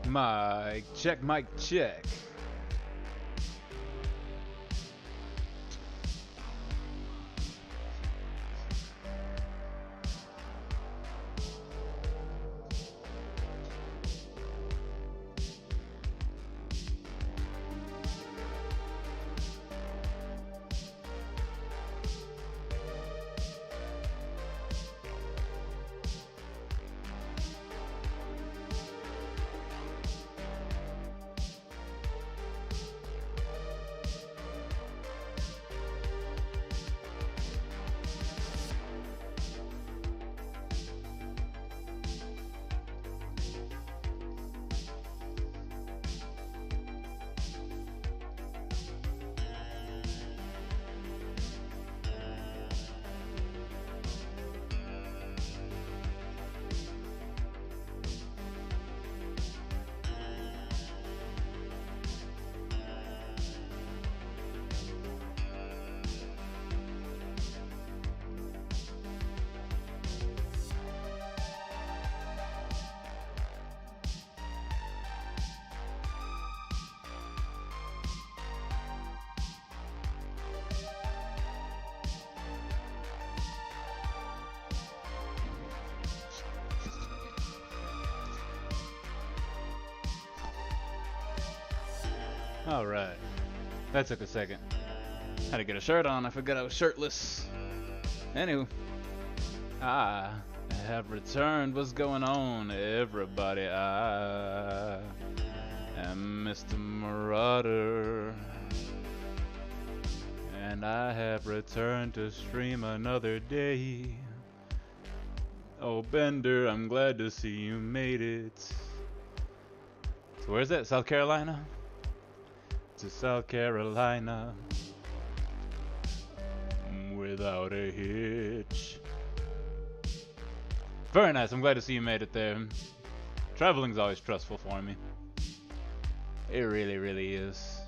Mic check, mic check. All right, that took a second. Had to get a shirt on. I forgot I was shirtless. Anywho, I have returned. What's going on, everybody? I am Mr. Marauder, and I have returned to stream another day. Oh, Bender, I'm glad to see you made it. So where's that? South Carolina? To South Carolina without a hitch. Very nice. I'm glad to see you made it there. Traveling's always stressful for me. It really, really is.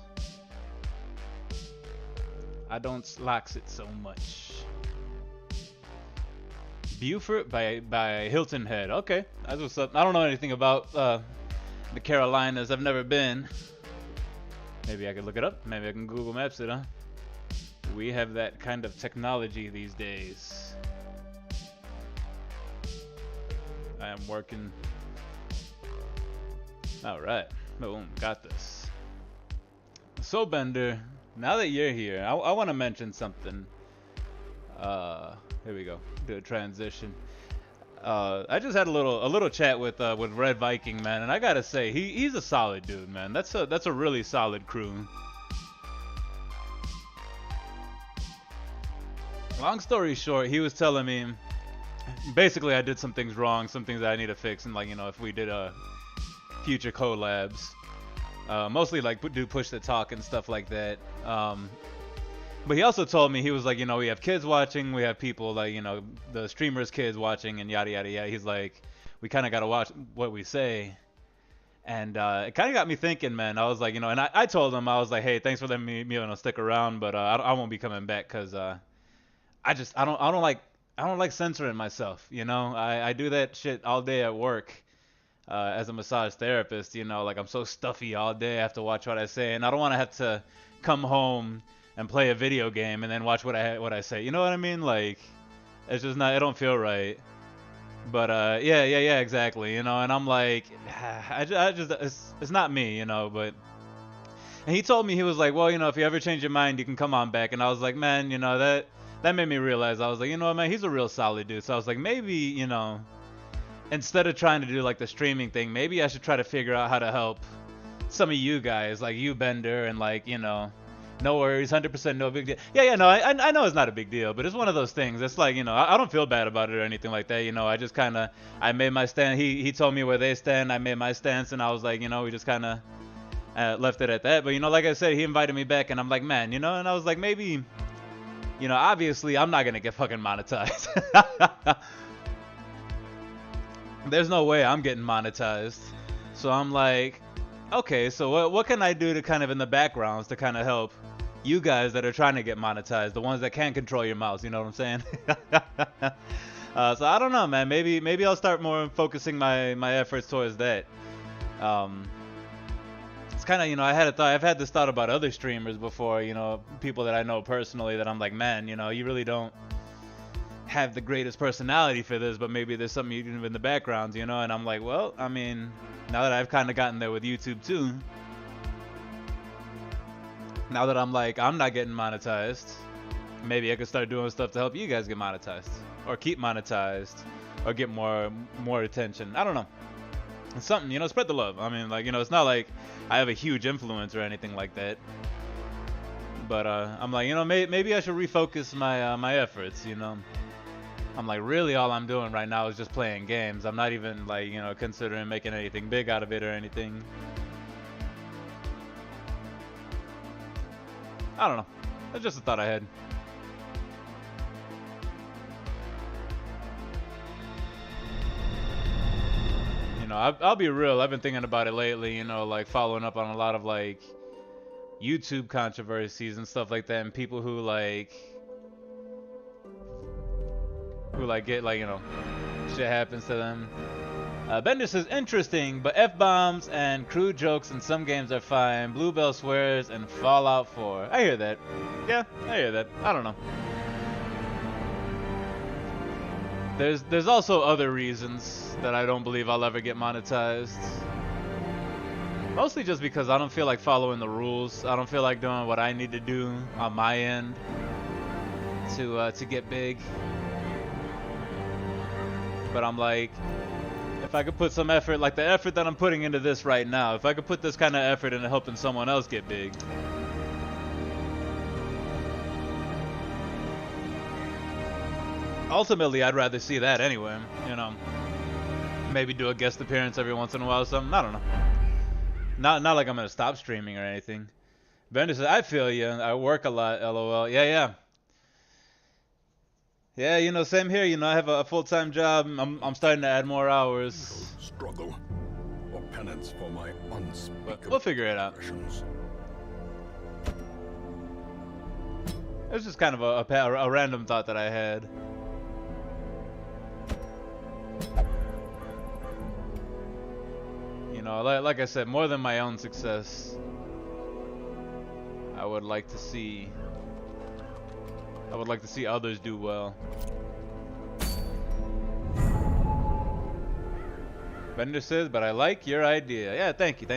I don't likes it so much. Beaufort by Hilton Head. Okay, that's what's up. I don't know anything about the Carolinas. I've never been. Maybe I could look it up. Maybe I can Google Maps it, huh? We have that kind of technology these days. I am working. Alright. Boom. Got this. So, Bender, now that you're here, I want to mention something. Here we go. Do a transition. I just had a little chat with Red Viking, man, and I gotta say he's a solid dude, man. That's a really solid crew. Long story short, he was telling me basically I did some things wrong, some things that I need to fix, and like, you know, if we did future collabs, mostly like do push the talk and stuff like that. But he also told me, he was like, you know, we have kids watching, we have people like, you know, the streamers' kids watching, and yada yada yada. He's like, we kind of got to watch what we say. And it kind of got me thinking, man. I was like, you know, and I told him, I was like, hey, thanks for letting me, you know, stick around, but I won't be coming back because I don't like censoring myself, you know. I do that shit all day at work as a massage therapist, you know, like I'm so stuffy all day. I have to watch what I say, and I don't want to have to come home and play a video game and then watch what I say. You know what I mean? Like, it's just not. It don't feel right. But yeah, exactly. You know, and I'm like, I just it's not me, you know. But and he told me, he was like, well, you know, if you ever change your mind, you can come on back. And I was like, man, you know, that made me realize. I was like, you know what, man, he's a real solid dude. So I was like, maybe, you know, instead of trying to do like the streaming thing, maybe I should try to figure out how to help some of you guys, like you, Bender, and like, you know. No worries, 100% no big deal. Yeah, no, I know it's not a big deal, but it's one of those things. It's like, you know, I don't feel bad about it or anything like that. You know, I just kind of, I made my stand. He told me where they stand. I made my stance, and I was like, you know, we just kind of left it at that. But, you know, like I said, he invited me back, and I'm like, man, you know, and I was like, maybe, you know, obviously I'm not going to get fucking monetized. There's no way I'm getting monetized. So I'm like, okay, so what can I do to kind of in the backgrounds to kind of help you guys that are trying to get monetized, the ones that can't control your mouse, you know what I'm saying? So I don't know, man. Maybe I'll start more focusing my efforts towards that. It's kind of, I had a thought. I've had this thought about other streamers before, people that I know personally that I'm like, man, you really don't have the greatest personality for this, but maybe there's something you do in the background, and I'm like, well, I mean, now that I've kind of gotten there with YouTube too, now that I'm like, I'm not getting monetized, maybe I could start doing stuff to help you guys get monetized, or keep monetized, or get more attention. I don't know. It's something, spread the love. I mean, like, it's not like I have a huge influence or anything like that. But I'm like, maybe I should refocus my efforts, I'm like, really all I'm doing right now is just playing games. I'm not even like, considering making anything big out of it or anything. I don't know. That's just a thought I had. I'll be real. I've been thinking about it lately, like following up on a lot of like YouTube controversies and stuff like that, and people who get like, shit happens to them. Bender says, interesting, but F-bombs and crude jokes in some games are fine. Bluebell swears and Fallout 4. I hear that. Yeah, I hear that. I don't know. There's also other reasons that I don't believe I'll ever get monetized. Mostly just because I don't feel like following the rules. I don't feel like doing what I need to do on my end to get big. But I'm like, if I could put some effort, like the effort that I'm putting into this right now, if I could put this kind of effort into helping someone else get big. Ultimately, I'd rather see that anyway, Maybe do a guest appearance every once in a while or something. I don't know. Not like I'm gonna stop streaming or anything. Bender says, I feel you. I work a lot, LOL. Yeah. Yeah, same here. I have a full-time job. I'm starting to add more hours. Struggle or penance for my unspeakable. But we'll figure it out. It was just kind of a random thought that I had. Like I said, more than my own success, I would like to see others do well. Bender says, but I like your idea. Yeah, thank you.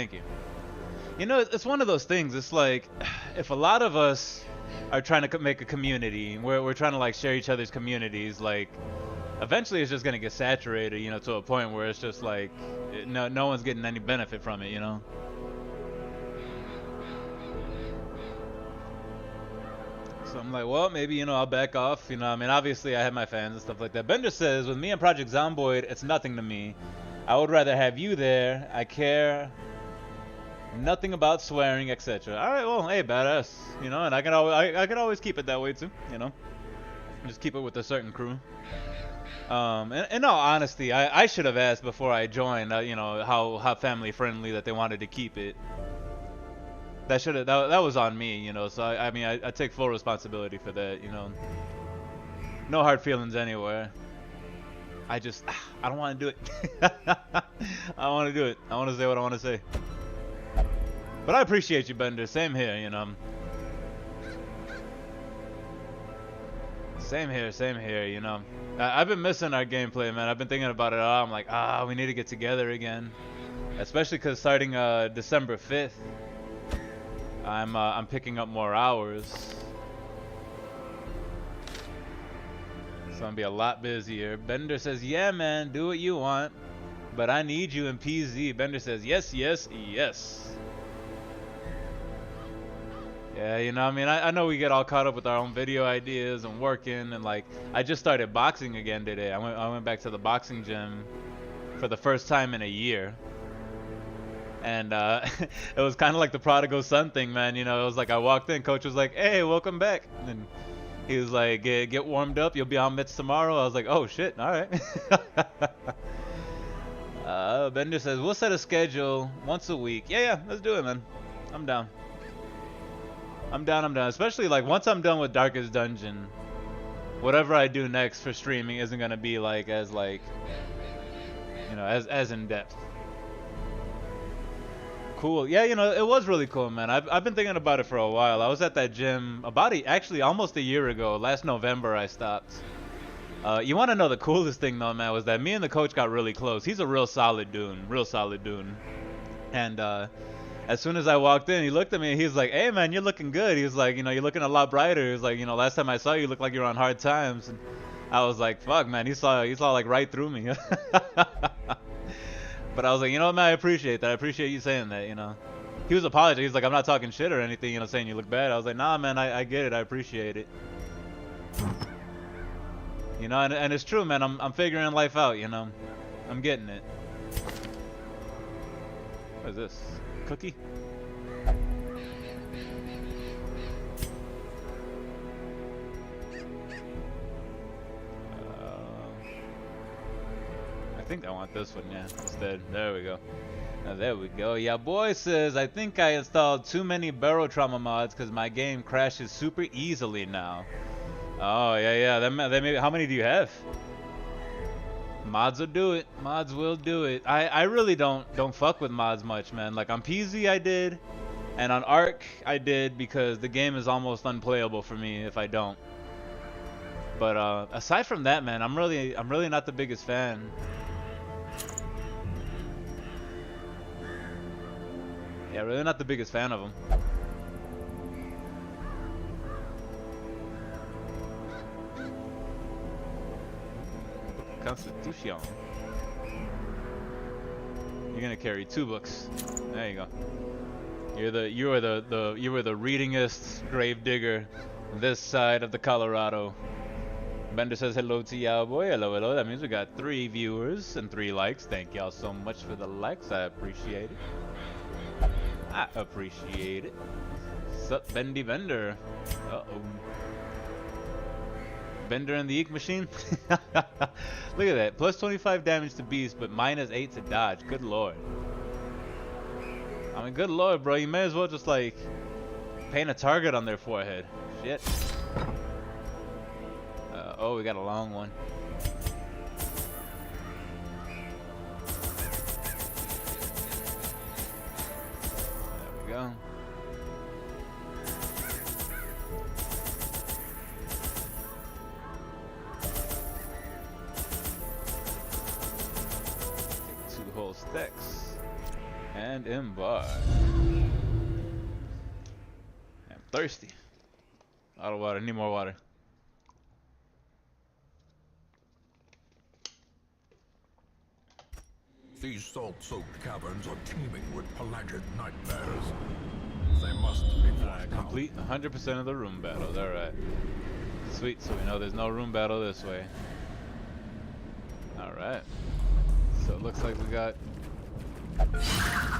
It's one of those things. It's like, if a lot of us are trying to make a community, we're trying to like share each other's communities, like, eventually it's just gonna get saturated, to a point where it's just like, no one's getting any benefit from it, So I'm like, well, maybe, I'll back off, I mean, obviously I have my fans and stuff like that. Bender says, with me and Project Zomboid, it's nothing to me. I would rather have you there. I care nothing about swearing, etc. All right, well, hey, badass, and I can always keep it that way too, just keep it with a certain crew. In all honesty, I should have asked before I joined, how family friendly that they wanted to keep it. That was on me, so I mean, I take full responsibility for that, No hard feelings anywhere. I don't want to do it. I don't want to do it. I want to say what I want to say. But I appreciate you, Bender. Same here, Same here, I've been missing our gameplay, man. I've been thinking about it all. I'm like, we need to get together again. Especially because starting December 5th, I'm picking up more hours. So I'm gonna be a lot busier. Bender says, yeah, man, do what you want. But I need you in PZ. Bender says, yes. Yeah, I mean, I know we get all caught up with our own video ideas and working, and like, I just started boxing again today. I went back to the boxing gym for the first time in a year. And it was kind of like the prodigal son thing, man. It was like I walked in, coach was like, hey, welcome back. And he was like, get warmed up, you'll be on mitts tomorrow. I was like, oh shit, all right. Bender says, we'll set a schedule once a week. Yeah, let's do it, man. I'm down. Especially like once I'm done with Darkest Dungeon, whatever I do next for streaming isn't gonna be like as in depth. Cool. Yeah, you know, it was really cool, man. I've been thinking about it for a while. I was at that gym actually almost a year ago. Last November I stopped. You want to know the coolest thing though, man, was that me and the coach got really close. He's a real solid dude. And as soon as I walked in, he looked at me and he was like, "Hey, man, you're looking good." He was like, "You know, you're looking a lot brighter." He was like, "You know, last time I saw you, you looked like you were on hard times." And I was like, "Fuck, man." He saw like right through me. But I was like, you know what, man, I appreciate that. I appreciate you saying that, you know. He was apologizing. He's like, "I'm not talking shit or anything, you know, saying you look bad." I was like, "Nah, man, I get it. I appreciate it." You know, and it's true, man. I'm figuring life out, you know. I'm getting it. What is this? Cookie? I think I want this one, yeah, instead. There we go. There we go. Yeah, boy says, "I think I installed too many Barrel Trauma mods because my game crashes super easily now." Oh, yeah. That may, how many do you have? Mods will do it. Mods will do it. I really don't fuck with mods much, man. Like on PZ I did, and on Arc I did because the game is almost unplayable for me if I don't. But aside from that, man, I'm really not the biggest fan. Yeah, really not the biggest fan of them. Constitution. You're gonna carry 2 books. There you go. You are the readingest grave digger this side of the Colorado. Bender says hello to y'all, boy. Hello. That means we got 3 viewers and 3 likes. Thank y'all so much for the likes. I appreciate it. I appreciate it. Sup, Bendy Bender. Uh-oh. Bender and the Ink Machine? Look at that. Plus 25 damage to beast, but minus 8 to dodge. Good lord. I mean, good lord, bro. You may as well just, like, paint a target on their forehead. Shit. Oh, we got a long one. There we go. Take 2 whole stacks. And embark. I'm thirsty. A lot of water. Need more water. These salt-soaked caverns are teeming with pelagic nightmares. They must be flushed out. Complete 100% of the room battles. Alright. Sweet, so we know there's no room battle this way. Alright. So it looks like we got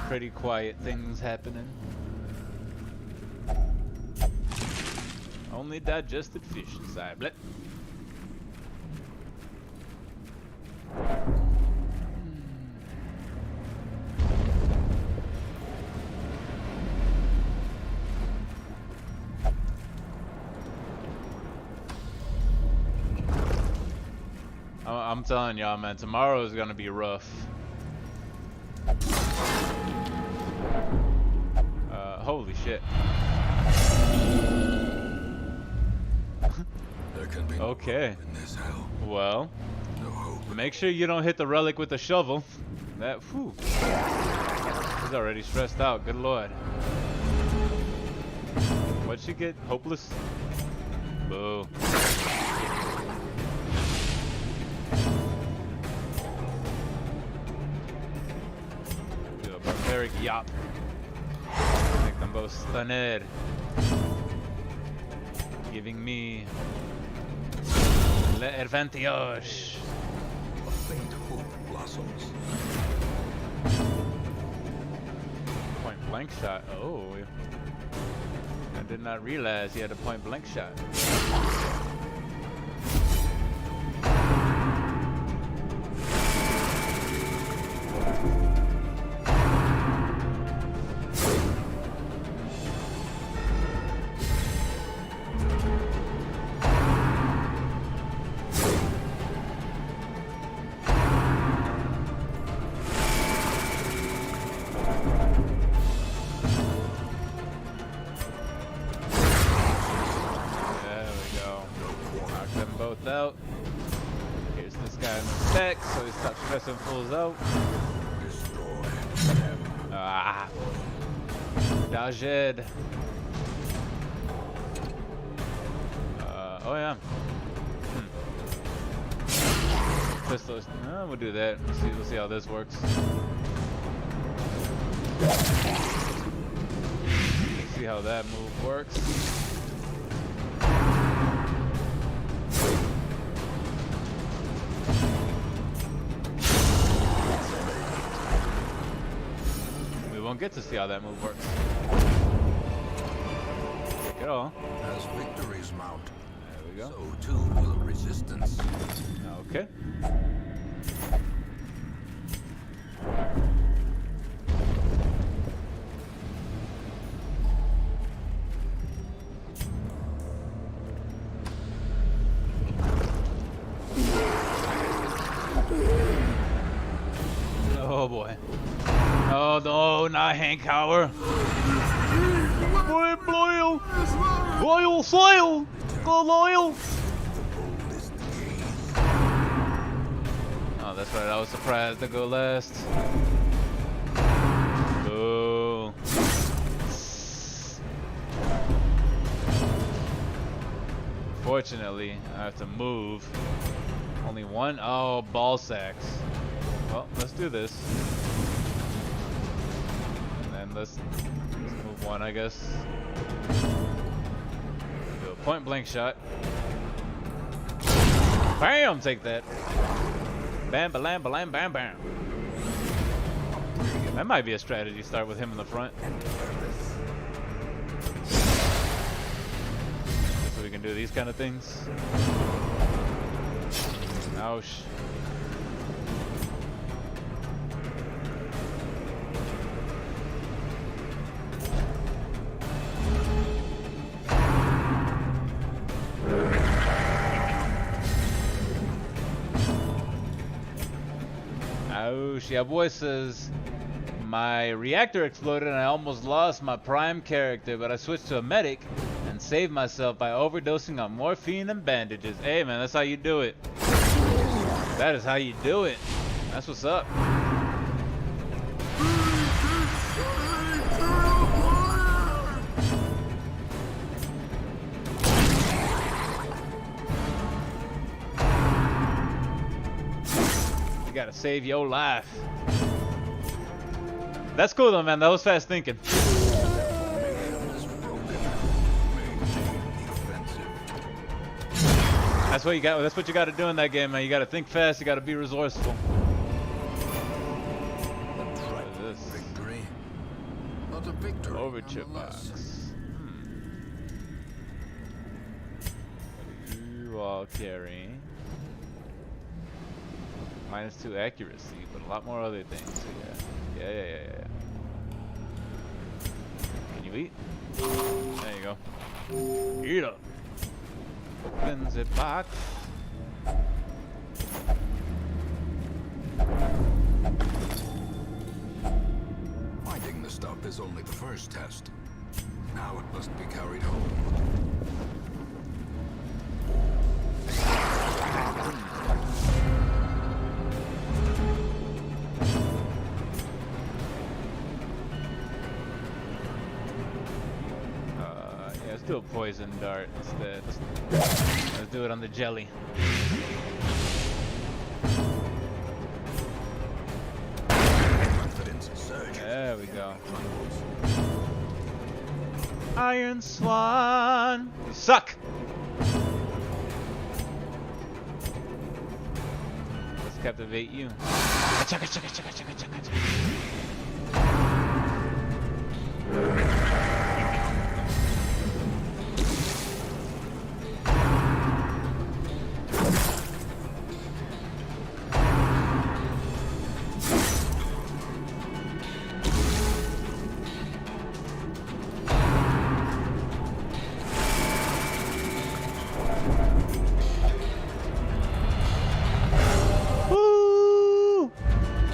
pretty quiet things happening. Only digested fish inside. Blech. I'm telling y'all, man, tomorrow is gonna be rough. Holy shit. There can be okay. no in this hell. Well, No hope. make sure you don't hit the relic with a shovel. That, whew. He's already stressed out, good lord. What'd she get? Hopeless? Boo. Do a barbaric yop. Make them both stunned. Giving me le advantage. A faint hope blossoms. Point blank shot. Oh, I did not realize he had a point blank shot. out. Here's this guy in the stack, so he stops stressing fools out. Destroy them. Ah. Dajed. Oh yeah. Pistols. No, we'll do that. We'll see how this works. Let's see how that move works. We won't get to see how that move works. Take it all. As victories mount, There we go. so too will resistance. Okay. Oh boy. Oh no, not Hank Hauer. Boy, loyal. Loyal, soil. Go loyal. Oh, that's right. I was surprised to go last. Boo. Fortunately, I have to move. Only one? Oh, ball sacks. Well, let's do this. And then let's move one, I guess. Do a point blank shot. Bam! Take that. Bam, balam, balam, bam, bam. That might be a strategy. Start with him in the front. So we can do these kind of things. Ouch. Ouch. Yeah, boy says, my reactor exploded and I almost lost my prime character, but I switched to a medic and saved myself by overdosing on morphine and bandages. Hey man, that's how you do it. That is how you do it. That's what's up. You gotta save your life. That's cool though, man. That was fast thinking. That's what you got. That's what you got to do in that game, man. You got to think fast. You got to be resourceful. What is this? Victory, not a victory. Overture nonetheless. box. What do you all carry? -2 accuracy, but a lot more other things. So yeah. Can you eat? There you go. Eat up. Opens it box. Finding the stuff is only the first test. Now it must be carried home. Let's do a poison dart instead. Let's do it on the jelly. There we go. Iron Swan. You suck. Let's captivate you.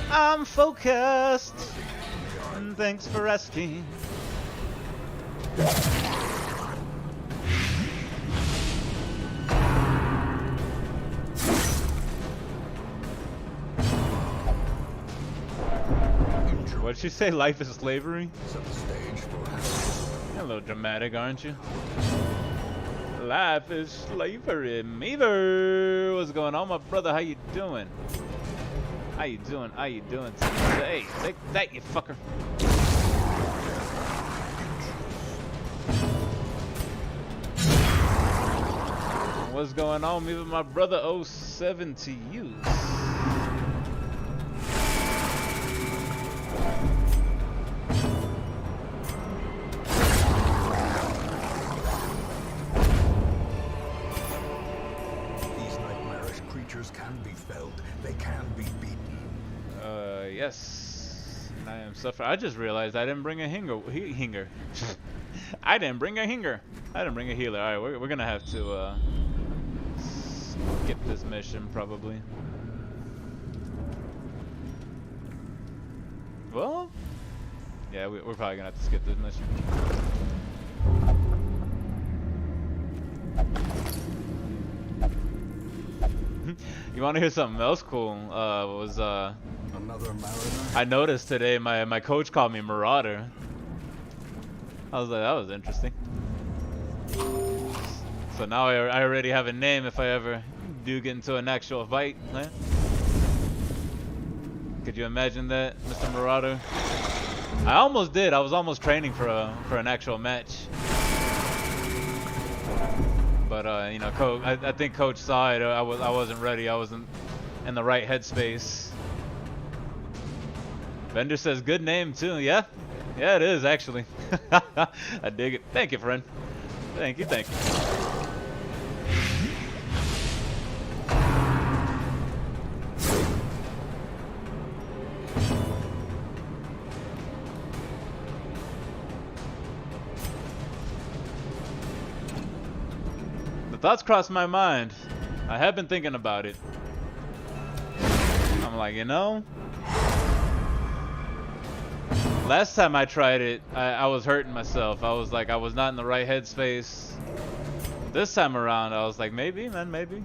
I'm focused, and thanks for asking. What'd she say? Life is slavery? Set the stage for You're a little dramatic, aren't you? Life is slavery. Meaver, what's going on, my brother? How you doing? How you doing? How you doing today? Take that, you fucker. What's going on, Meaver, my brother? 07 to you. can be felt. They can be beaten. Yes. I am suffering. I just realized I didn't bring a hinger. I didn't bring a hinger. I didn't bring a healer. All right, we're gonna have to skip this mission probably. Well, yeah, we're probably gonna have to skip this mission. You want to hear something else cool? Another mariner? I noticed today my coach called me Marauder. I was like, that was interesting. So now I already have a name if I ever do get into an actual fight. Huh? Could you imagine that, Mr. Marauder? I almost did. I was almost training for an actual match. But you know, I think Coach saw it. I wasn't ready. I wasn't in the right headspace. Bender says good name too. Yeah, it is actually. I dig it. Thank you, friend. Thank you. Thoughts crossed my mind. I have been thinking about it. I'm like, you know, last time I tried it, I was hurting myself. I was like, I was not in the right headspace. This time around, I was like, maybe, man, maybe.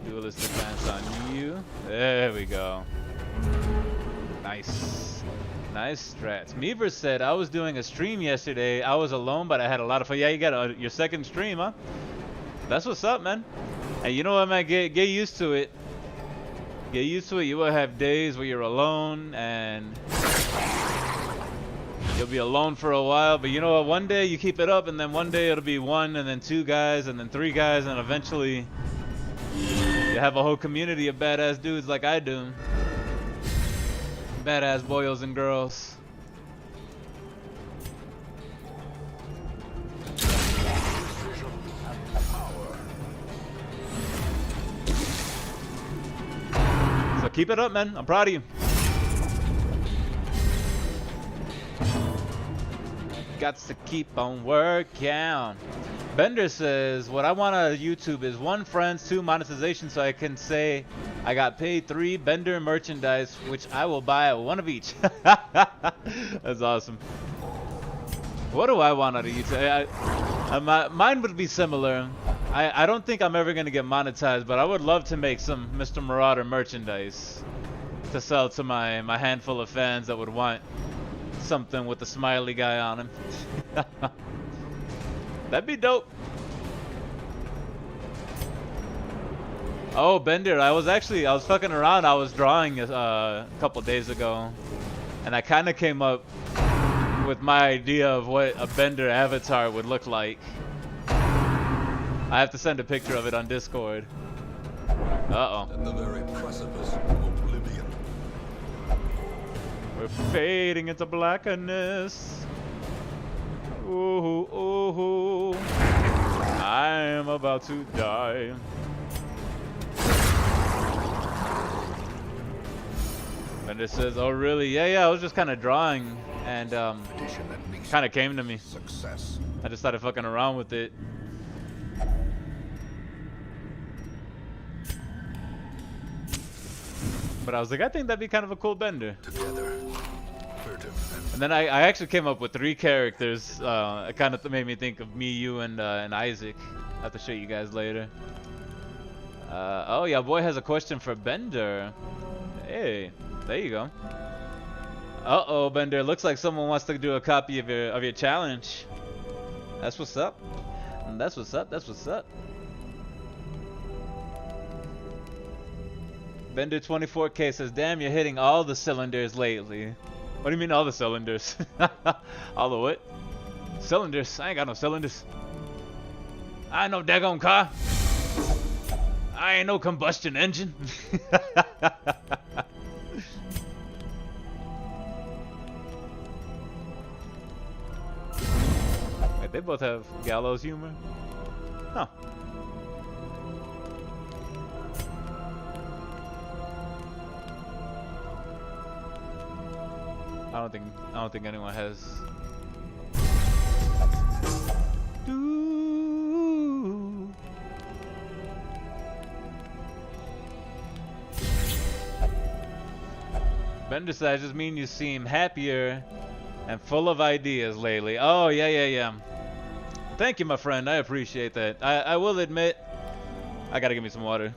Duelist advance on you. There we go. Nice strats. Meaver said, I was doing a stream yesterday. I was alone, but I had a lot of fun. Yeah, you got your second stream, huh? That's what's up, man. And you know what, man? Get used to it. Get used to it. You will have days where you're alone, and you'll be alone for a while. But you know what? One day you keep it up, and then one day it'll be one, and then two guys, and then three guys, and eventually you have a whole community of badass dudes like I do. Badass boys and girls. So keep it up, man. I'm proud of you. Got to keep on working. Bender says, what I want out of YouTube is 1 friends, 2 monetization, so I can say I got paid, 3 Bender merchandise, which I will buy 1 of each. That's awesome. What do I want out of YouTube? Mine would be similar. I don't think I'm ever going to get monetized, but I would love to make some Mr. Marauder merchandise to sell to my handful of fans that would want something with a smiley guy on him. That'd be dope. Oh, Bender, I was fucking around. I was drawing a couple days ago, and I kind of came up with my idea of what a Bender avatar would look like. I have to send a picture of it on Discord. Uh-oh. At the very precipice of oblivion. We're fading into blackness. Ooh, ooh, I'm about to die. And it says, oh really? Yeah, I was just kind of drawing, and kind of came to me. Success. I just started fucking around with it. But I was like, I think that'd be kind of a cool Bender. Together, furtive And then I actually came up with 3 characters. It kind of made me think of me, you, and Isaac. I'll have to show you guys later. Oh yeah, boy has a question for Bender. Hey, there you go. Uh-oh, Bender. Looks like someone wants to do a copy of your challenge. That's what's up. That's what's up. That's what's up. Bender 24K says, "Damn, you're hitting all the cylinders lately." What do you mean all the cylinders? All the what? Cylinders? I ain't got no cylinders. I ain't no daggone car. I ain't no combustion engine. Wait, they both have gallows humor? Huh. I don't think anyone has. Bender said, "I just mean you seem happier and full of ideas lately." Oh yeah. Thank you, my friend. I appreciate that. I will admit, I gotta give me some water.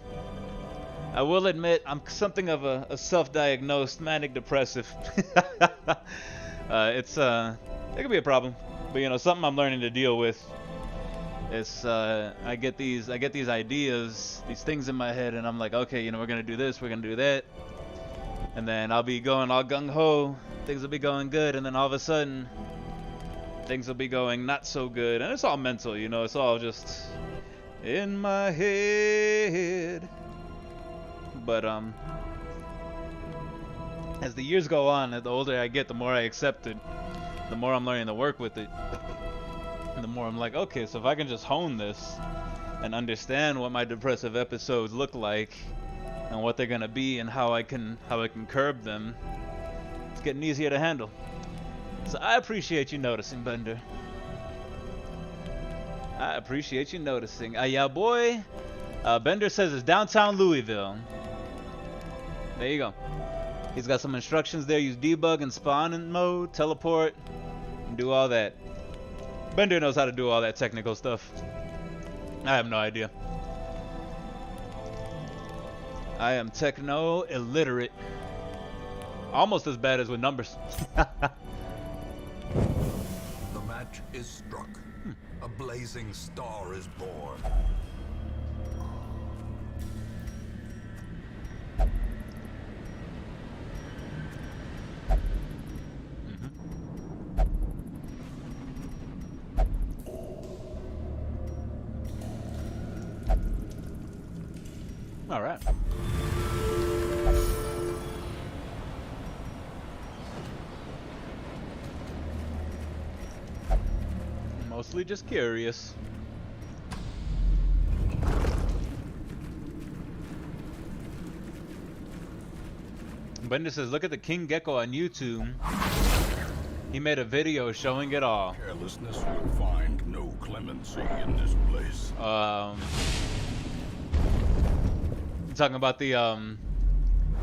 I will admit I'm something of a self-diagnosed manic depressive. It could be a problem, but you know, something I'm learning to deal with. It's I get these ideas, these things in my head, and I'm like, okay, you know, we're gonna do this, we're gonna do that, and then I'll be going all gung ho, things will be going good, and then all of a sudden, things will be going not so good, and it's all mental, you know, it's all just in my head. But as the years go on, the older I get, the more I accept it, the more I'm learning to work with it, and the more I'm like, okay, so if I can just hone this and understand what my depressive episodes look like and what they're gonna be and how I can curb them, it's getting easier to handle. So I appreciate you noticing, Bender. I appreciate you noticing. Yeah, boy. Bender says it's downtown Louisville. There you go. He's got some instructions there. Use debug and spawn in mode, teleport, and do all that. Bender knows how to do all that technical stuff. I have no idea. I am techno illiterate. Almost as bad as with numbers. The match is struck. A blazing star is born. All right. Mostly just curious. Bender says, "Look at the King Gecko on YouTube. He made a video showing it all." Carelessness will find no clemency in this place. You talking about the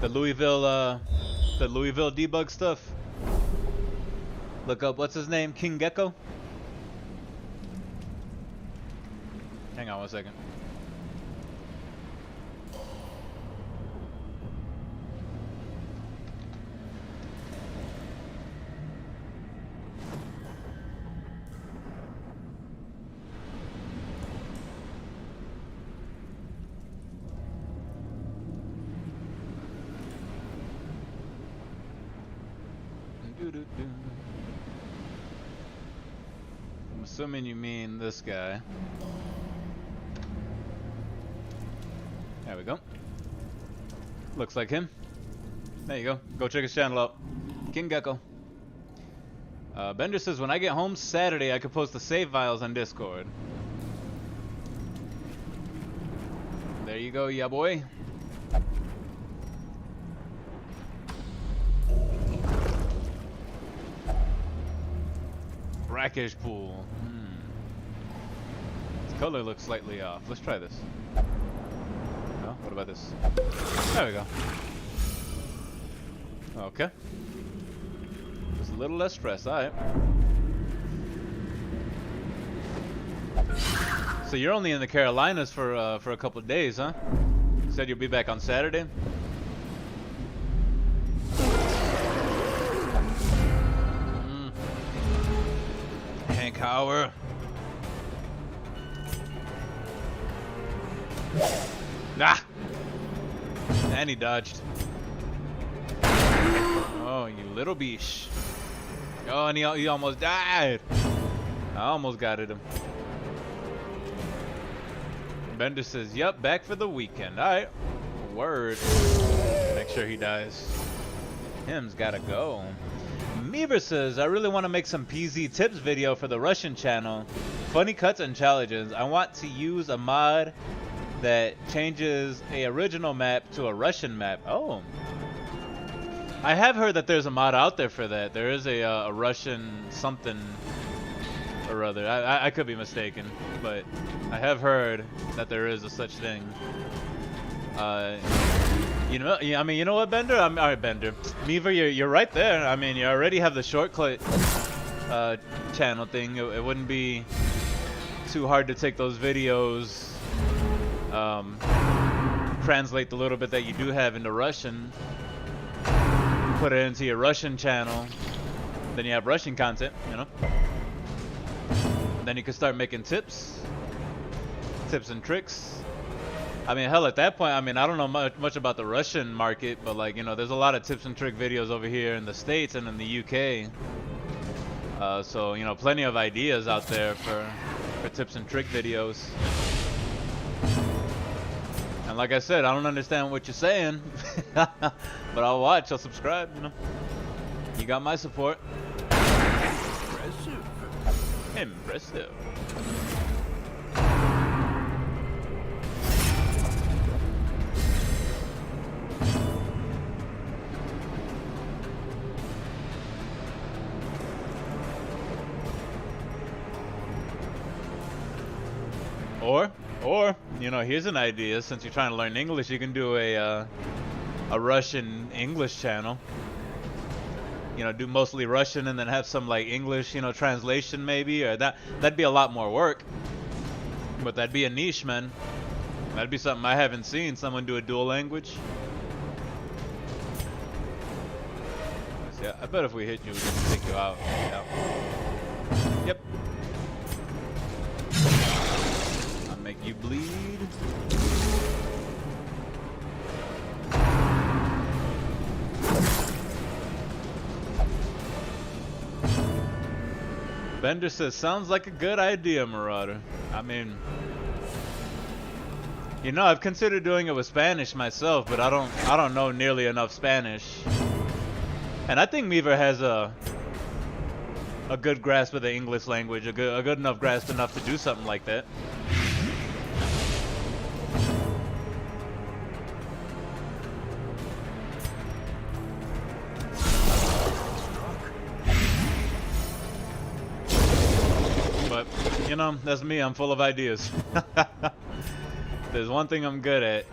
Louisville debug stuff? Look up, what's his name? King Gecko? Hang on one second. I'm assuming you mean this guy. There we go. Looks like him. There you go. Go check his channel out. King Gecko. Bender says, "When I get home Saturday, I could post the save files on Discord." There you go, yeah boy. Brackish pool. Its color looks slightly off. Let's try this. No? What about this? There we go. Okay. Just a little less stress. All right. So you're only in the Carolinas for a couple of days, huh? You said you'll be back on Saturday. Hank Hauer. Ah! And he dodged. Oh, you little beesh. Oh, and he almost died. I almost got at him. Bender says, "Yep, back for the weekend." All right. Word. Make sure he dies. Him's gotta go. Meaver says, "I really want to make some PZ tips video for the Russian channel. Funny cuts and challenges. I want to use a mod that changes a original map to a Russian map." Oh. I have heard that there's a mod out there for that. There is a Russian something or other. I could be mistaken, but I have heard that there is a such thing. You know, I mean, you know what, Bender? All right, Bender. Meaver, you're right there. I mean, you already have the shortcut channel thing. It wouldn't be too hard to take those videos, translate the little bit that you do have into Russian, put it into your Russian channel, then you have Russian content, you know? And then you can start making tips and tricks. I mean, hell, at that point, I mean, I don't know much about the Russian market, but like, you know, there's a lot of tips and trick videos over here in the States and in the UK. So, you know, plenty of ideas out there for tips and trick videos. And like I said, I don't understand what you're saying, but I'll watch, I'll subscribe, you know. You got my support. Impressive. Impressive. Or, you know, here's an idea. Since you're trying to learn English, you can do a Russian English channel. You know, do mostly Russian and then have some like English, you know, translation maybe, or that'd be a lot more work. But that'd be a niche, man. That'd be something I haven't seen. Someone do a dual language. Yeah, I bet if we hit you, we can take you out. Yeah. Yep. Make you bleed. Bender says, "Sounds like a good idea, Marauder." I mean, you know, I've considered doing it with Spanish myself, but I don't know nearly enough Spanish. And I think Meaver has a good grasp of the English language, a good enough grasp enough to do something like that. You know, that's me. I'm full of ideas. There's one thing I'm good at.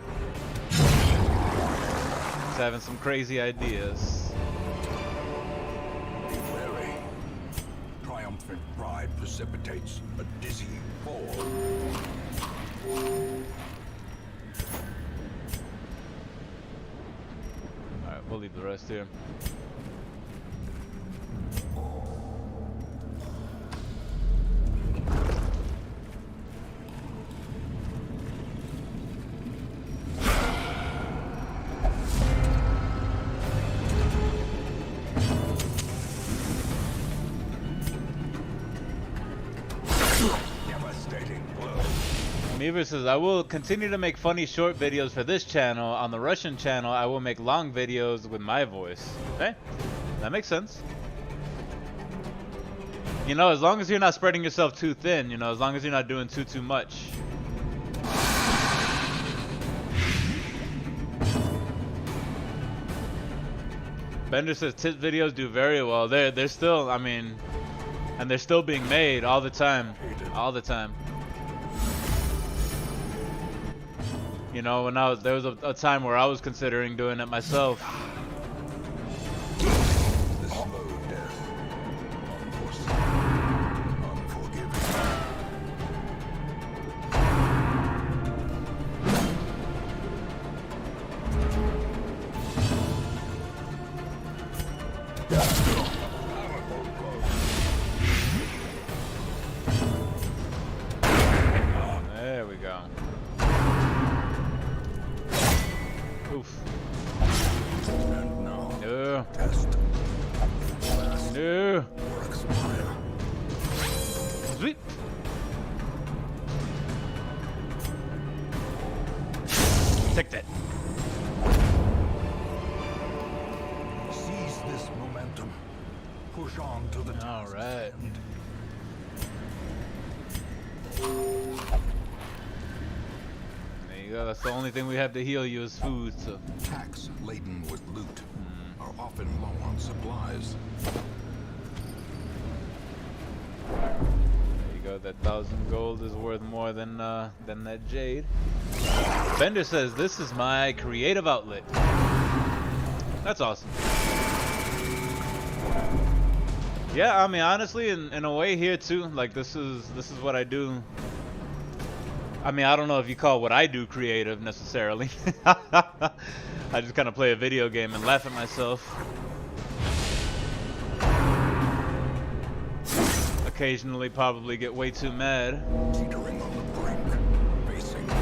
It's having some crazy ideas. Be wary. Triumphant pride precipitates a dizzying fall. Alright, we'll leave the rest here. Meaver says, "I will continue to make funny short videos for this channel. On the Russian channel, I will make long videos with my voice." Okay, that makes sense. You know, as long as you're not spreading yourself too thin, you know, as long as you're not doing too much. Bender says tip videos do very well. They're still, I mean, and they're still being made all the time. All the time. You know, when there was a time where I was considering doing it myself. The slow death No. or expire. Sweet. Take that. Seize this momentum. Push on to the task's right. end. There you go. That's the only thing we have to heal you is food. So. Attacks laden with loot are often low on supplies. There you go. That 1,000 gold is worth more than that jade. Bender says this is my creative outlet. That's awesome. Yeah, I mean honestly, in a way here too. Like this is what I do. I mean I don't know if you call what I do creative necessarily. I just kind of play a video game and laugh at myself. Occasionally, probably get way too mad. Teetering on the brink, facing the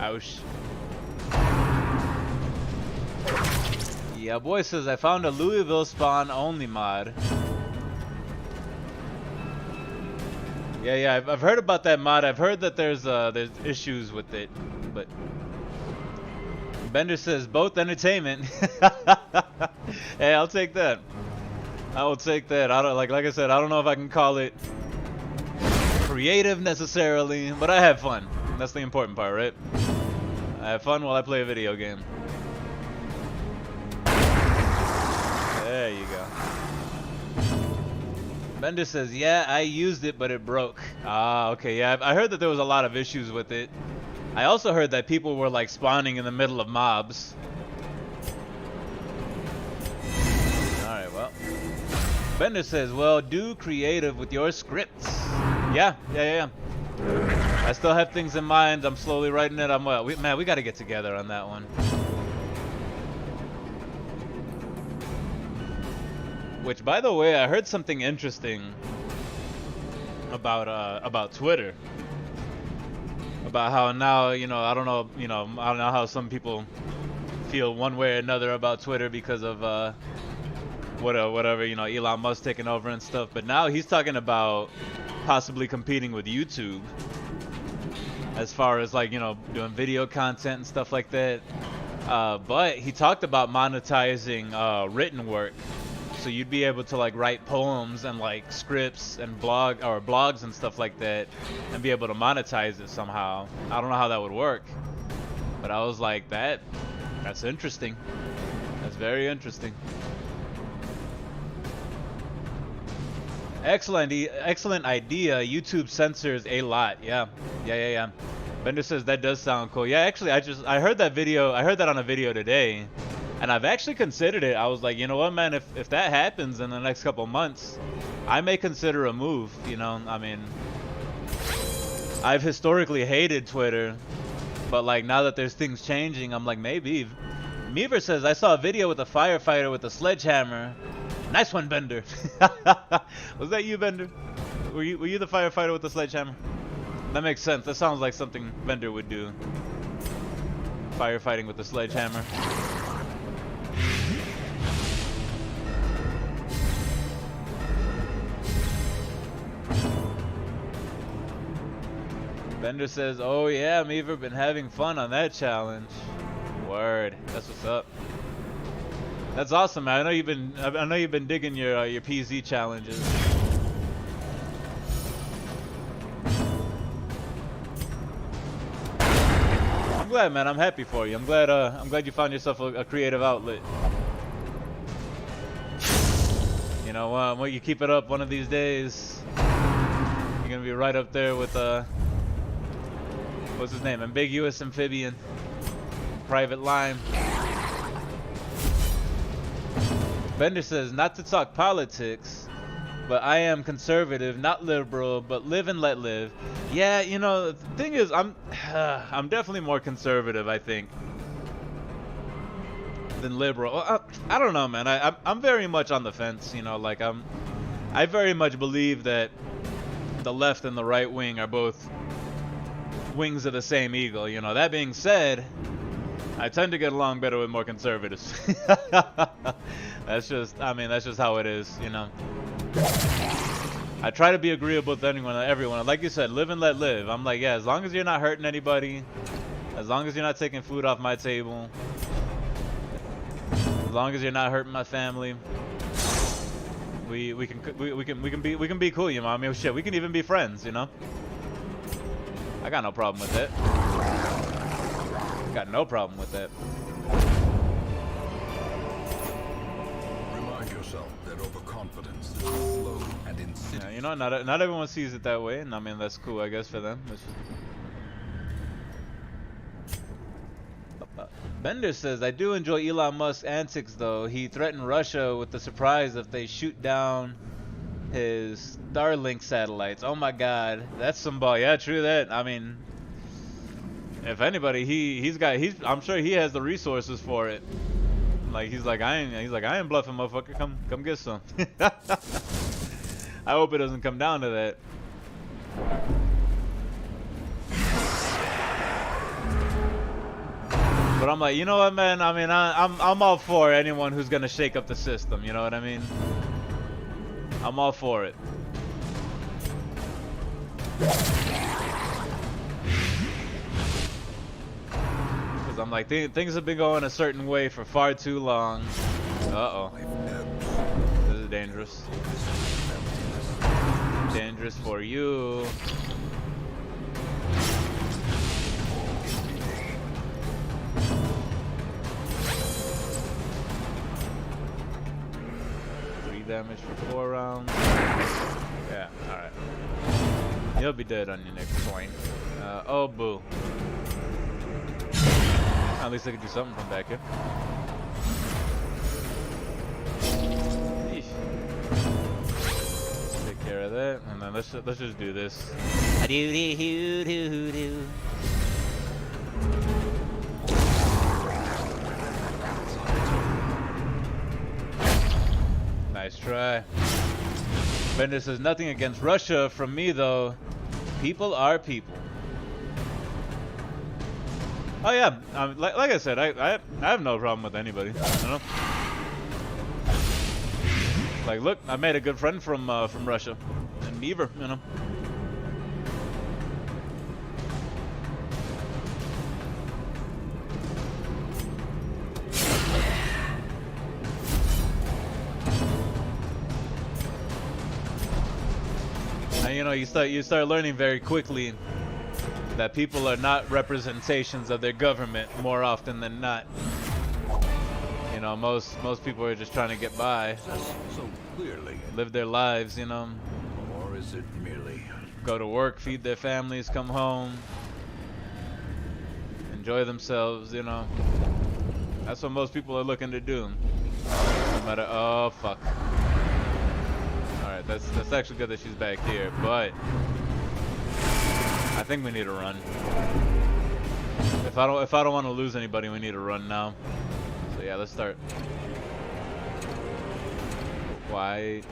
Ouch. Yeah, boy says I found a Louisville spawn only mod. Yeah, I've heard about that mod. I've heard that there's issues with it, but Bender says both entertainment. Hey, I'll take that. I will take that. I don't like I said, I don't know if I can call it creative necessarily, but I have fun. That's the important part, right? I have fun while I play a video game. There you go. Bender says, yeah, I used it, but it broke. Ah, okay, yeah, I heard that there was a lot of issues with it. I also heard that people were like spawning in the middle of mobs. Alright, well. Bender says, well, do creative with your scripts. Yeah. I still have things in mind. I'm slowly writing it. Man, we gotta get together on that one. Which, by the way, I heard something interesting about Twitter. About how now, I don't know how some people feel one way or another about Twitter because of whatever, Elon Musk taking over and stuff. But now he's talking about possibly competing with YouTube as far as like, doing video content and stuff like that. But he talked about monetizing written work. So you'd be able to like write poems and like scripts and blogs and stuff like that and be able to monetize it somehow. I don't know how that would work, but I was like, that's interesting. That's very interesting. Excellent idea. YouTube censors a lot. Yeah. Bender says that does sound cool. Yeah, actually I heard that video. I heard that on a video today. And I've actually considered it. I was like, you know what, man, if that happens in the next couple months, I may consider a move, I mean, I've historically hated Twitter, but like now that there's things changing, I'm like, maybe. Meaver says, I saw a video with a firefighter with a sledgehammer. Nice one, Bender. Was that you, Bender? Were you the firefighter with the sledgehammer? That makes sense. That sounds like something Bender would do. Firefighting with the sledgehammer. Bender says, oh yeah, Meaver been having fun on that challenge. Word. That's what's up. That's awesome, man. I know you've been digging your PZ challenges. I'm glad, man. I'm happy for you. I'm glad you found yourself a creative outlet. You know, when you keep it up one of these days, you're gonna be right up there with what's his name? Ambiguous Amphibian. Private Lime. Bender says, not to talk politics, but I am conservative, not liberal, but live and let live. Yeah, the thing is, I'm definitely more conservative, I think, than liberal. I don't know, man. I'm very much on the fence, I very much believe that the left and the right wing are both wings of the same eagle. That being said, I tend to get along better with more conservatives. That's just, I mean, that's just how it is, you know. I try to be agreeable with everyone. Like you said, live and let live. I'm like, yeah, as long as you're not hurting anybody, as long as you're not taking food off my table, as long as you're not hurting my family, we can be cool, you know. I mean, shit, we can even be friends, you know. I got no problem with that. Got no problem with that. Remind yourself that overconfidence is slow and insidious. Yeah, you know, not everyone sees it that way, and I mean that's cool, I guess, for them. Bender says, I do enjoy Elon Musk's antics, though. He threatened Russia with the surprise if they shoot down his Starlink satellites. Oh my God, that's some ball. Yeah, true that. I mean, if anybody, I'm sure he has the resources for it. Like he's like I ain't bluffing, motherfucker. Come get some. I hope it doesn't come down to that. But I'm like, you know what, man? I mean, I'm all for anyone who's gonna shake up the system. You know what I mean? I'm all for it. Because I'm like, things have been going a certain way for far too long. Uh-oh. This is dangerous. Dangerous for you. Damage for 4 rounds. Yeah, alright. You'll be dead on your next point. Oh, boo. At least I can do something from back here. Eesh. Take care of that, and then let's just do this. Nice try. Bender says, nothing against Russia from me, though. People are people. Oh yeah, like I said, I have no problem with anybody. You know? Like, look, I made a good friend from Russia, and Beaver, you know. You know, you start learning very quickly that people are not representations of their government more often than not. You know, most people are just trying to get by, So clearly. live their lives, you know. Or is it merely Go to work, feed their families, come home, enjoy themselves, you know. That's what most people are looking to do. No matter, oh fuck. Alright, that's actually good that she's back here, but I think we need to run. If I don't want to lose anybody, we need to run now. So yeah, let's start. Why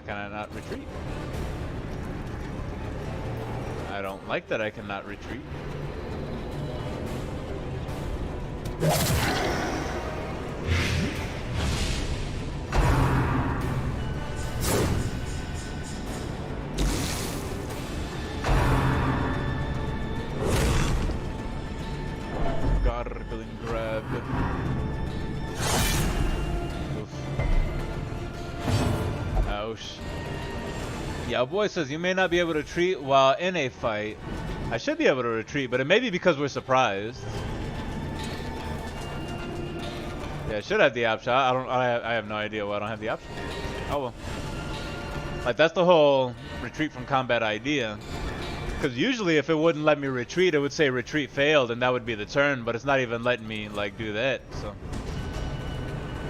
can I not retreat? I don't like that I cannot retreat. Gargling grab. Oof. Ouch. Yeah, boy says you may not be able to retreat while in a fight. I should be able to retreat, but it may be because we're surprised. Yeah, I should have the option. I have no idea why I don't have the option. Oh well. Like, that's the whole retreat from combat idea. Because usually if it wouldn't let me retreat, it would say retreat failed, and that would be the turn, but it's not even letting me, like, do that, so.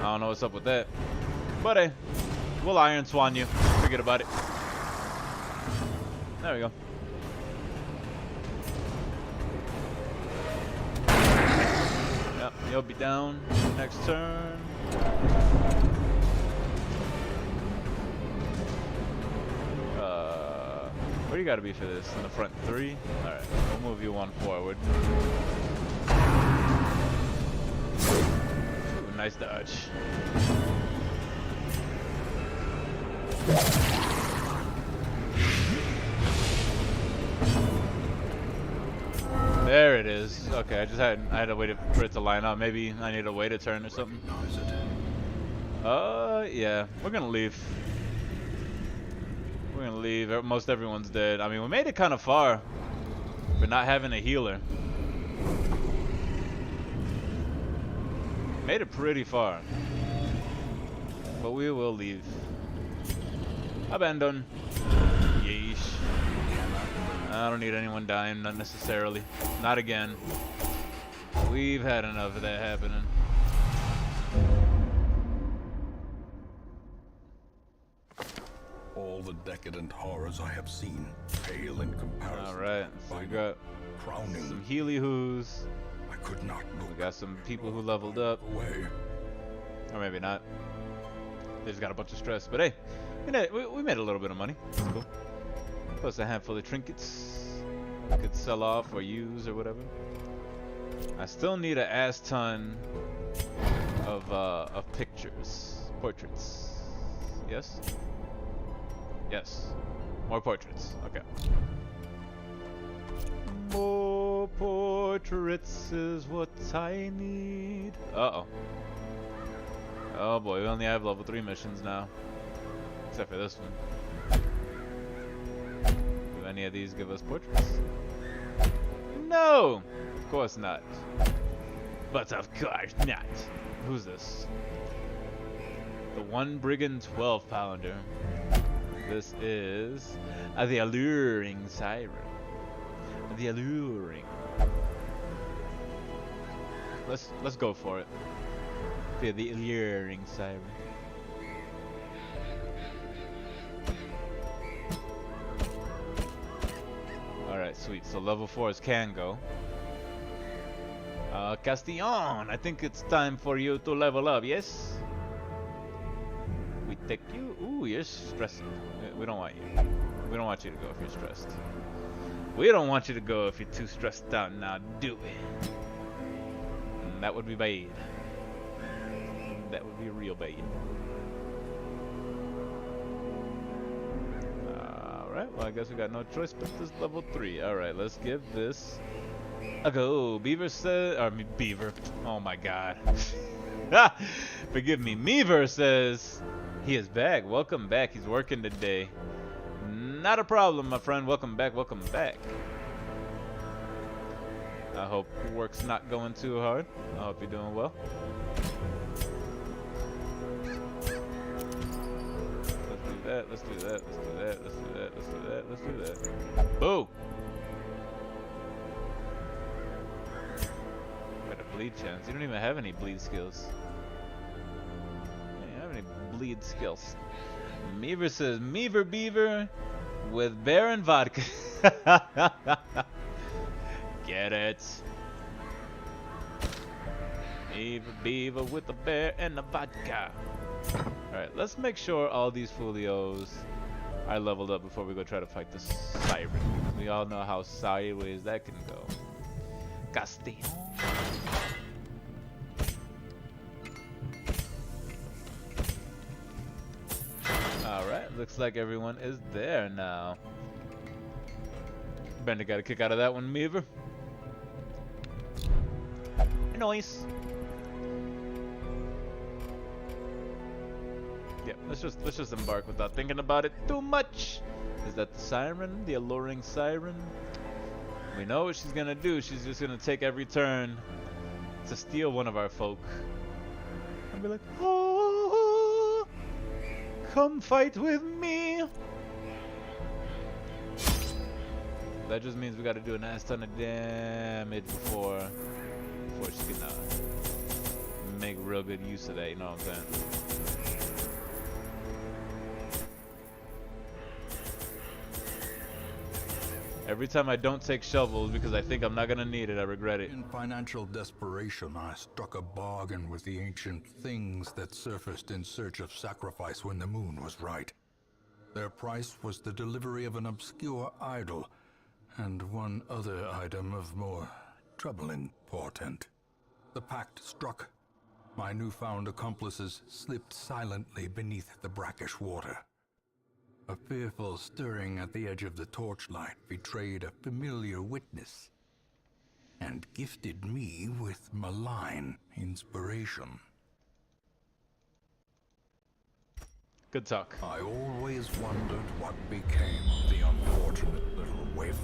I don't know what's up with that. But hey, we'll Iron Swan you. Forget about it. There we go. Yep, you'll be down next turn. Where do you gotta be for this? In the front 3? Alright, we'll move you 1 forward. Ooh, nice dodge. it is. Okay, I had to wait for it to line up. Maybe I need to wait a turn or something. Yeah, we're gonna leave. We're gonna leave. Most everyone's dead. I mean, we made it kind of far for not having a healer. Made it pretty far. But we will leave. Abandon. Yeesh. I don't need anyone dying, not necessarily. Not again. We've had enough of that happening. All the decadent horrors I have seen pale in comparison. Alright, so we got crowning some Healy-Hoos. I could not look. We got some people who leveled up. Away. Or maybe not. They just got a bunch of stress. But hey, we made a little bit of money. That's cool. Plus a handful of trinkets we could sell off or use or whatever. I still need an ass ton of pictures. Portraits. Yes? Yes. More portraits. Okay. More portraits is what I need. Uh-oh. Oh boy, we only have level 3 missions now. Except for this one. Do any of these give us portraits? No! Of course not. But of course not. Who's this? The One Brigand 12 Pounder. This is the Alluring Siren. The Alluring. Let's go for it. The Alluring Siren. Alright, sweet. So level 4s can go. Castillon, I think it's time for you to level up, yes? We take you. Ooh, you're stressing. We don't want you. We don't want you to go if you're stressed. We don't want you to go if you're too stressed out now, do we? That would be bad. That would be real bad. Alright, well I guess we got no choice but this level 3. Alright, let's give this a go. Beaver says, or Beaver, oh my god. Forgive me, Meaver says, he is back. Welcome back. He's working today. Not a problem, my friend. Welcome back. Welcome back. I hope work's not going too hard. I hope you're doing well. Let's do that. Let's do that. Let's do that. Let's do that. Let's do that. Let's do that. Boo! Got a bleed chance. You don't even have any bleed skills. You don't have any bleed skills. Meaver says, Meaver Beaver with bear and vodka. Get it? Meaver Beaver with the bear and the vodka. Alright, let's make sure all these folios are leveled up before we go try to fight the siren. We all know how sideways that can go. Castillon. Alright, looks like everyone is there now. Bender got a kick out of that one, Meaver. Nice. Yeah, let's just embark without thinking about it too much. Is that the siren? The alluring siren? We know what she's gonna do. She's just gonna take every turn to steal one of our folk. And be like, oh, come fight with me. That just means we gotta do an ass ton of damage before she can make real good use of that, you know what I'm saying? Every time I don't take shovels because I think I'm not gonna need it, I regret it. In financial desperation, I struck a bargain with the ancient things that surfaced in search of sacrifice when the moon was right. Their price was the delivery of an obscure idol, and one other item of more troubling portent. The pact struck. My newfound accomplices slipped silently beneath the brackish water. A fearful stirring at the edge of the torchlight betrayed a familiar witness. and gifted me with malign inspiration. Good talk. I always wondered what became of the unfortunate little waif.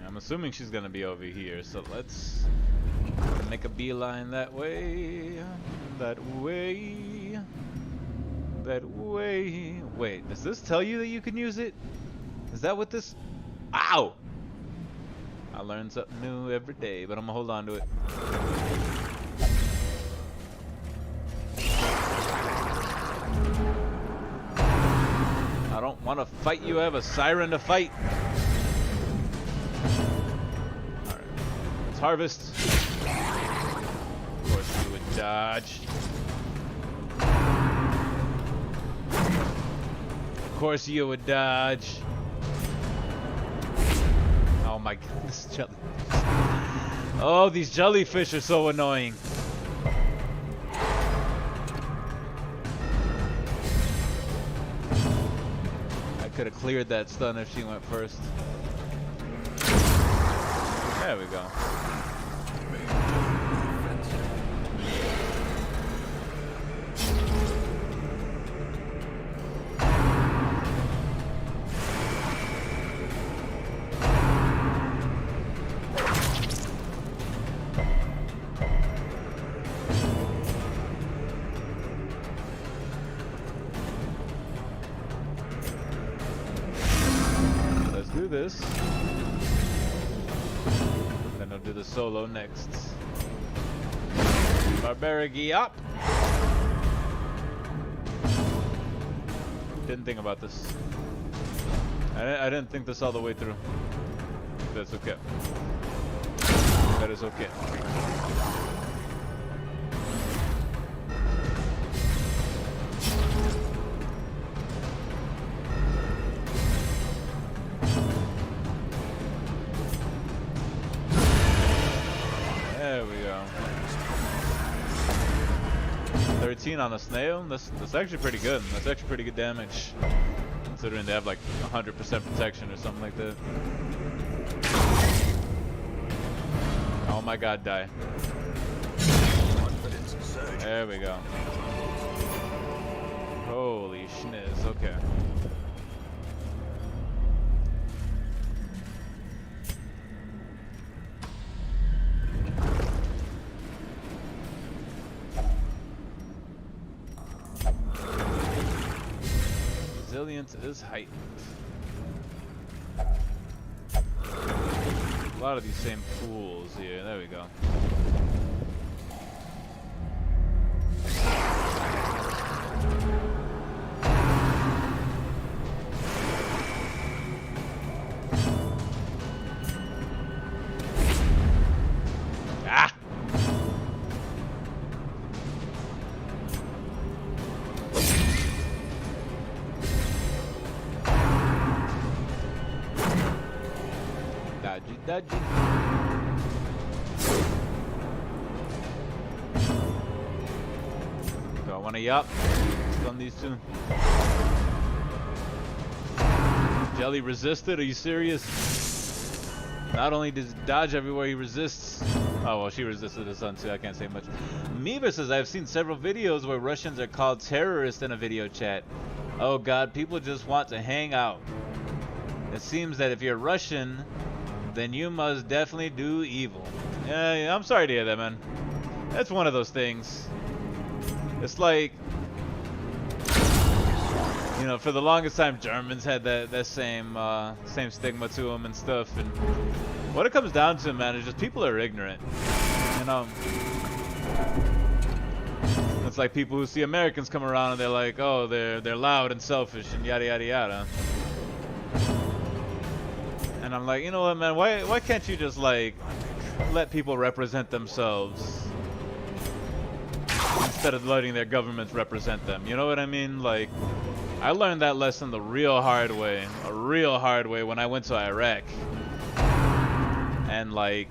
I'm assuming she's gonna be over here, so let's make a beeline that way. That way. That way. Wait, does this tell you that you can use it? Is that what this... Ow! I learn something new every day, but I'm gonna hold on to it. I don't want to fight you. I have a siren to fight. Alright. Let's harvest. Of course you would dodge. Of course you would dodge. Oh my god, this jelly. Oh, these jellyfish are so annoying. Could have cleared that stun if she went first. There we go. This. Then I'll do the solo next. Barbarigi up. Didn't think about this. I didn't think this all the way through. That's okay. That is okay. There we go. 13 on a snail. That's actually pretty good. That's actually pretty good damage, considering they have like 100% protection or something like that. Oh my god, die. There we go. Holy schniz, okay. Resilience is heightened. A lot of these same pools here. There we go. Ah! Dodgy. Do I want to yup? Stun these two. Jelly resisted? Are you serious? Not only does he dodge everywhere, he resists. Oh, well, she resisted the sun too. I can't say much. Meaver says, I've seen several videos where Russians are called terrorists in a video chat. Oh god, people just want to hang out. It seems that if you're Russian, then you must definitely do evil. Yeah, I'm sorry to hear that, man. That's one of those things. It's like, you know, for the longest time, Germans had that same stigma to them and stuff. And what it comes down to, man, is just people are ignorant. You know, it's like people who see Americans come around and they're like, oh, they're loud and selfish and yada yada yada. And I'm like, you know what, man? Why can't you just like let people represent themselves instead of letting their governments represent them? You know what I mean? Like, I learned that lesson the real hard way, when I went to Iraq. And like,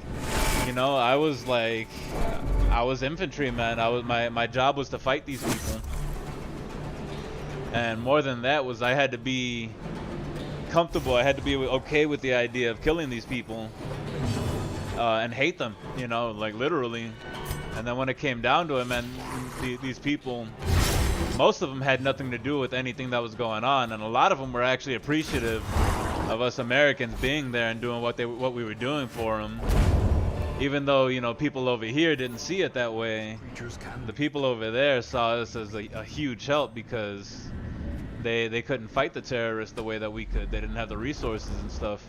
you know, I was infantry, man. My job was to fight these people. And more than that was I had to be comfortable. I had to be okay with the idea of killing these people and hate them, you know, like literally. And then when it came down to it, man, these people, most of them had nothing to do with anything that was going on, and a lot of them were actually appreciative of us Americans being there and doing what we were doing for them. Even though, you know, people over here didn't see it that way, the people over there saw us as a huge help because they couldn't fight the terrorists the way that we could. They didn't have the resources and stuff.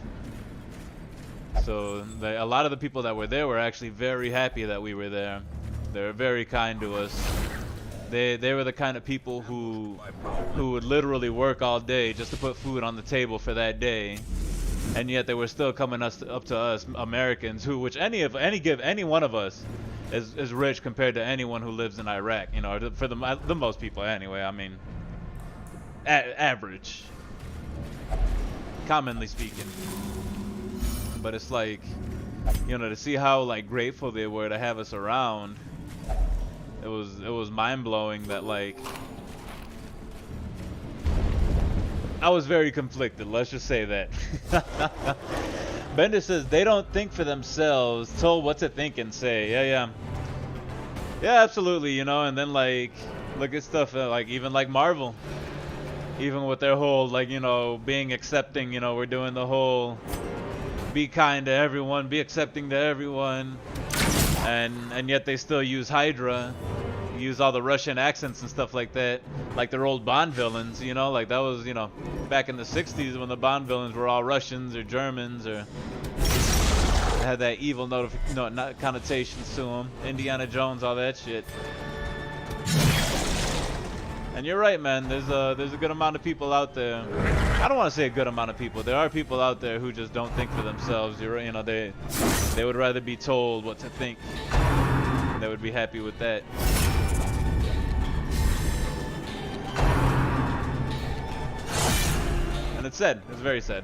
So a lot of the people that were there were actually very happy that we were there. They were very kind to us. They were the kind of people who would literally work all day just to put food on the table for that day, and yet they were still coming up to us Americans, which any one of us is rich compared to anyone who lives in Iraq. You know, for the most people anyway. I mean, average, commonly speaking. But it's like, you know, to see how like grateful they were to have us around. It was mind-blowing that, like, I was very conflicted, let's just say that. Bender says they don't think for themselves, told what to think and say. Yeah, absolutely, you know. And then, like, look at stuff like even like Marvel, even with their whole, like, you know, being accepting, you know, we're doing the whole be kind to everyone, be accepting to everyone. And yet they still use Hydra, use all the Russian accents and stuff like that, like their old Bond villains, you know, like that was, you know, back in the 60s when the Bond villains were all Russians or Germans or had that evil connotations to them, Indiana Jones, all that shit. And you're right, man, there's a good amount of people out there. I don't want to say a good amount of people. There are people out there who just don't think for themselves. You know, they would rather be told what to think. They would be happy with that. And it's sad. It's very sad.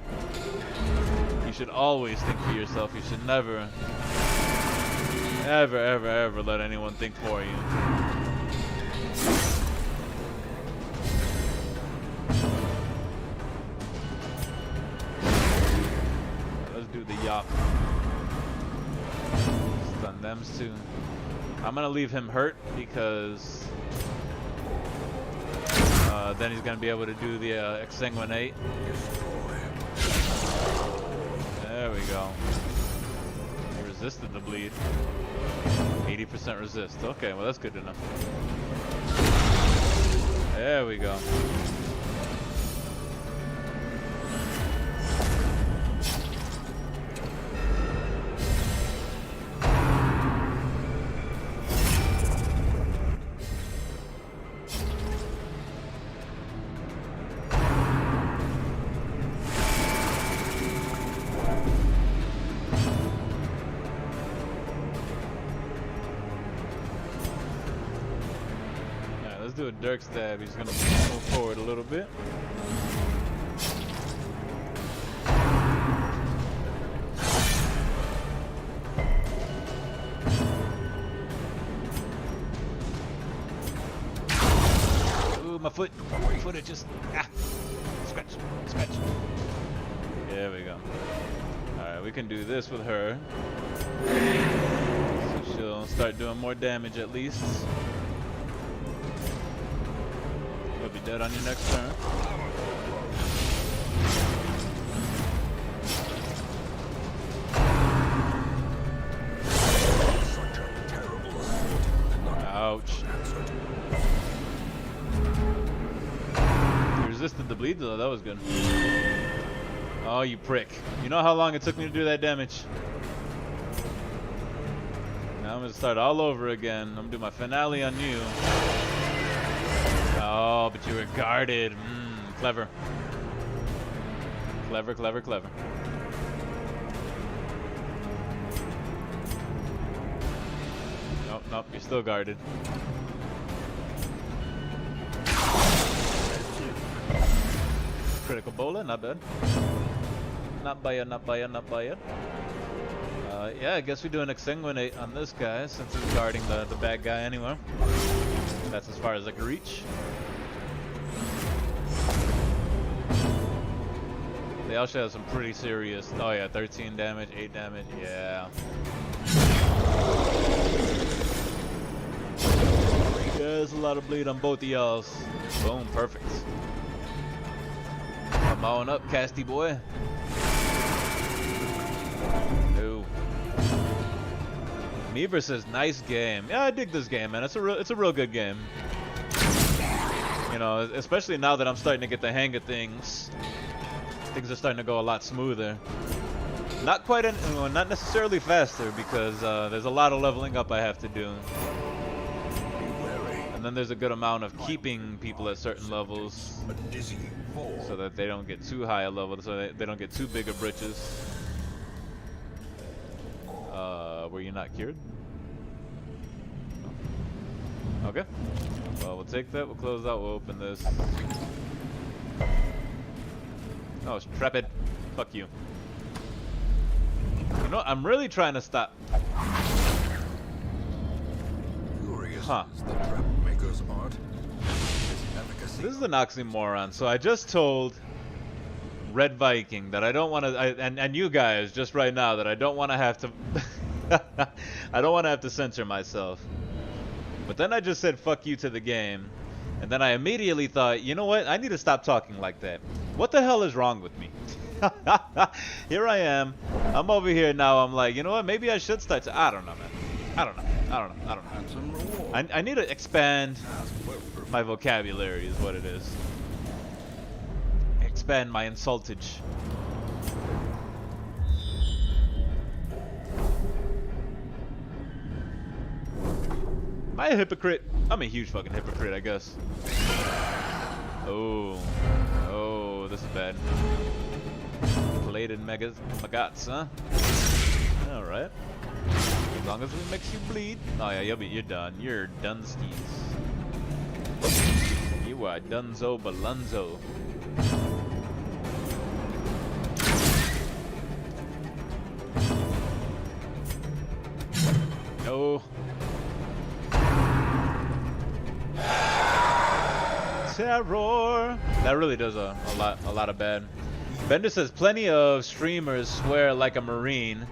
You should always think for yourself. You should never, ever, ever, ever let anyone think for you. Do the yop. Stun them too. I'm gonna leave him hurt because then he's gonna be able to do the exsanguinate. There we go. He resisted the bleed. 80% resist. Okay, well that's good enough. There we go. Do a dirk stab. He's gonna move forward a little bit. Ooh, my foot. My foot it just scratch. There we go. Alright, we can do this with her. So she'll start doing more damage at least. You'll be dead on your next turn. Ouch. You resisted the bleed though, that was good. Oh, you prick. You know how long it took me to do that damage? Now I'm gonna start all over again. I'm gonna do my finale on you. Oh, but you were guarded. Clever. Clever, clever, clever. Nope, nope, you're still guarded. Critical bowler, not bad. Not bad, not bad, not bad. Yeah, I guess we do an exsanguinate on this guy since he's guarding the bad guy anyway. That's as far as I can reach. They also have some pretty serious. Oh yeah, 13 damage, 8 damage. Yeah. There's a lot of bleed on both of y'all. Boom, perfect. Come on up, Casty boy. No. Meaver says, nice game. Yeah, I dig this game, man. It's a real good game. You know, especially now that I'm starting to get the hang of things. Things are starting to go a lot smoother. Not quite, not necessarily faster, because there's a lot of leveling up I have to do. And then there's a good amount of keeping people at certain levels, so that they don't get too high a level, so they don't get too big of britches. Were you not cured? Okay. Well, we'll take that. We'll close out. We'll open this. Oh, it's Trepid. Fuck you. You know, I'm really trying to stop. Huh. This is an oxymoron. So I just told Red Viking that I don't want to, and you guys just right now, that I don't want to have to. I don't want to have to censor myself. But then I just said fuck you to the game, and then I immediately thought, you know what? I need to stop talking like that. What the hell is wrong with me? Here I am. I'm over here now. I'm like, you know what? Maybe I should start to. I don't know, man. I don't know. I need to expand my vocabulary, is what it is. Expand my insultage. Am I a hypocrite? I'm a huge fucking hypocrite, I guess. Oh. Oh, this is bad. Plated maggots, huh? Alright. As long as it makes you bleed. Oh yeah, you're done. You're dunskies. You are Dunzo Balunzo. No. Terror. That really does a lot of bad. Bender says plenty of streamers swear like a Marine.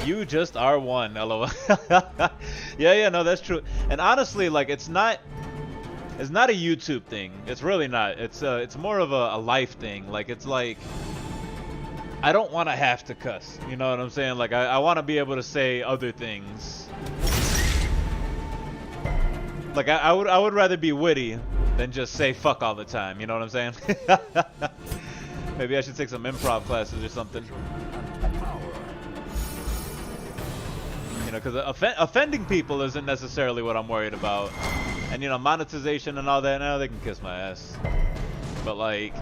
You just are one, lol. yeah, no, that's true. And honestly, like, it's not a YouTube thing. It's really not. It's more of a life thing. Like, it's like, I don't want to have to cuss. You know what I'm saying? Like, I want to be able to say other things. Like, I would rather be witty than just say fuck all the time. You know what I'm saying? Maybe I should take some improv classes or something. You know, because offending people isn't necessarily what I'm worried about. And, you know, monetization and all that, now they can kiss my ass. But, like,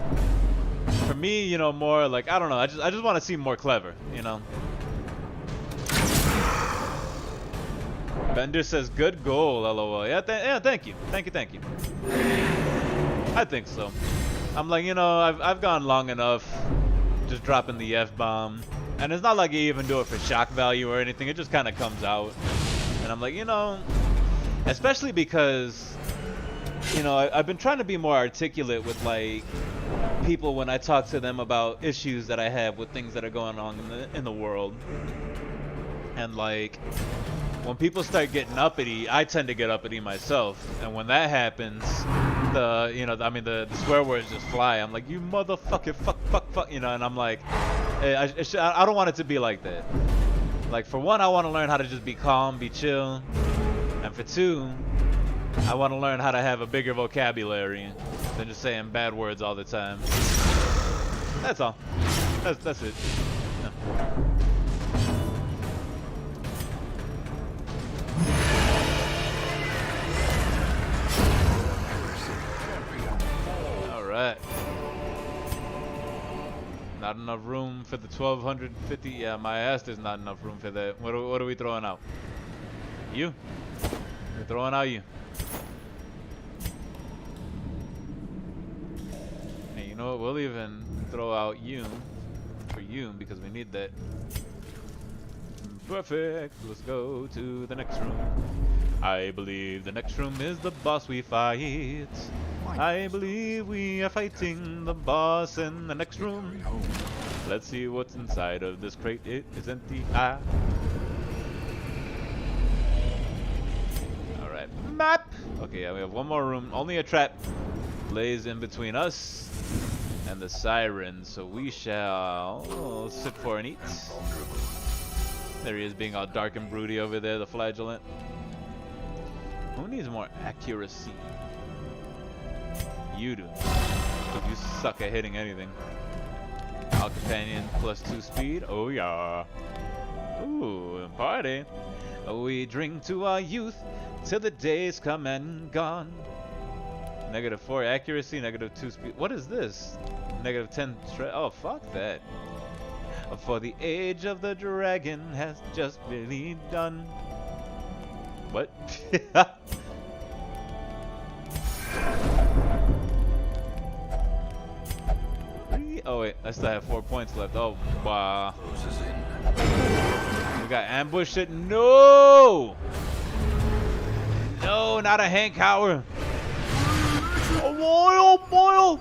for me, you know, more like, I don't know, I just want to seem more clever, you know? Bender says, good goal, lol. Yeah, thank you. Thank you. I think so. I'm like, you know, I've gone long enough just dropping the F-bomb. And it's not like you even do it for shock value or anything. It just kind of comes out. And I'm like, you know, especially because, you know, I've been trying to be more articulate with, like, people when I talk to them about issues that I have with things that are going on in the world. And, like, when people start getting uppity, I tend to get uppity myself. And when that happens, the swear words just fly. I'm like, you motherfucker, fuck, you know, and I'm like, hey, I don't want it to be like that. Like, for one, I want to learn how to just be calm, be chill. And for two, I want to learn how to have a bigger vocabulary than just saying bad words all the time. That's all. That's it. Yeah. Alright. Not enough room for the 1250. Yeah, my ass, there's not enough room for that. What are we throwing out? You? We're throwing out you. And you know what? We'll even throw out you for you because we need that. Perfect. Let's go to the next room. I believe the next room is the boss we fight. I believe we are fighting the boss in the next room. Let's see what's inside of this crate. It is empty. Ah. Alright. Map! Okay, yeah, we have one more room. Only a trap lays in between us and the siren, so we shall sit for an eat. There he is, being all dark and broody over there, the flagellant. Who needs more accuracy? You do. Because you suck at hitting anything. Our companion +2 speed. Oh yeah. Ooh, party. We drink to our youth till the days come and gone. -4 accuracy, -2 speed. What is this? -10 strength. Oh, fuck that. For the age of the dragon has just really done. What? Oh wait, I still have 4 points left. Oh, wow. We got ambushed it. No! No, not a Hank Hauer. Oh, boil!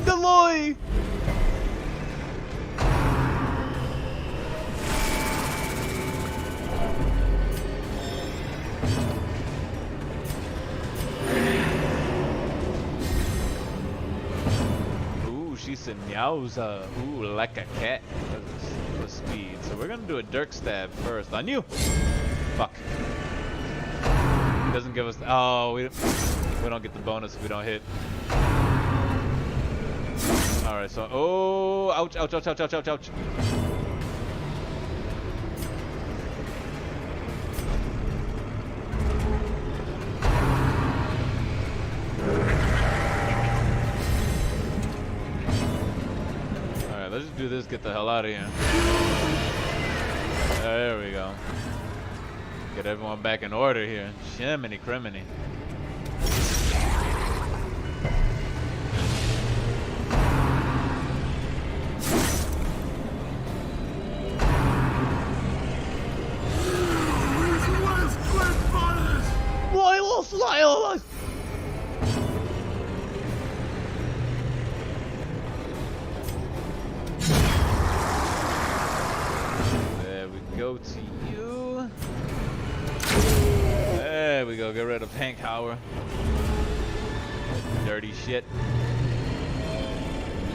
Deloy! Ooh, she said meowza. Ooh, like a cat. For speed. So we're gonna do a dirk stab first. On you! Fuck. He doesn't give us. Oh, we don't get the bonus if we don't hit. Alright, so. Oh, ouch, ouch, ouch, ouch, ouch, ouch, ouch. Alright, let's just do this, get the hell out of here. There we go. Get everyone back in order here. Shiminy criminy. There we go to you. There we go. Get rid of Hank Hauer. Dirty shit.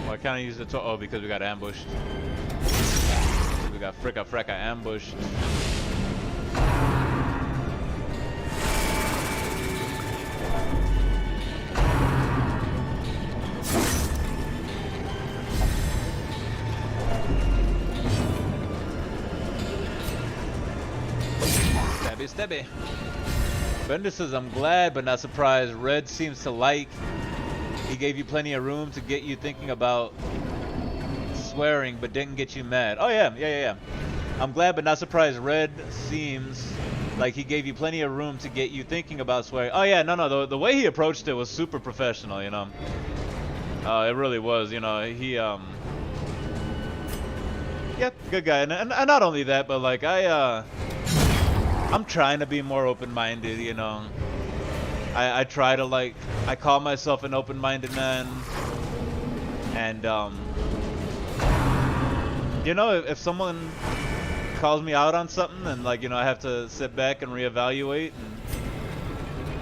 Why can't I use the oh, because we got ambushed. We got fricka ambushed. Stabby. Bender says, I'm glad but not surprised. Red seems to like. He gave you plenty of room to get you thinking about swearing but didn't get you mad. Oh yeah. I'm glad but not surprised. Red seems like he gave you plenty of room to get you thinking about swearing. Oh yeah, no. The way he approached it was super professional, you know. It really was, you know. He yeah, good guy. And not only that, but like I'm trying to be more open-minded, you know. I try to like, I call myself an open-minded man, and you know, if someone calls me out on something, and like, you know, I have to sit back and reevaluate and,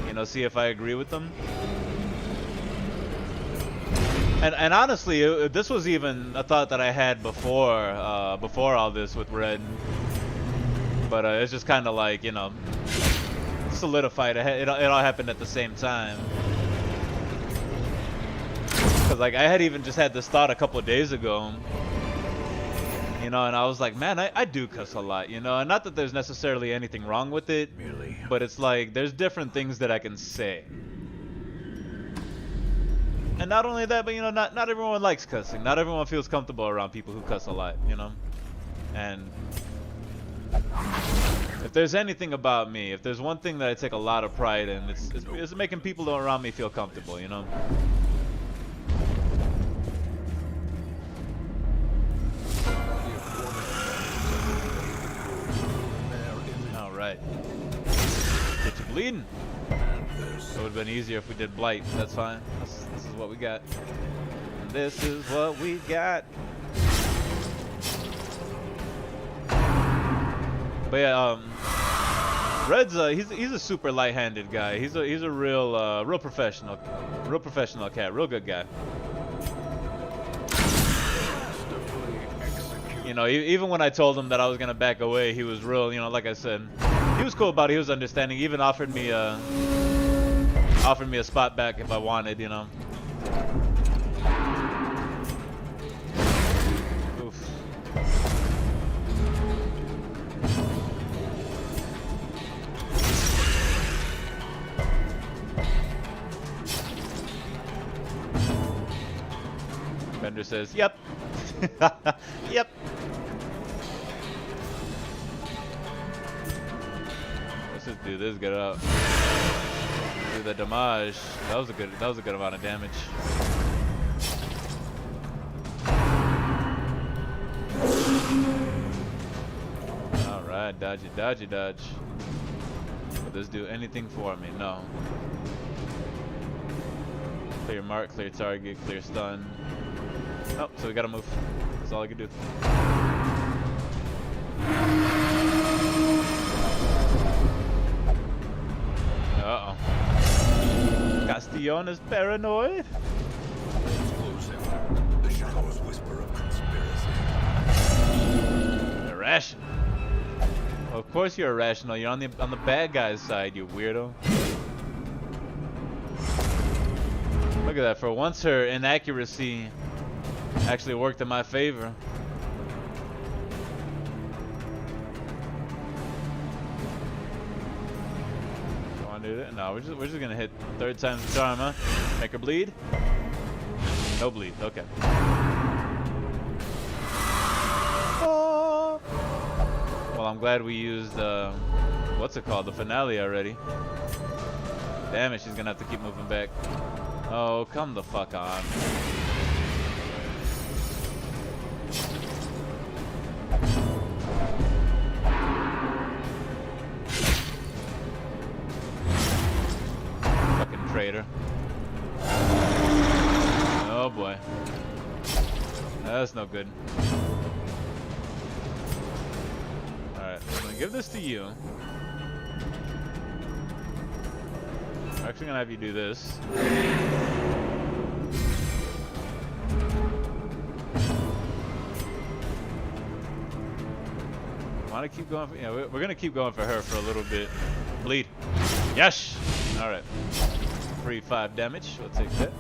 you know, see if I agree with them. And honestly, this was even a thought that I had before all this with Red. But it's just kind of like, you know, solidified. It all happened at the same time. Because, like, I had even just had this thought a couple of days ago. You know, and I was like, man, I do cuss a lot, you know. And not that there's necessarily anything wrong with it. But it's like, there's different things that I can say. And not only that, but, you know, not everyone likes cussing. Not everyone feels comfortable around people who cuss a lot, you know. And if there's anything about me, if there's one thing that I take a lot of pride in, it's making people around me feel comfortable, you know? Alright. Get you bleeding. this. It would have been easier if we did blight. That's fine. This is what we got. This is what we got. But yeah, Red's he's a super light-handed guy. He's a real professional cat, real good guy. You know, even when I told him that I was gonna back away, he was real. You know, like I said, he was cool about it. He was understanding. He even offered me a spot back if I wanted. You know. Oof. Bender says, "Yep." Yep. Let's just do this. Get up. Do the damage. That was a good amount of damage. All right, dodgy, dodgy, dodge. Will this do anything for me? No. Clear mark, clear target, clear stun. Oh, so we gotta move. That's all I can do. Uh-oh. Castellon is paranoid. The shadows whisper of conspiracy. Irrational. Well, of course you're irrational. You're on the bad guy's side, you weirdo. Look at that. For once, her inaccuracy actually worked in my favor. Come on, dude. No, we're just gonna hit third time's the charm, huh? Make her bleed. No bleed. Okay. Oh. Well, I'm glad we used what's it called? The finale already. Damn it, she's gonna have to keep moving back. Oh, come the fuck on. Fucking traitor. Oh boy. That's no good. Alright, I'm gonna give this to you. I'm actually gonna have you do this. Want to keep going? Yeah, we're gonna keep going for her for a little bit. Bleed. Yes. All right. Free 5 damage. We'll take that.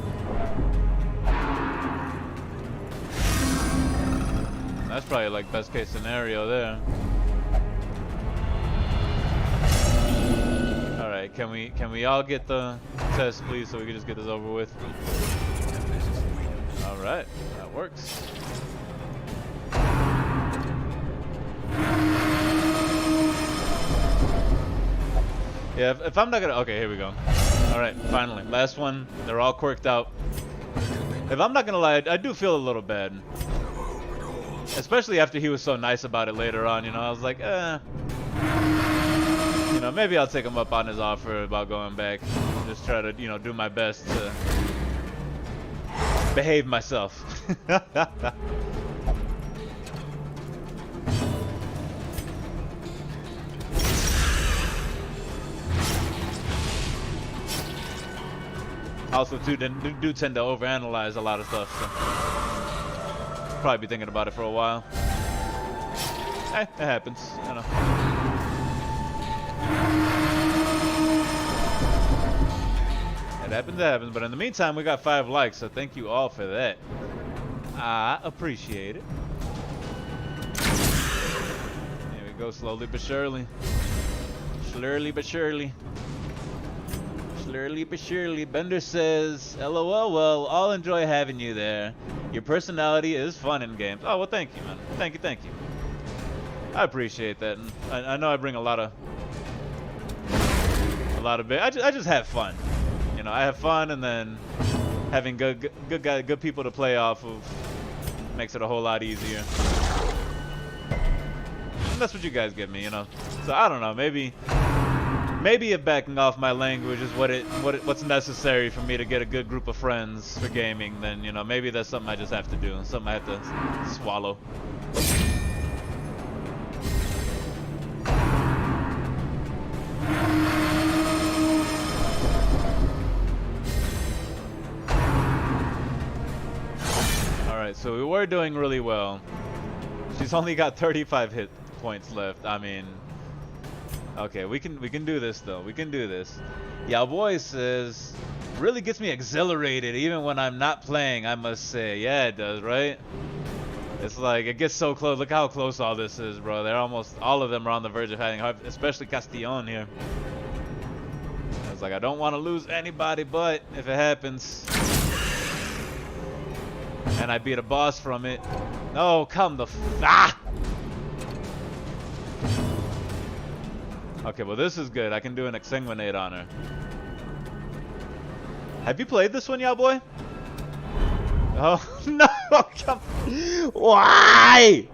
That's probably like best case scenario there. All right. Can we all get the test, please, so we can just get this over with? All right. That works. Yeah, if I'm not gonna... Okay, here we go. Alright, finally. Last one. They're all quirked out. If I'm not gonna lie, I do feel a little bad. Especially after he was so nice about it later on, you know. I was like, you know, maybe I'll take him up on his offer about going back. Just try to, you know, do my best to behave myself. Also, too, do tend to overanalyze a lot of stuff, so probably be thinking about it for a while. Hey, it happens, you know. It happens, but in the meantime, we got 5 likes, so thank you all for that. I appreciate it. Here we go, slowly but surely. Slurly but surely. Slurly but surely. Bender says, LOL, well, I'll enjoy having you there. Your personality is fun in games. Oh, well, thank you, man. Thank you. I appreciate that. And I know I bring a lot of bit. I just have fun. You know, I have fun, and then having good people to play off of makes it a whole lot easier. And that's what you guys give me, you know. So I don't know, maybe Maybe if backing off my language is what's necessary for me to get a good group of friends for gaming, then, you know, maybe that's something I just have to do, something I have to swallow. Alright, so we were doing really well. She's only got 35 hit points left. I mean, okay, we can do this though. We can do this. Yeah, boy says really gets me exhilarated even when I'm not playing, I must say. Yeah, it does, right? It's like it gets so close. Look how close all this is, bro. They're almost all of them are on the verge of having, especially Castillon here. I was like, I don't want to lose anybody, but if it happens and I beat a boss from it. No, come the ah! Okay, well this is good. I can do an exsanguinate on her. Have you played this one, y'all boy? Oh no! Come. Why?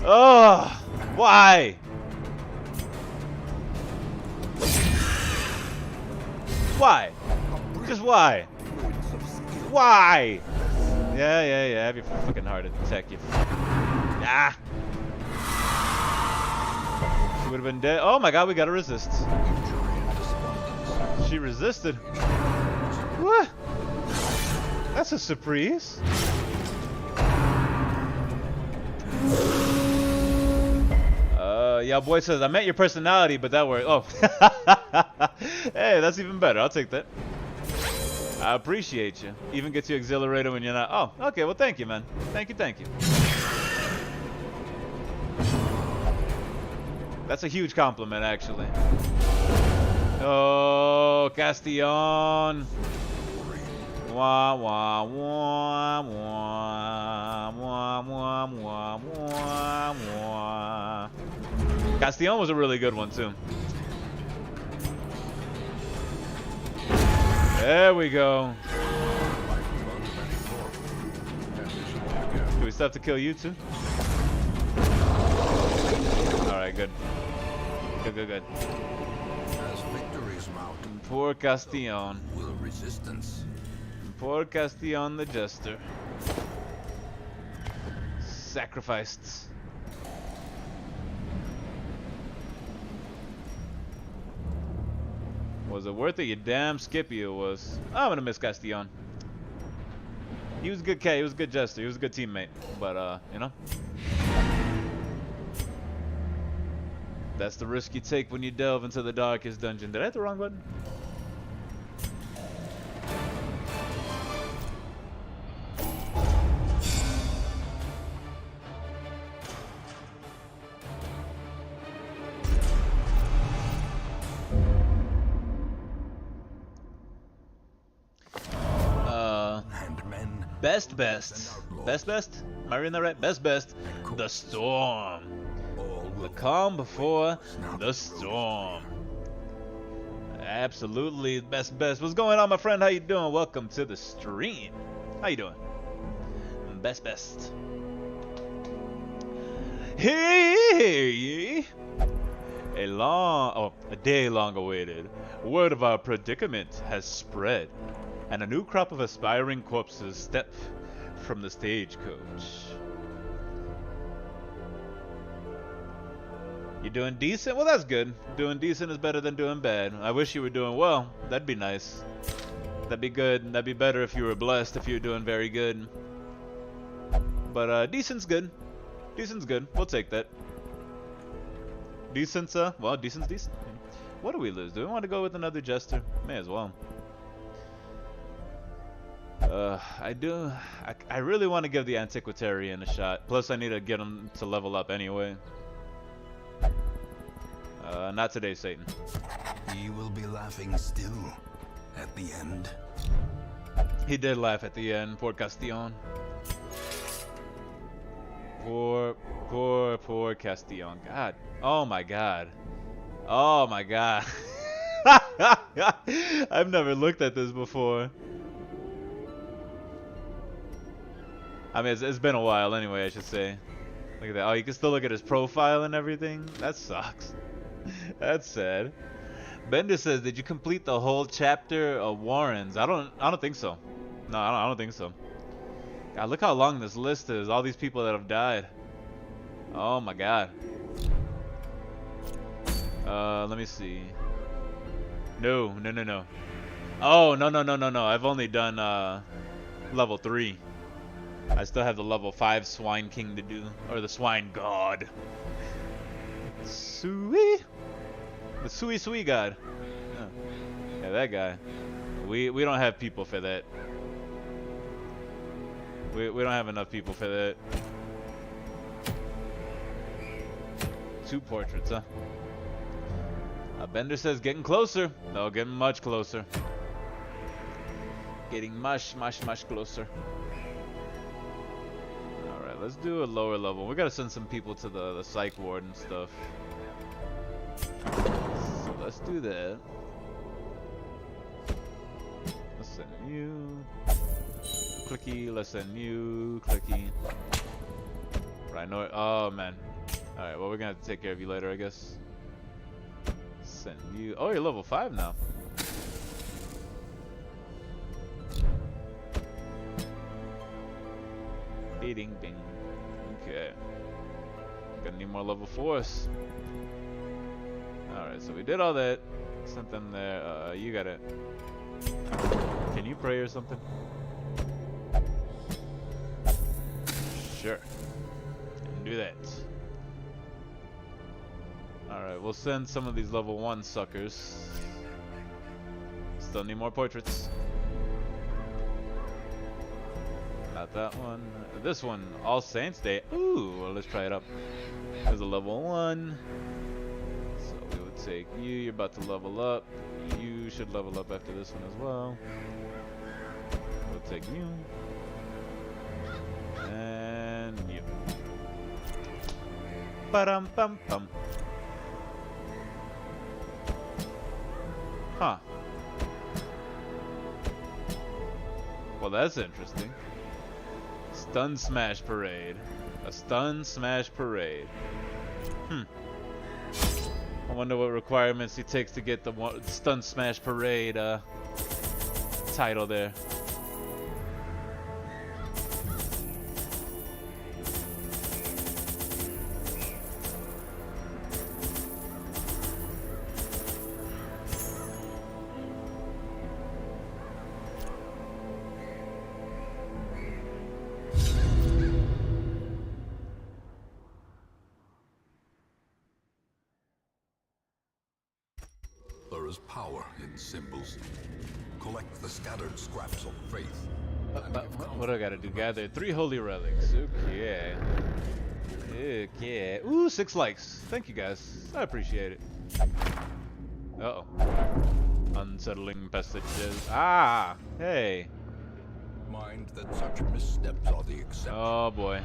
Oh, why? Why? Just why? Why? Yeah. Have your fucking heart attack, you. Ah. She would have been dead. Oh my god, we gotta resist. She resisted. What? That's a surprise. Yeah, boy says, I meant your personality, but that worked. Oh. Hey, that's even better. I'll take that. I appreciate you. Even gets you exhilarated when you're not. Oh, okay. Well, thank you, man. Thank you. That's a huge compliment, actually. Oh, Castillon. Wah, wah, wah, wah, wah, wah, wah, wah, wah. Castillon was a really good one, too. There we go. Do we still have to kill you too? Alright, good. Good. As victories mount, Poor Castillon. will resistance. Poor Castillon the Jester. Sacrificed. Was it worth it? You damn Skippy it was. I'm gonna miss Castillon. He was a good cat. He was a good jester. He was a good teammate. But, you know. That's the risk you take when you delve into the darkest dungeon. Did I hit the wrong button? Best. Am I reading that right? Best. The storm. The calm before the storm. Absolutely, best. What's going on, my friend? How you doing? Welcome to the stream. How you doing? Best. Hey! A day long awaited. Word of our predicament has spread, and a new crop of aspiring corpses step from the stagecoach. You doing decent? Well, that's good. Doing decent is better than doing bad. I wish you were doing well. That'd be nice. That'd be good. That'd be better if you were blessed, if you were doing very good. But, decent's good. Decent's good. We'll take that. Decent's, well, decent's decent. What do we lose? Do we want to go with another jester? May as well. I really want to give the Antiquitarian a shot. Plus, I need to get him to level up anyway. Not today, Satan. He will be laughing still at the end. He did laugh at the end. Poor Castillon. Poor Castillon. God. Oh my God. I've never looked at this before. I mean, it's been a while anyway, I should say. Look at that. Oh, you can still look at his profile and everything? That sucks. That's sad. Bender says, "Did you complete the whole chapter of Warrens?" I don't think so. No, I don't think so. God, look how long this list is. All these people that have died. Oh my God. Let me see. No. Oh, no. I've only done level 3. I still have the level 5 Swine King to do, or the Swine God. Sui, the Sui God. Oh. Yeah, that guy. We don't have people for that. We don't have enough people for that. 2 portraits, huh? Bender says getting closer. No, getting much closer. Getting much closer. Alright, let's do a lower level. We gotta send some people to the psych ward and stuff. So let's do that. Let's send you. Clicky, let's send you. Clicky. Right, no. Oh, man. Alright, well, we're gonna have to take care of you later, I guess. Send you. Oh, you're level 5 now. Bing. Okay. Gonna need more level 4s. Alright, so we did all that. Sent them there. You got it. Can you pray or something? Sure. Do that. Alright, we'll send some of these level 1 suckers. Still need more portraits. Not that one. This one, All Saints Day. Ooh, well, let's try it up. There's a level 1. So we would take you. You're about to level up. You should level up after this one as well. We'll take you. And you. Ba-dum-bum-bum. Huh. Well, that's interesting. Stun Smash Parade. A Stun Smash Parade. I wonder what requirements he takes to get the Stun Smash Parade title there. There is power in symbols. Collect the scattered scraps of faith. What do I gotta do? Gather 3 holy relics. Okay. Okay. Ooh, 6 likes. Thank you guys. I appreciate it. Uh-oh. Unsettling passages. Ah! Hey. Mind that such missteps are the exception. Oh boy.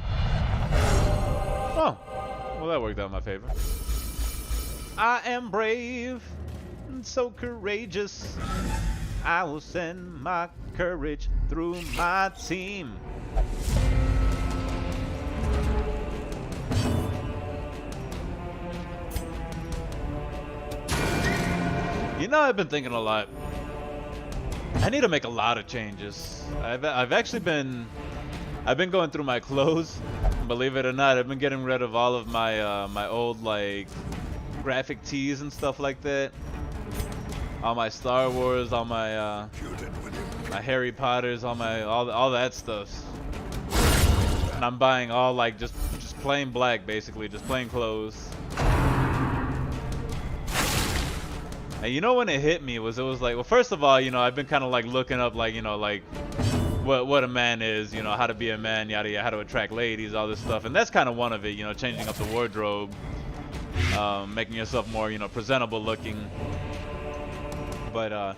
Oh. Well, that worked out in my favor. I am brave and so courageous. I will send my courage through my team. You know, I've been thinking a lot. I need to make a lot of changes. I've actually been going through my clothes. Believe it or not, I've been getting rid of all of my my old like graphic tees and stuff like that. All my Star Wars, all my my Harry Potters, all that stuff. And I'm buying all like just plain black, basically, just plain clothes. And you know when it hit me it was like, well, first of all, you know, I've been kind of like looking up like, you know, like what a man is, you know, how to be a man, yada yada, how to attract ladies, all this stuff, and that's kind of one of it, you know, changing up the wardrobe, making yourself more, you know, presentable looking. But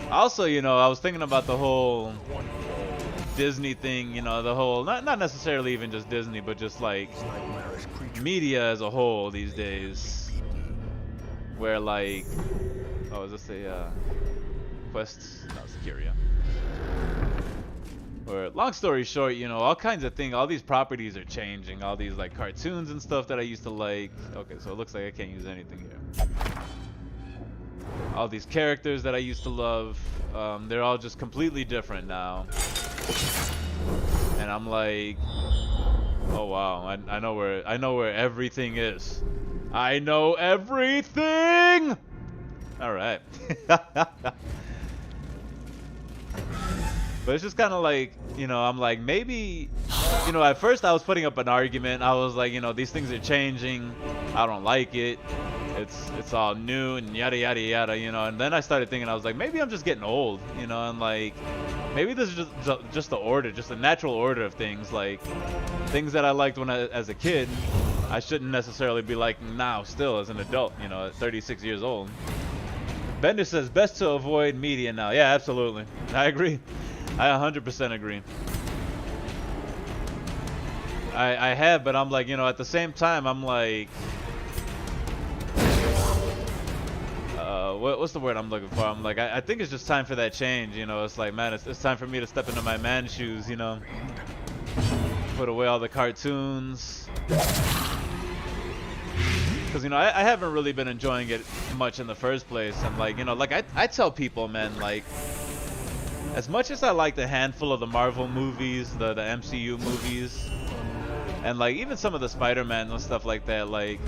also, you know, I was thinking about the whole Disney thing, you know, the whole not necessarily even just Disney, but just like media as a whole these days, where like, oh, is this a quest? No, it's Curia. Or long story short, you know, all kinds of things, all these properties are changing, all these like cartoons and stuff that I used to like. Okay, so it looks like I can't use anything here. all these characters that I used to love, they're all just completely different now. And I'm like, oh wow, I know where everything is. I know everything. All right. But it's just kind of like, you know, I'm like, maybe, you know, at first I was putting up an argument. I was like, you know, these things are changing. I don't like it. It's all new and yada yada yada, you know. And then I started thinking, I was like, maybe I'm just getting old, you know, and like, maybe this is just the order, just the natural order of things. Like, things that I liked when as a kid, I shouldn't necessarily be liking now still as an adult, you know, at 36 years old. Bender says, best to avoid media now. Yeah, absolutely. I agree. I 100% agree. I have, but I'm like, you know, at the same time, I'm like, what's the word I'm looking for? I'm like, I think it's just time for that change, you know. It's like, man, it's time for me to step into my man shoes, you know. Put away all the cartoons. Because, you know, I haven't really been enjoying it much in the first place. And, like, you know, like, I tell people, man, like, as much as I like the handful of the Marvel movies, the MCU movies, and, like, even some of the Spider-Man and stuff like that, like,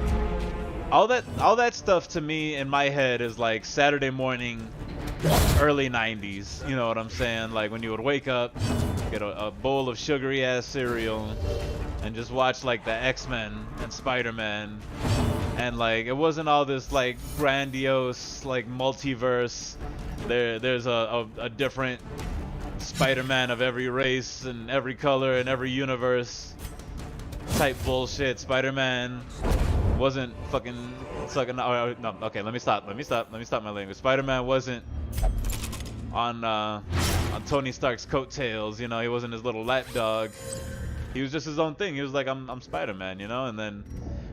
all that stuff to me in my head is like Saturday morning, early 90s. You know what I'm saying? Like when you would wake up, get a bowl of sugary ass cereal, and just watch like the X-Men and Spider-Man. And like it wasn't all this like grandiose like multiverse. There's a different Spider-Man of every race and every color and every universe type bullshit. Spider-Man wasn't fucking sucking. No, okay, let me stop my language. Spider-Man wasn't on Tony Stark's coattails, you know. He wasn't his little lapdog. He was just his own thing. He was like, I'm Spider-Man, you know. And then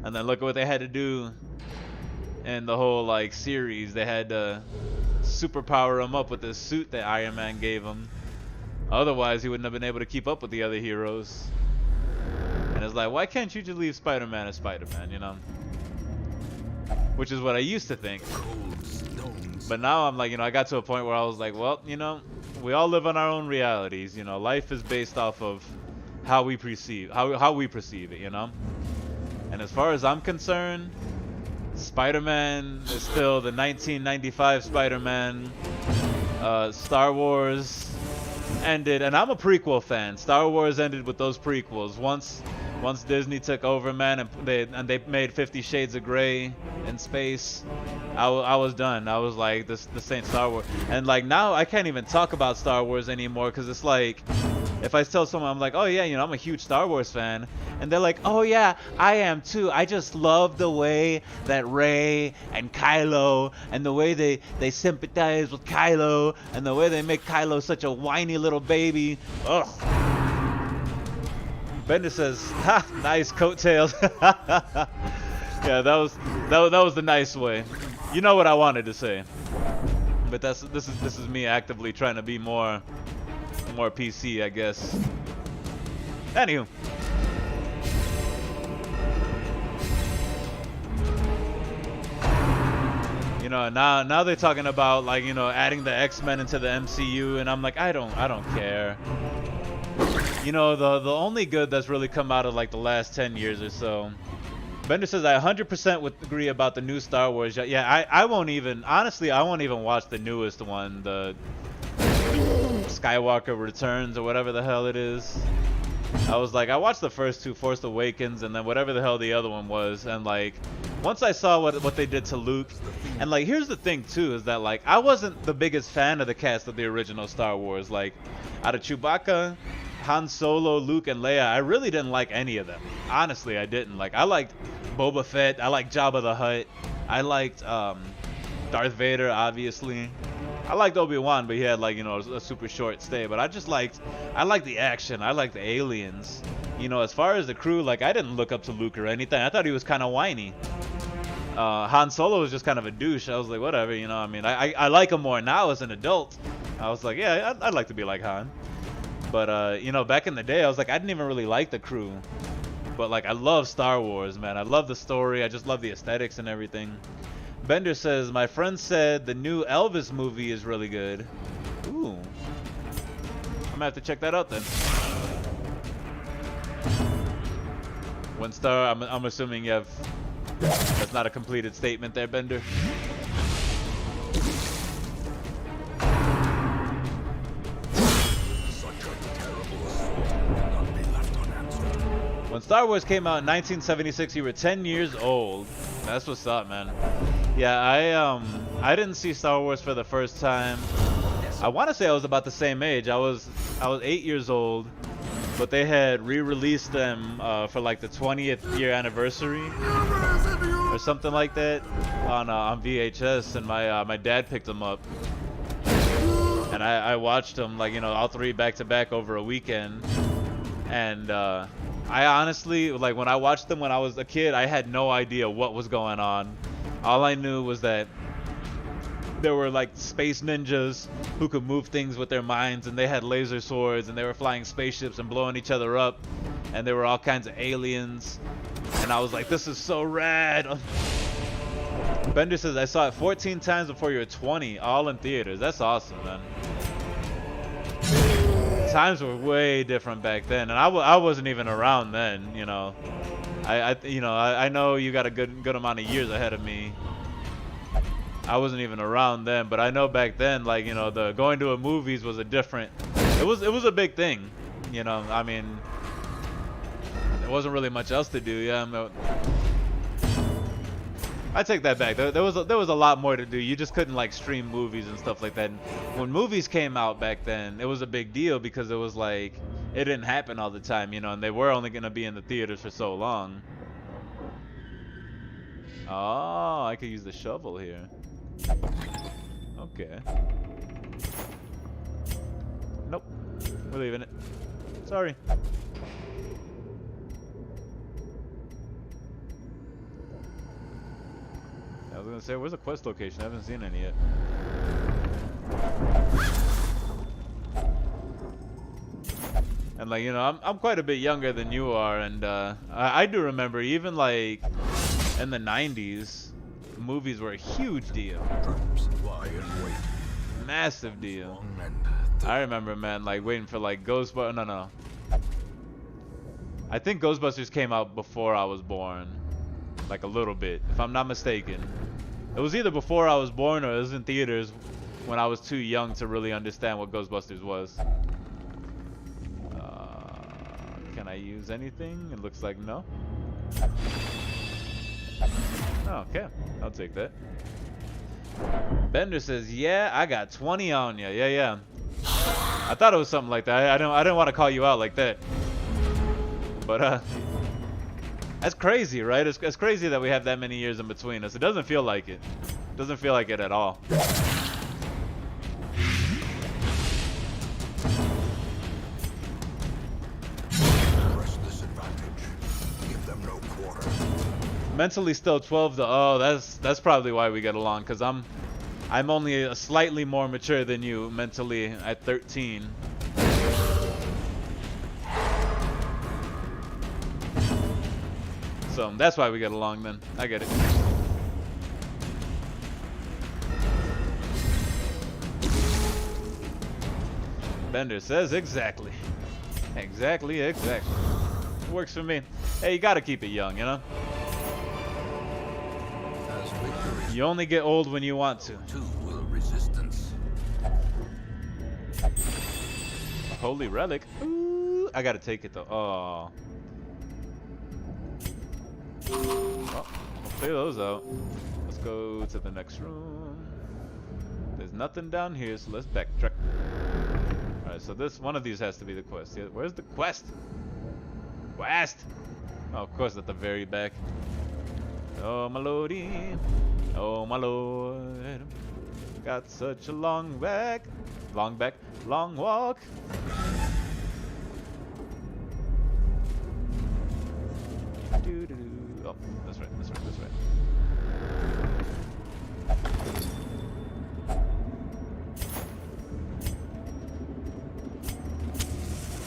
look at what they had to do in the whole like series. They had to superpower him up with this suit that Iron Man gave him. Otherwise, he wouldn't have been able to keep up with the other heroes. And it's like, why can't you just leave Spider-Man as Spider-Man, you know? Which is what I used to think. But now I'm like, you know, I got to a point where I was like, well, you know, we all live on our own realities, you know. Life is based off of how we perceive it, you know. And as far as I'm concerned, Spider-Man is still the 1995 Spider-Man. Star Wars ended, and I'm a prequel fan. Star Wars ended with those prequels. Once Disney took over, man, and they made 50 Shades of Grey in space, I was done. I was like, this ain't Star Wars. And like now I can't even talk about Star Wars anymore because it's like, if I tell someone, I'm like, oh yeah, you know, I'm a huge Star Wars fan, and they're like, oh yeah, I am too. I just love the way that Rey and Kylo, and the way they sympathize with Kylo, and the way they make Kylo such a whiny little baby. Ugh. Bender says, ha, nice coattails. Yeah, that was the nice way. You know what I wanted to say. But this is me actively trying to be more PC, I guess. Anywho. You know, now they're talking about like, you know, adding the X-Men into the MCU, and I'm like, I don't care. You know, the only good that's really come out of like the last 10 years or so. Bender says, I 100% would agree about the new Star Wars. Yeah, I won't even, honestly, I won't even watch the newest one, the Skywalker Returns or whatever the hell it is. I was like, I watched the first two, Force Awakens, and then whatever the hell the other one was, and like, once I saw what they did to Luke, and like, here's the thing too, is that like, I wasn't the biggest fan of the cast of the original Star Wars. Like, out of Chewbacca, Han Solo, Luke, and Leia, I really didn't like any of them. Honestly, I didn't. Like, I liked Boba Fett, I liked Jabba the Hutt, I liked Darth Vader, obviously. I liked Obi-Wan, but he had like, you know, a super short stay. But I liked the action, I liked the aliens. You know, as far as the crew, like, I didn't look up to Luke or anything. I thought he was kind of whiny. Han Solo was just kind of a douche. I was like, whatever, you know. I mean, I like him more now as an adult. I was like, yeah, I'd like to be like Han. But you know, back in the day, I was like, I didn't even really like the crew. But like, I love Star Wars, man. I love the story. I just love the aesthetics and everything. Bender says, my friend said the new Elvis movie is really good. Ooh. I'm gonna have to check that out then. One star, I'm assuming you have... That's not a completed statement there, Bender. When Star Wars came out in 1976, you were 10 years old. That's what's up, man. Yeah, I didn't see Star Wars for the first time. I want to say I was about the same age. I was 8 years old, but they had re-released them for like the 20th year anniversary or something like that on VHS, and my dad picked them up, and I watched them, like, you know, all three back to back over a weekend. And I honestly, like, when I watched them when I was a kid, I had no idea what was going on. All I knew was that there were like space ninjas who could move things with their minds, and they had laser swords, and they were flying spaceships and blowing each other up, and there were all kinds of aliens, and I was like, this is so rad. Bender says, I saw it 14 times before you were 20, all in theaters. That's awesome, man. Times were way different back then, and I wasn't even around then, you know. I know you got a good amount of years ahead of me. I wasn't even around then, but I know back then, like, you know, the going to a movies was a different. It was a big thing, you know. I mean, there wasn't really much else to do. Yeah, I take that back. There was a lot more to do. You just couldn't like stream movies and stuff like that. And when movies came out back then, it was a big deal because it was like it didn't happen all the time, you know, and they were only gonna be in the theaters for so long. Oh, I could use the shovel here. Okay. Nope. We're leaving it. Sorry. I was gonna say, where's the quest location? I haven't seen any yet. And like, you know, I'm quite a bit younger than you are, and I do remember even like in the 90s, movies were a huge deal. Massive deal. I remember, man, like waiting for like Ghostbusters. No. I think Ghostbusters came out before I was born. Like a little bit, if I'm not mistaken. It was either before I was born or it was in theaters when I was too young to really understand what Ghostbusters was. Can I use anything? It looks like no. Oh, okay, I'll take that. Bender says, yeah, I got 20 on ya. Yeah. I thought it was something like that. I didn't want to call you out like that. But that's crazy, right? It's crazy that we have that many years in between us. It doesn't feel like it. It doesn't feel like it at all. Press this advantage. Give them no quarter. Mentally still 12 to, oh, that's probably why we get along, because I'm only slightly more mature than you mentally at 13. So that's why we get along then. I get it. Bender says exactly. Exactly. Works for me. Hey, you gotta keep it young, you know? You only get old when you want to. Resistance. Holy relic. Ooh, I gotta take it though. Oh. Well, we'll clear those out. Let's go to the next room. There's nothing down here, so let's backtrack. Alright, so this one of these has to be the quest. Yeah, where's the quest? Quest! Oh, of course, at the very back. Oh my lordy, oh my lord, got such a long walk. Oh, that's right.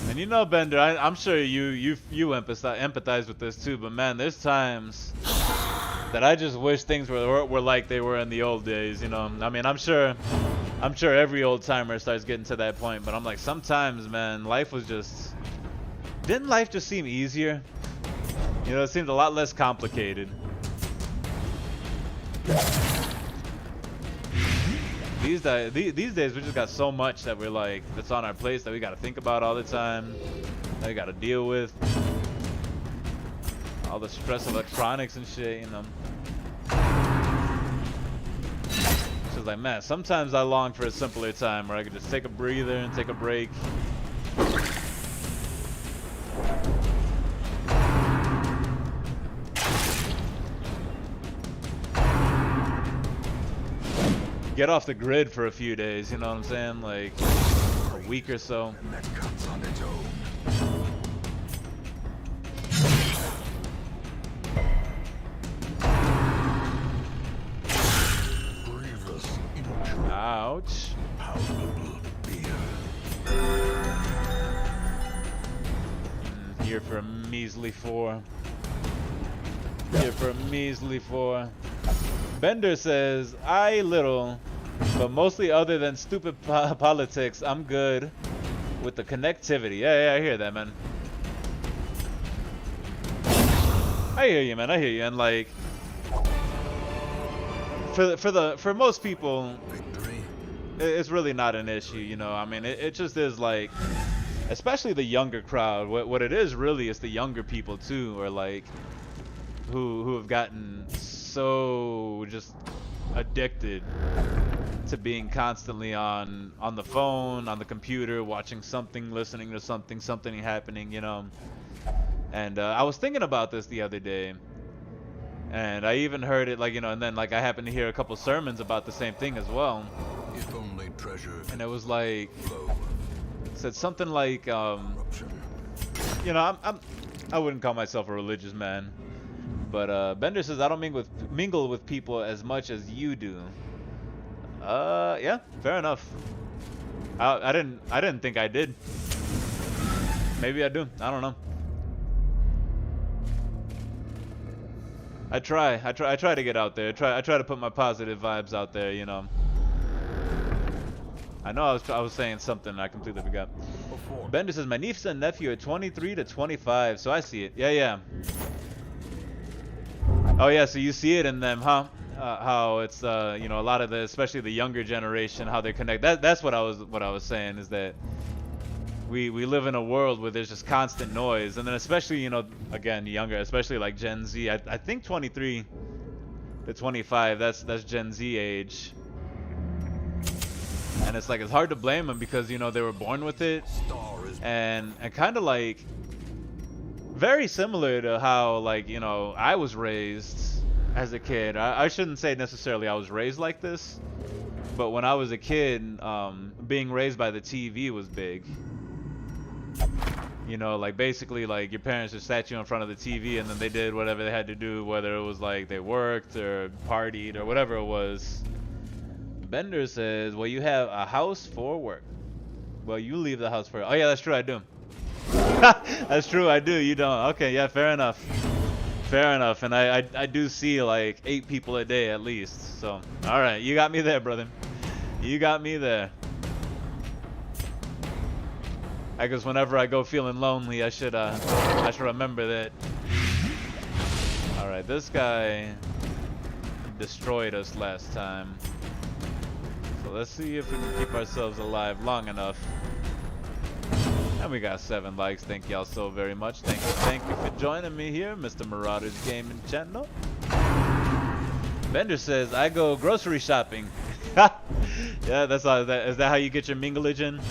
And you know, Bender, I'm sure you empathize with this too, but man, there's times that I just wish things were like they were in the old days, you know. I mean, I'm sure every old timer starts getting to that point, but I'm like, sometimes, man, didn't life just seem easier? You know, it seemed a lot less complicated. These days we just got so much that we're like, that's on our plates that we got to think about all the time, that we got to deal with. All the stress of electronics and shit, you know. It's just like, man, sometimes I long for a simpler time where I could just take a breather and take a break. Get off the grid for a few days, you know what I'm saying? Like a week or so. And that cuts on its own. Ouch. Palatable beer. Here for a measly 4. Here for a measly 4. Bender says, I little, but mostly other than stupid politics, I'm good with the connectivity. Yeah, I hear that, man. I hear you, man. I hear you. And like, for most people, it's really not an issue, you know. I mean, it just is like, especially the younger crowd. What it is really is the younger people too, or like who have gotten so just addicted to being constantly on the phone, on the computer, watching something, listening to something happening, you know. And I was thinking about this the other day. And I even heard it, like, you know, and then like I happened to hear a couple sermons about the same thing as well. If only treasure. And it was like, it said something like, you know, I wouldn't call myself a religious man, but Bender says I don't mingle with people as much as you do. Yeah, fair enough. I didn't think I did. Maybe I do. I don't know. I try to get out there. I try to put my positive vibes out there, you know. I know I was saying something I completely forgot. Bender says my niece and nephew are 23 to 25, so I see it. Yeah. Oh yeah, so you see it in them, huh? How it's you know, a lot of especially the younger generation, how they connect. That's what I was saying, is that we live in a world where there's just constant noise, and then especially, you know, again, younger, especially like Gen Z. I think 23 to 25, that's Gen Z age. And it's like, it's hard to blame them because, you know, they were born with it, and kind of like very similar to how, like, you know, I was raised as a kid. I shouldn't say necessarily I was raised like this, but when I was a kid, being raised by the TV was big. You know, like basically like your parents just sat you in front of the TV and then they did whatever they had to do, whether it was like they worked or partied or whatever it was. Bender says, well, you have a house for work. Well, you leave the house for... Oh yeah, that's true, I do. That's true, I do. You don't. Okay, yeah, fair enough. Fair enough. And I do see like 8 people a day at least. So, all right, you got me there, brother. You got me there. I guess whenever I go feeling lonely, I should remember that. All right, this guy destroyed us last time. So let's see if we can keep ourselves alive long enough. And we got 7 likes. Thank y'all so very much. Thank you for joining me here, Mr. Marauder's Gaming Channel. Bender says, I go grocery shopping. Yeah, that's all. Is that how you get your minglage in?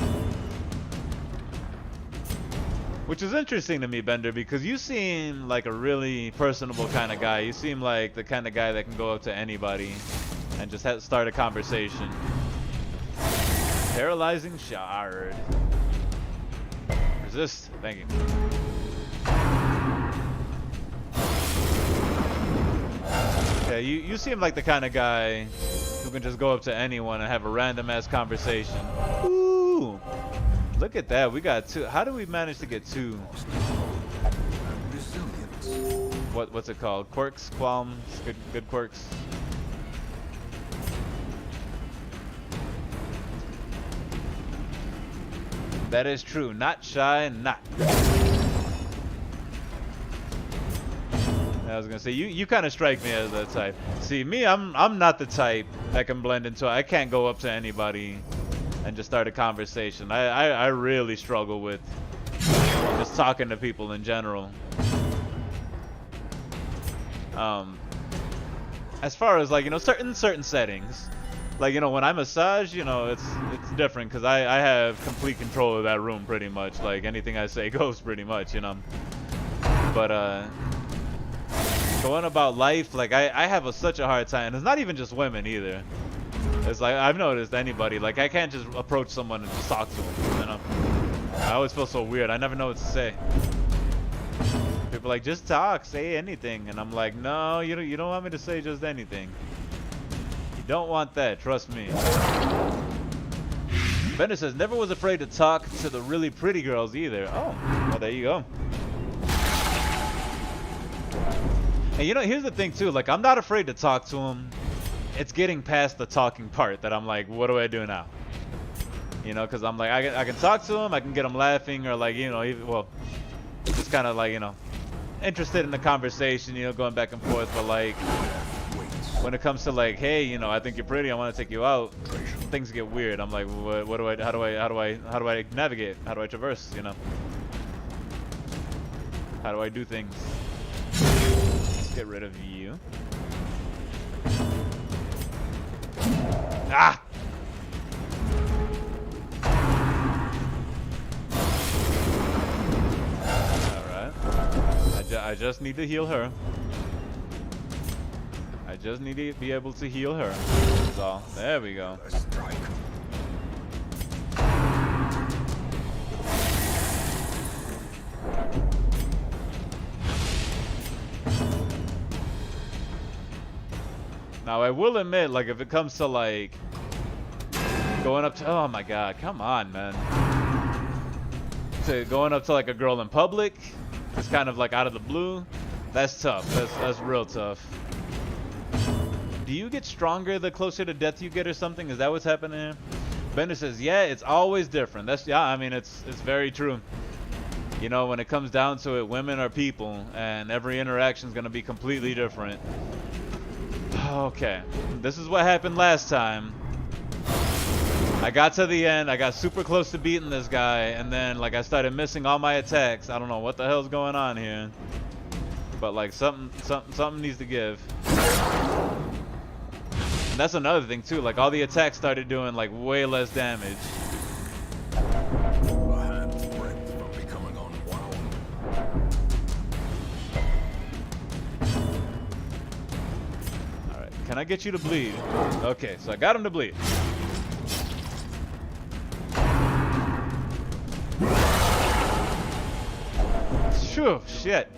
Which is interesting to me, Bender, because you seem like a really personable kind of guy. You seem like the kind of guy that can go up to anybody and just start a conversation. Paralyzing shard. Resist. Thank you. Yeah, you seem like the kind of guy who can just go up to anyone and have a random ass conversation. Ooh. Look at that. We got 2. How do we manage to get 2? what's it called? Quirks, qualms, good quirks. That is true. Not shy, not. I was gonna say you kind of strike me as that type. See, me, I'm not the type that can blend into it. I can't go up to anybody and just start a conversation. I really struggle with just talking to people in general. As far as like, you know, certain settings, like, you know, when I massage, you know, it's different because I have complete control of that room pretty much. Like anything I say goes pretty much, you know. But going about life, like I have such a hard time. And it's not even just women either. It's like I've noticed anybody, like I can't just approach someone and just talk to them, you know. I always feel so weird. I never know what to say. People are like, just talk, say anything, and I'm like, no, you don't want me to say just anything. You don't want that, trust me. Bender says, never was afraid to talk to the really pretty girls either. Oh, well, there you go. And you know, here's the thing too, like I'm not afraid to talk to them. It's getting past the talking part that I'm like, what do I do now? You know, because I'm like, I can talk to them, I can get them laughing, or like, you know, even, well, just kind of like, you know, interested in the conversation, you know, going back and forth. But like, when it comes to like, hey, you know, I think you're pretty, I want to take you out, things get weird. I'm like, what do I, how do I navigate? How do I traverse? You know, how do I do things? Let's get rid of you. Ah! Alright. I just need to heal her. I just need to be able to heal her. That's all. There we go. Now I will admit, like if it comes to like going up to, oh my god, come on, man. To going up to like a girl in public, just kind of like out of the blue, that's tough. That's real tough. Do you get stronger the closer to death you get or something? Is that what's happening here? Bender says, yeah, it's always different. That's, yeah, I mean, it's very true. You know, when it comes down to it, women are people, and every interaction is going to be completely different. Okay, this is what happened last time. I got to the end, I got super close to beating this guy, and then like I started missing all my attacks. I don't know what the hell's going on here, but like something needs to give. And that's another thing too, like all the attacks started doing like way less damage. Alright, can I get you to bleed? Okay, so I got him to bleed. Phew, shit.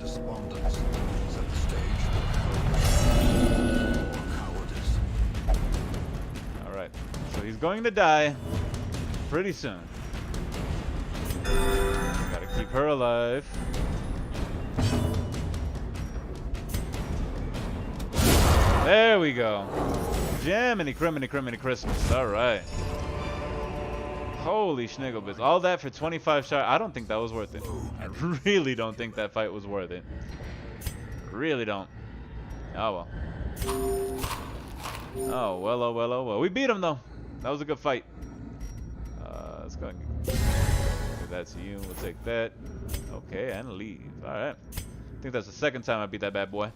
Alright, so he's going to die pretty soon. Gotta keep her alive. There we go. Jiminy criminy Christmas. Alright. Holy schnigglebiz. All that for 25 shots. I don't think that was worth it. I really don't think that fight was worth it. Really don't. Oh well. Oh well, oh well, oh well. We beat him though. That was a good fight. Let's go ahead and give that to you. We'll take that. Okay, and leave. Alright. I think that's the second time I beat that bad boy.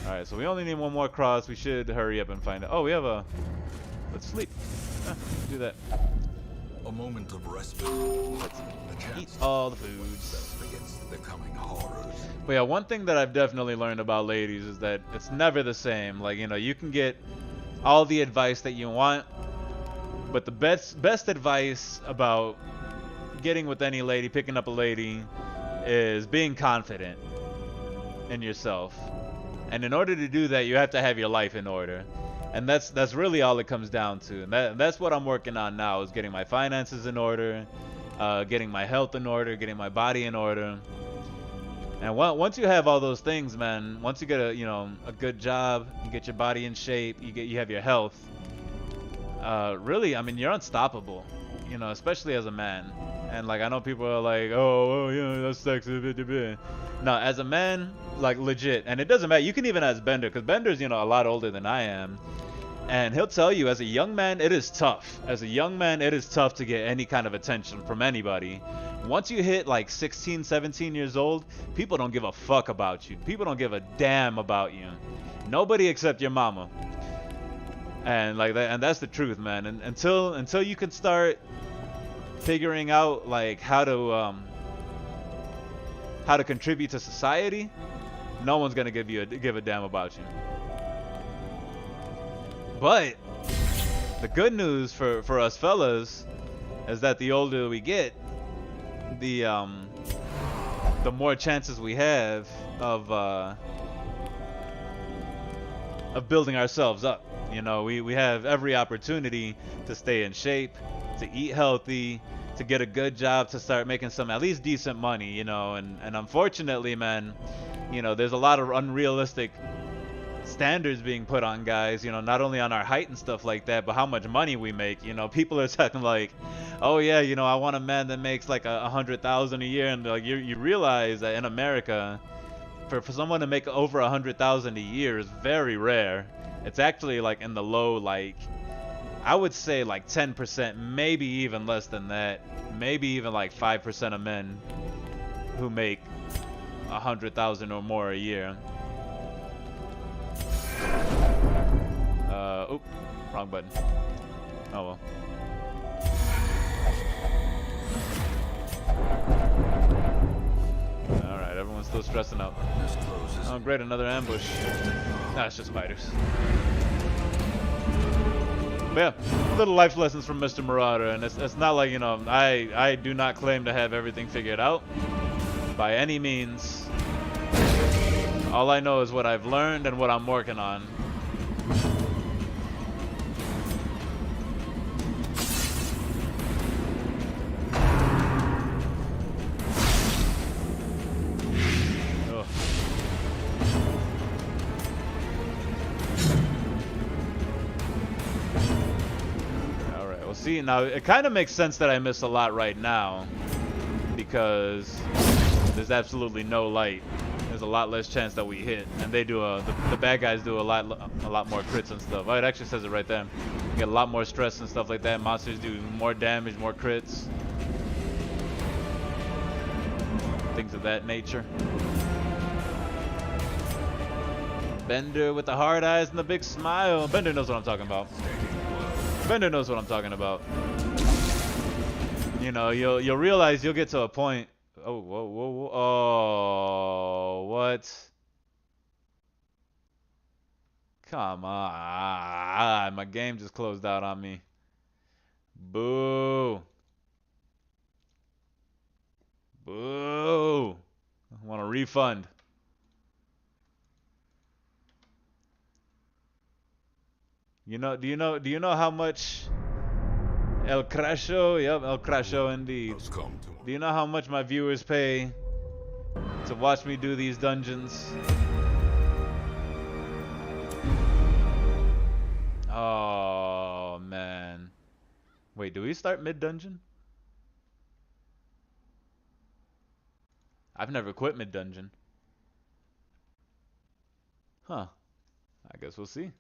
Alright, so we only need one more cross. We should hurry up and find it. Oh, we have a... Let's sleep. Let's do that. A moment of respite. Let's eat all the foods. But yeah, one thing that I've definitely learned about ladies is that it's never the same. Like, you know, you can get all the advice that you want, but the best advice about getting with any lady, picking up a lady, is being confident in yourself. And in order to do that, you have to have your life in order. And that's really all it comes down to. And that's what I'm working on now, is getting my finances in order, getting my health in order, getting my body in order. And once you have all those things, man, once you get a a good job, you get your body in shape, you have your health. Really, I mean, you're unstoppable. Especially as a man. And like I know people are like, oh yeah, that's sexy. No, as a man, like legit, and it doesn't matter. You can even ask Bender, because Bender's a lot older than I am. And he'll tell you, as a young man, it is tough. As a young man, it is tough to get any kind of attention from anybody. Once you hit like 16, 17 years old, people don't give a fuck about you. People don't give a damn about you. Nobody except your mama. And like that, and that's the truth, man. And until you can start figuring out like how to contribute to society, no one's gonna give a damn about you. But the good news for us fellas is that the older we get, the more chances we have of building ourselves up. We have every opportunity to stay in shape, to eat healthy, to get a good job, to start making some at least decent money, and unfortunately, man, there's a lot of unrealistic standards being put on guys, not only on our height and stuff like that, but how much money we make. People are talking like, oh yeah, I want a man that makes like $100,000 a year, and like you realize that in America, for someone to make over $100,000 a year is very rare. It's actually like in the low, like I would say like 10%, maybe even less than that, maybe even like 5% of men who make 100,000 or more a year. Oop, wrong button. Oh well. Alright, everyone's still stressing out. Oh great, another ambush. Nah, it's just spiders. But yeah, little life lessons from Mr. Marauder, and it's not like, I do not claim to have everything figured out by any means. All I know is what I've learned and what I'm working on. See, now it kind of makes sense that I miss a lot right now, because there's absolutely no light. There's a lot less chance that we hit, and they do the bad guys do a lot more crits and stuff. Oh, it actually says it right there. You get a lot more stress and stuff like that. Monsters do more damage, more crits, things of that nature. Bender with the hard eyes and the big smile. Bender knows what I'm talking about. Bender knows what I'm talking about. You'll realize you'll get to a point. Oh, whoa, whoa, whoa. Oh, what? Come on. My game just closed out on me. Boo. Boo. I want a refund. Do you know how much El Crasho? Yep, El Crasho indeed. Do you know how much my viewers pay to watch me do these dungeons? Oh man. Wait, do we start mid-dungeon? I've never quit mid-dungeon. Huh. I guess we'll see.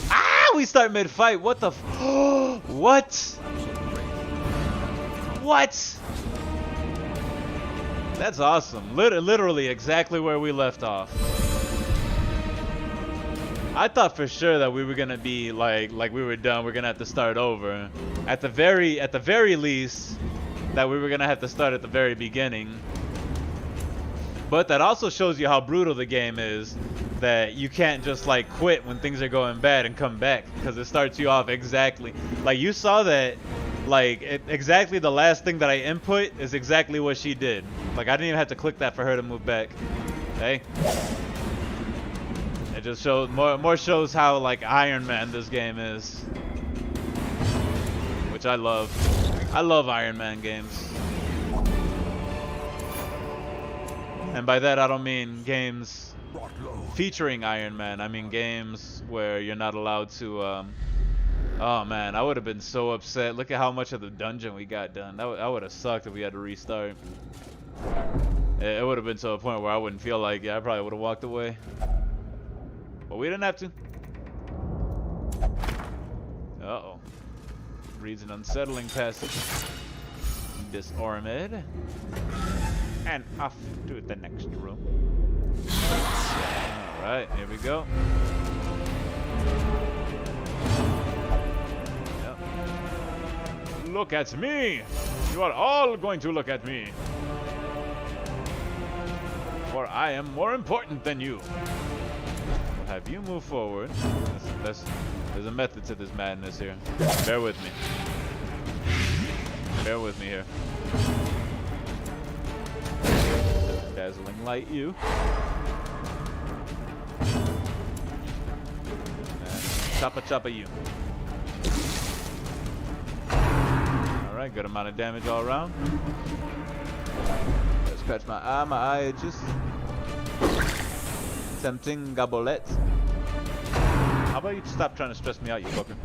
Ah! We start mid-fight. What the what? What? That's awesome. Literally exactly where we left off. I thought for sure that we were gonna be like we were done. We're gonna have to start over. At the very least, that we were gonna have to start at the very beginning. But that also shows you how brutal the game is. That you can't just like quit when things are going bad and come back, because it starts you off exactly like you saw that. Like exactly the last thing that I input is exactly what she did. Like I didn't even have to click that for her to move back. Hey, it just shows more shows how like Iron Man this game is, which I love. I love Iron Man games. And by that I don't mean games featuring Iron Man. I mean games where you're not allowed to. Oh man, I would have been so upset. Look at how much of the dungeon we got done. That would have sucked if we had to restart. It would have been to a point where I wouldn't feel like, yeah, I probably would have walked away. But we didn't have to. Uh-oh. Reads an unsettling passage. Disarmed. And off to the next room. Alright, here we go. Yep. Look at me! You are all going to look at me. For I am more important than you. Have you move forward? There's a method to this madness here. Bear with me. Bear with me here. Dazzling light you. And choppa choppa you. Alright, good amount of damage all around. Scratch my eye itches. Tempting gabolette. How about you stop trying to stress me out, you fucker?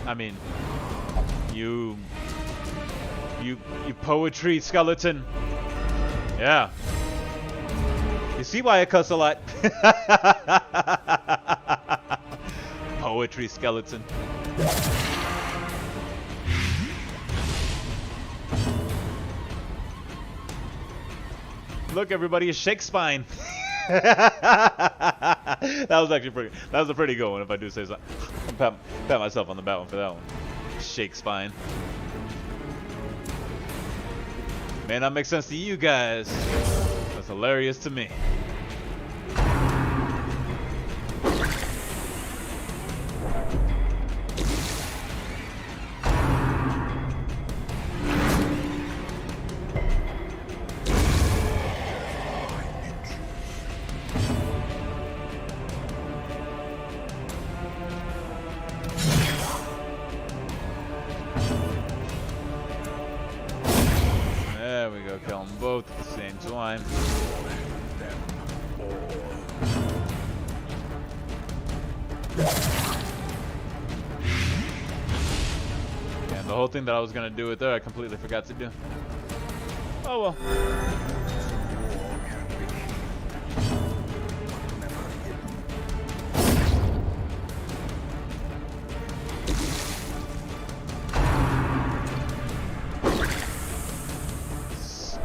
I mean, you poetry skeleton. Yeah. You see why I cuss a lot? Poetry skeleton. Look, everybody, it's Shakespeare. That was actually pretty. That was a pretty good one, if I do say so. Pat myself on the back one for that one. Shakespeare. May not make sense to you guys. That's hilarious to me. Kill them both at the same time. And the whole thing that I was gonna do with her, I completely forgot to do. Oh well.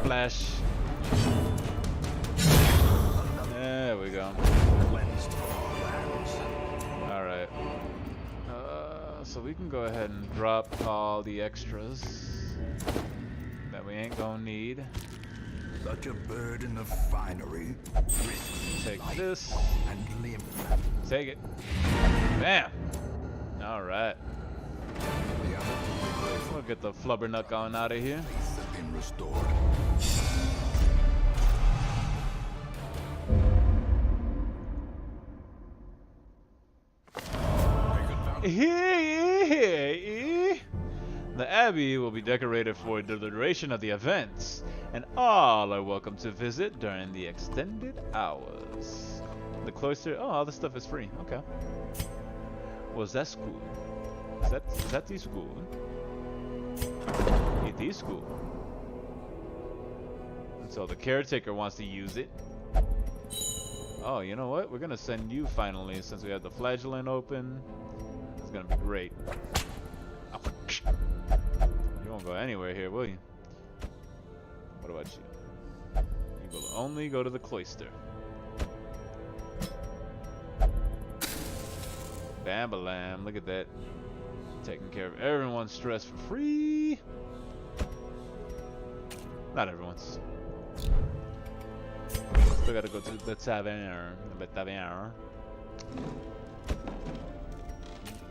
Splash. There we go. Alright. So we can go ahead and drop all the extras that we ain't gonna need. Such a burden of finery. Take this. And limb. Take it. Bam! Alright. We'll get the flubbernuck on out of here. Been restored. The Abbey will be decorated for the duration of the events, and all are welcome to visit during the extended hours. The cloister, oh, all this stuff is free. Okay. Was that school? Is that the school? It is school. And so the caretaker wants to use it. Oh, you know what? We're gonna send you finally, since we have the flagellant open. It's gonna be great. Oh, you won't go anywhere here, will you? What about you? You will only go to the cloister. Bam-a-lam, look at that. Taking care of everyone's stress for free. Not everyone's. Still gotta go to the tavern.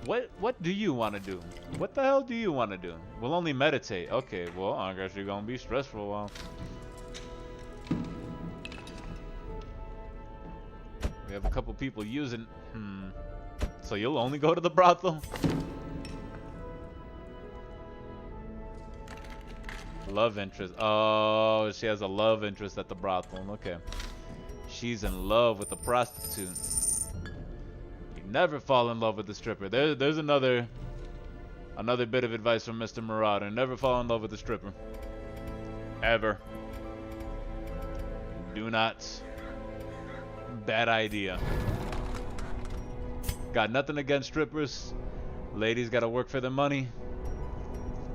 What do you want to do? What the hell do you want to do? We'll only meditate. Okay, well, I guess you're gonna be stressed for a while. We have a couple people using. So you'll only go to the brothel? Love interest. Oh, she has a love interest at the brothel. Okay. She's in love with the prostitute. You never fall in love with the stripper. There's another bit of advice from Mr. Marauder. Never fall in love with the stripper. Ever. Do not. Bad idea. Got nothing against strippers. Ladies gotta work for their money.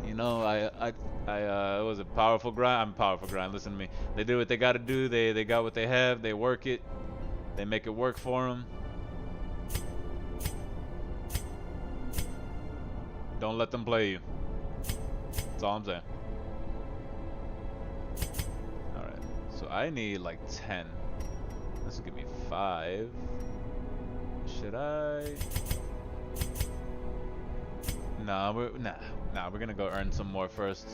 You know, it was a powerful grind. I'm a powerful grind. Listen to me. They do what they gotta do. They got what they have. They work it. They make it work for them. Don't let them play you. That's all I'm saying. Alright. So I need like 10. This will give me 5. Should I? Nah, we're gonna go earn some more first.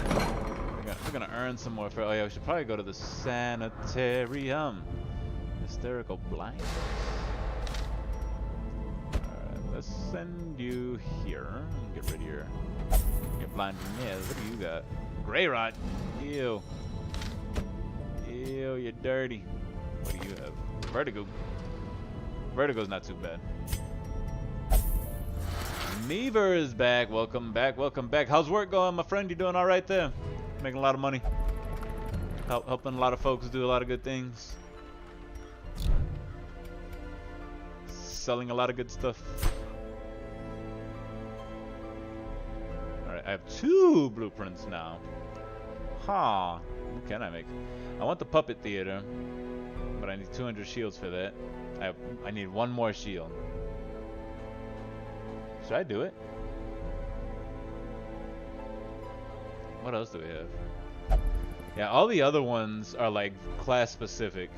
We're gonna earn some more first. Oh yeah, we should probably go to the sanitarium. Hysterical blindness. Alright, let's send you here. Get rid of your blindness. What do you got? Gray rot. Ew. Ew, you're dirty. What do you have? Vertigo. Vertigo's not too bad. Meaver is back. Welcome back. Welcome back. How's work going, my friend? You doing all right there? Making a lot of money. Helping a lot of folks do a lot of good things. Selling a lot of good stuff. Alright, I have 2 blueprints now. Huh. What can I make? I want the puppet theater, but I need 200 shields for that. I need 1 more shield. Should I do it? What else do we have? Yeah, all the other ones are like class specific.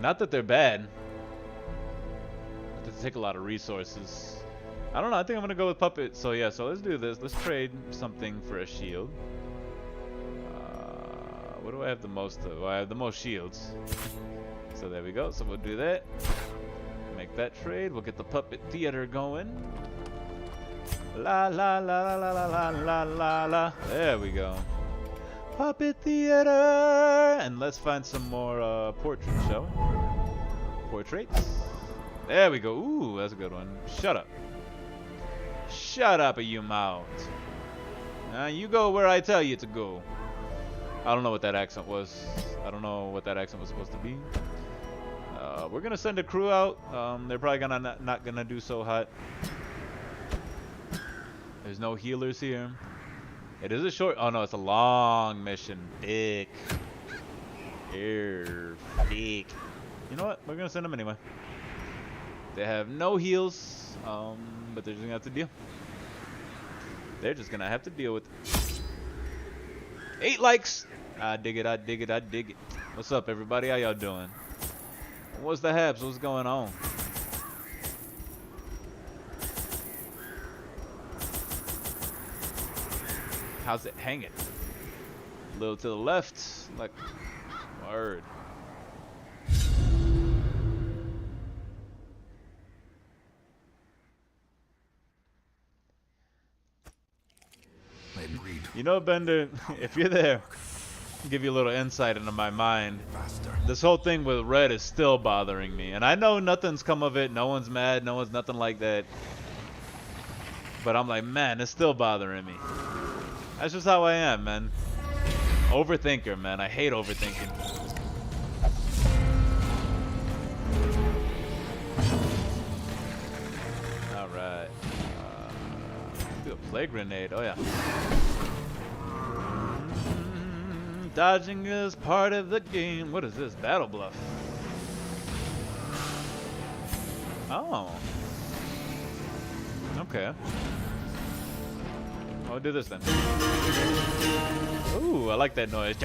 Not that they're bad. But they take a lot of resources. I don't know, I think I'm gonna go with puppet. So yeah, so let's do this. Let's trade something for a shield. What do I have the most of? Well, I have the most shields. So there we go. So we'll do that. Make that trade. We'll get the puppet theater going. La la la la la la la la la. There we go. Puppet theater. And let's find some more portraits, shall we? Portraits. There we go. Ooh, that's a good one. Shut up. Shut up, you mouth. Now you go where I tell you to go. I don't know what that accent was. I don't know what that accent was supposed to be. We're gonna send a crew out. They're probably gonna not gonna do so hot. There's no healers here. It is a short. Oh no, it's a long mission. Thick. Here, thick. You know what? We're gonna send them anyway. They have no heals, but they're just gonna have to deal. They're just gonna have to deal with it. 8 likes. I dig it. I dig it. I dig it. What's up, everybody? How y'all doing? What's the haps? What's going on? How's it hanging? A little to the left, like word. You know, Bender, if you're there, I'll give you a little insight into my mind. This whole thing with red is still bothering me. And I know nothing's come of it. No one's mad. No one's nothing like that. But I'm like, man, it's still bothering me. That's just how I am, man. Overthinker, man. I hate overthinking. Alright. Do a play grenade. Oh, yeah. Dodging is part of the game. What is this? Battle bluff. Oh. Okay. I'll do this then. Ooh, I like that noise.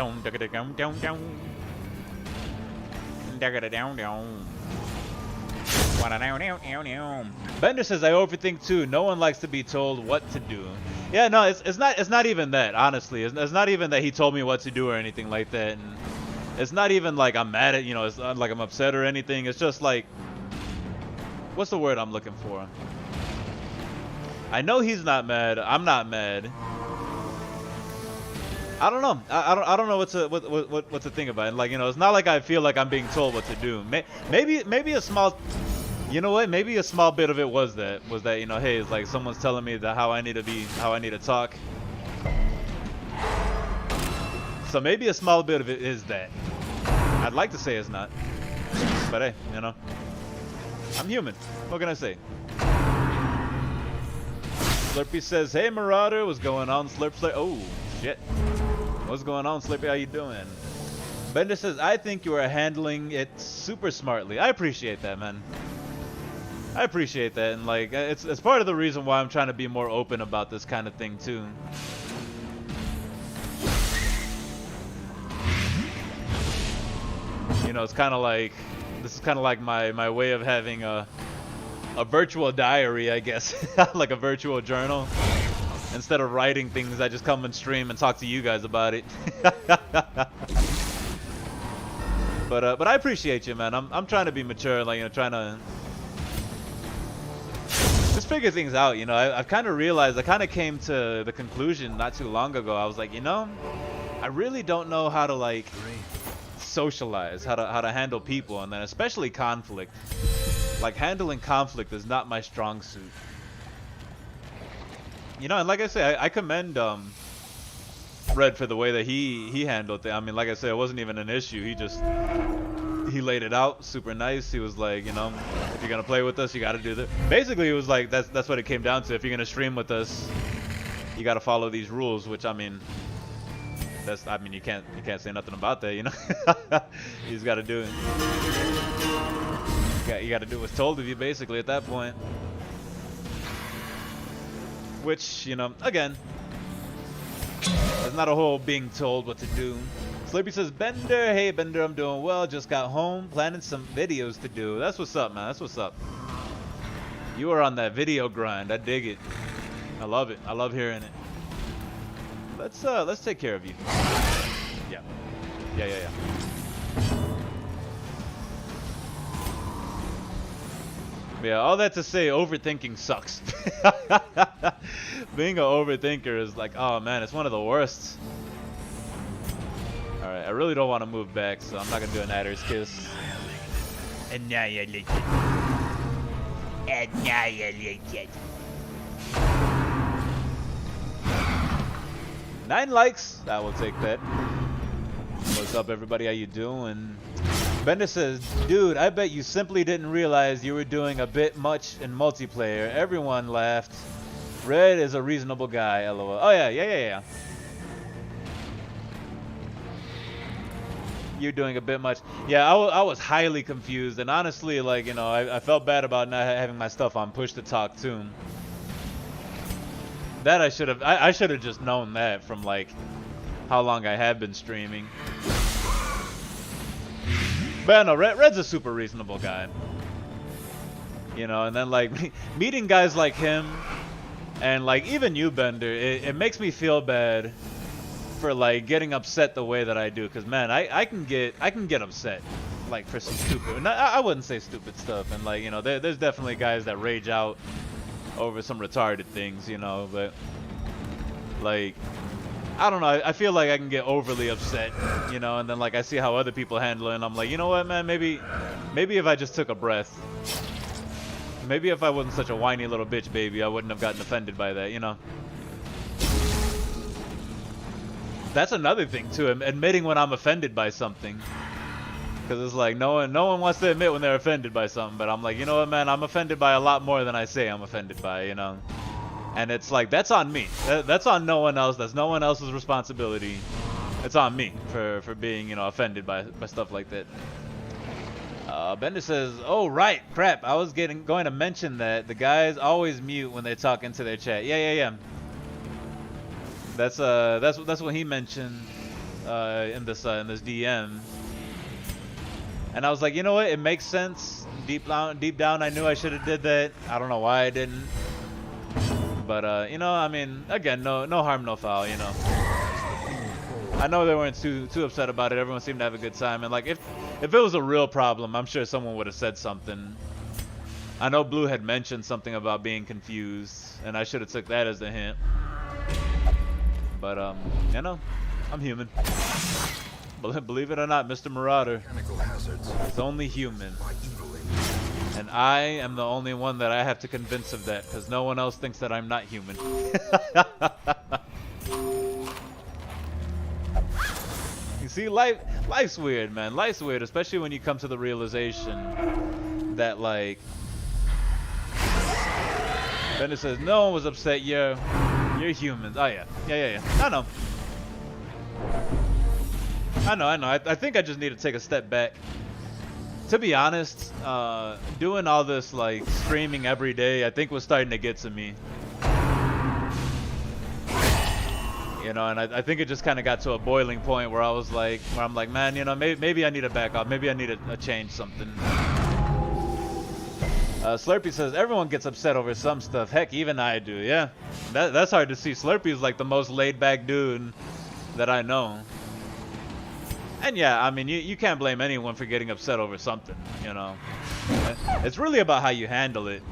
Bender says I overthink too. No one likes to be told what to do. Yeah, no, it's not even that, honestly. It's not even that he told me what to do or anything like that. And it's not even like I'm mad at, you know, it's not like I'm upset or anything. It's just like, what's the word I'm looking for? I know he's not mad. I'm not mad. I don't know. I don't know what to think about. And like, you know, it's not like I feel like I'm being told what to do. Maybe a small, you know what? Maybe a small bit of it was that you know, hey, it's like someone's telling me that how I need to talk. So maybe a small bit of it is that. I'd like to say it's not, but hey, you know, I'm human. What can I say? Slurpy says, "Hey Marauder, what's going on, Slurp? Oh shit, what's going on, Slurpy? How you doing?" Bender says, "I think you are handling it super smartly." I appreciate that, man. I appreciate that, and like, it's part of the reason why I'm trying to be more open about this kind of thing too. You know, it's kind of like, this is kind of like my way of having a virtual diary, I guess. Like a virtual journal. Instead of writing things, I just come and stream and talk to you guys about it. But I appreciate you, man. I'm trying to be mature, like, you know, trying to just figure things out. You know, I've kind of realized, I kind of came to the conclusion not too long ago. I was like, you know, I really don't know how to like socialize, how to handle people, and then especially conflict. Like, handling conflict is not my strong suit. You know, and like I say, I commend Red for the way that he handled it. I mean, like I said, it wasn't even an issue. He laid it out super nice. He was like, you know, if you're gonna play with us, you gotta do this. Basically, it was like, that's what it came down to. If you're gonna stream with us, you gotta follow these rules, which, I mean, you can't say nothing about that, you know. You just gotta do it. You gotta do what's told of you, basically, at that point. Which, you know, again, there's not a whole being told what to do. Sleepy says, Bender, hey Bender, I'm doing well. Just got home, planning some videos to do. That's what's up, man. That's what's up. You are on that video grind. I dig it. I love it. I love hearing it. Let's take care of you. Yeah. Yeah, all that to say, overthinking sucks. Being an overthinker is like, oh man, it's one of the worst. Alright, I really don't want to move back, so I'm not going to do an Adder's Kiss. Annihilate it. Annihilate it. 9 likes. I will take that. What's up, everybody? How you doing? Bender says, dude, I bet you simply didn't realize you were doing a bit much in multiplayer. Everyone laughed. Red is a reasonable guy, lol. Oh, yeah. You're doing a bit much. Yeah, I was highly confused. And honestly, like, you know, I felt bad about not having my stuff on push to talk too. That I should have just known that from, like, how long I had been streaming. But no, Red's a super reasonable guy. You know, and then like meeting guys like him and like even you, Bender, it makes me feel bad for like getting upset the way that I do, because man, I can get upset like for some stupid, I wouldn't say stupid stuff, and like, you know, there's definitely guys that rage out over some retarded things, you know, but like, I don't know, I feel like I can get overly upset, you know, and then like I see how other people handle it, and I'm like, you know what, man, maybe if I just took a breath, maybe if I wasn't such a whiny little bitch baby, I wouldn't have gotten offended by that, you know. That's another thing too, admitting when I'm offended by something, because it's like no one wants to admit when they're offended by something, but I'm like, you know what, man, I'm offended by a lot more than I say I'm offended by, you know. And it's like, that's on me. That's on no one else. That's no one else's responsibility. It's on me for being, you know, offended by stuff like that. Bender says, oh, right, crap. I was going to mention that the guys always mute when they talk into their chat. Yeah. That's what he mentioned in this DM. And I was like, you know what? It makes sense. Deep down, I knew I should have did that. I don't know why I didn't. But, you know, I mean, again, no harm, no foul, you know. I know they weren't too upset about it. Everyone seemed to have a good time. And, like, if it was a real problem, I'm sure someone would have said something. I know Blue had mentioned something about being confused, and I should have took that as the hint. But you know, I'm human. Believe it or not, Mr. Marauder is only human. And I am the only one that I have to convince of that, because no one else thinks that I'm not human. You see, life's weird, man. Life's weird, especially when you come to the realization that, like, Bender says, no one was upset, you're humans. Oh, yeah. Yeah. I know. I think I just need to take a step back. To be honest, doing all this, like, streaming every day, I think was starting to get to me. You know, and I think it just kind of got to a boiling point where I'm like, man, you know, maybe I need to back off. Maybe I need to change something. Slurpee says, everyone gets upset over some stuff. Heck, even I do. Yeah, that's hard to see. Slurpee is like the most laid-back dude that I know. And yeah, I mean, you can't blame anyone for getting upset over something, you know. It's really about how you handle it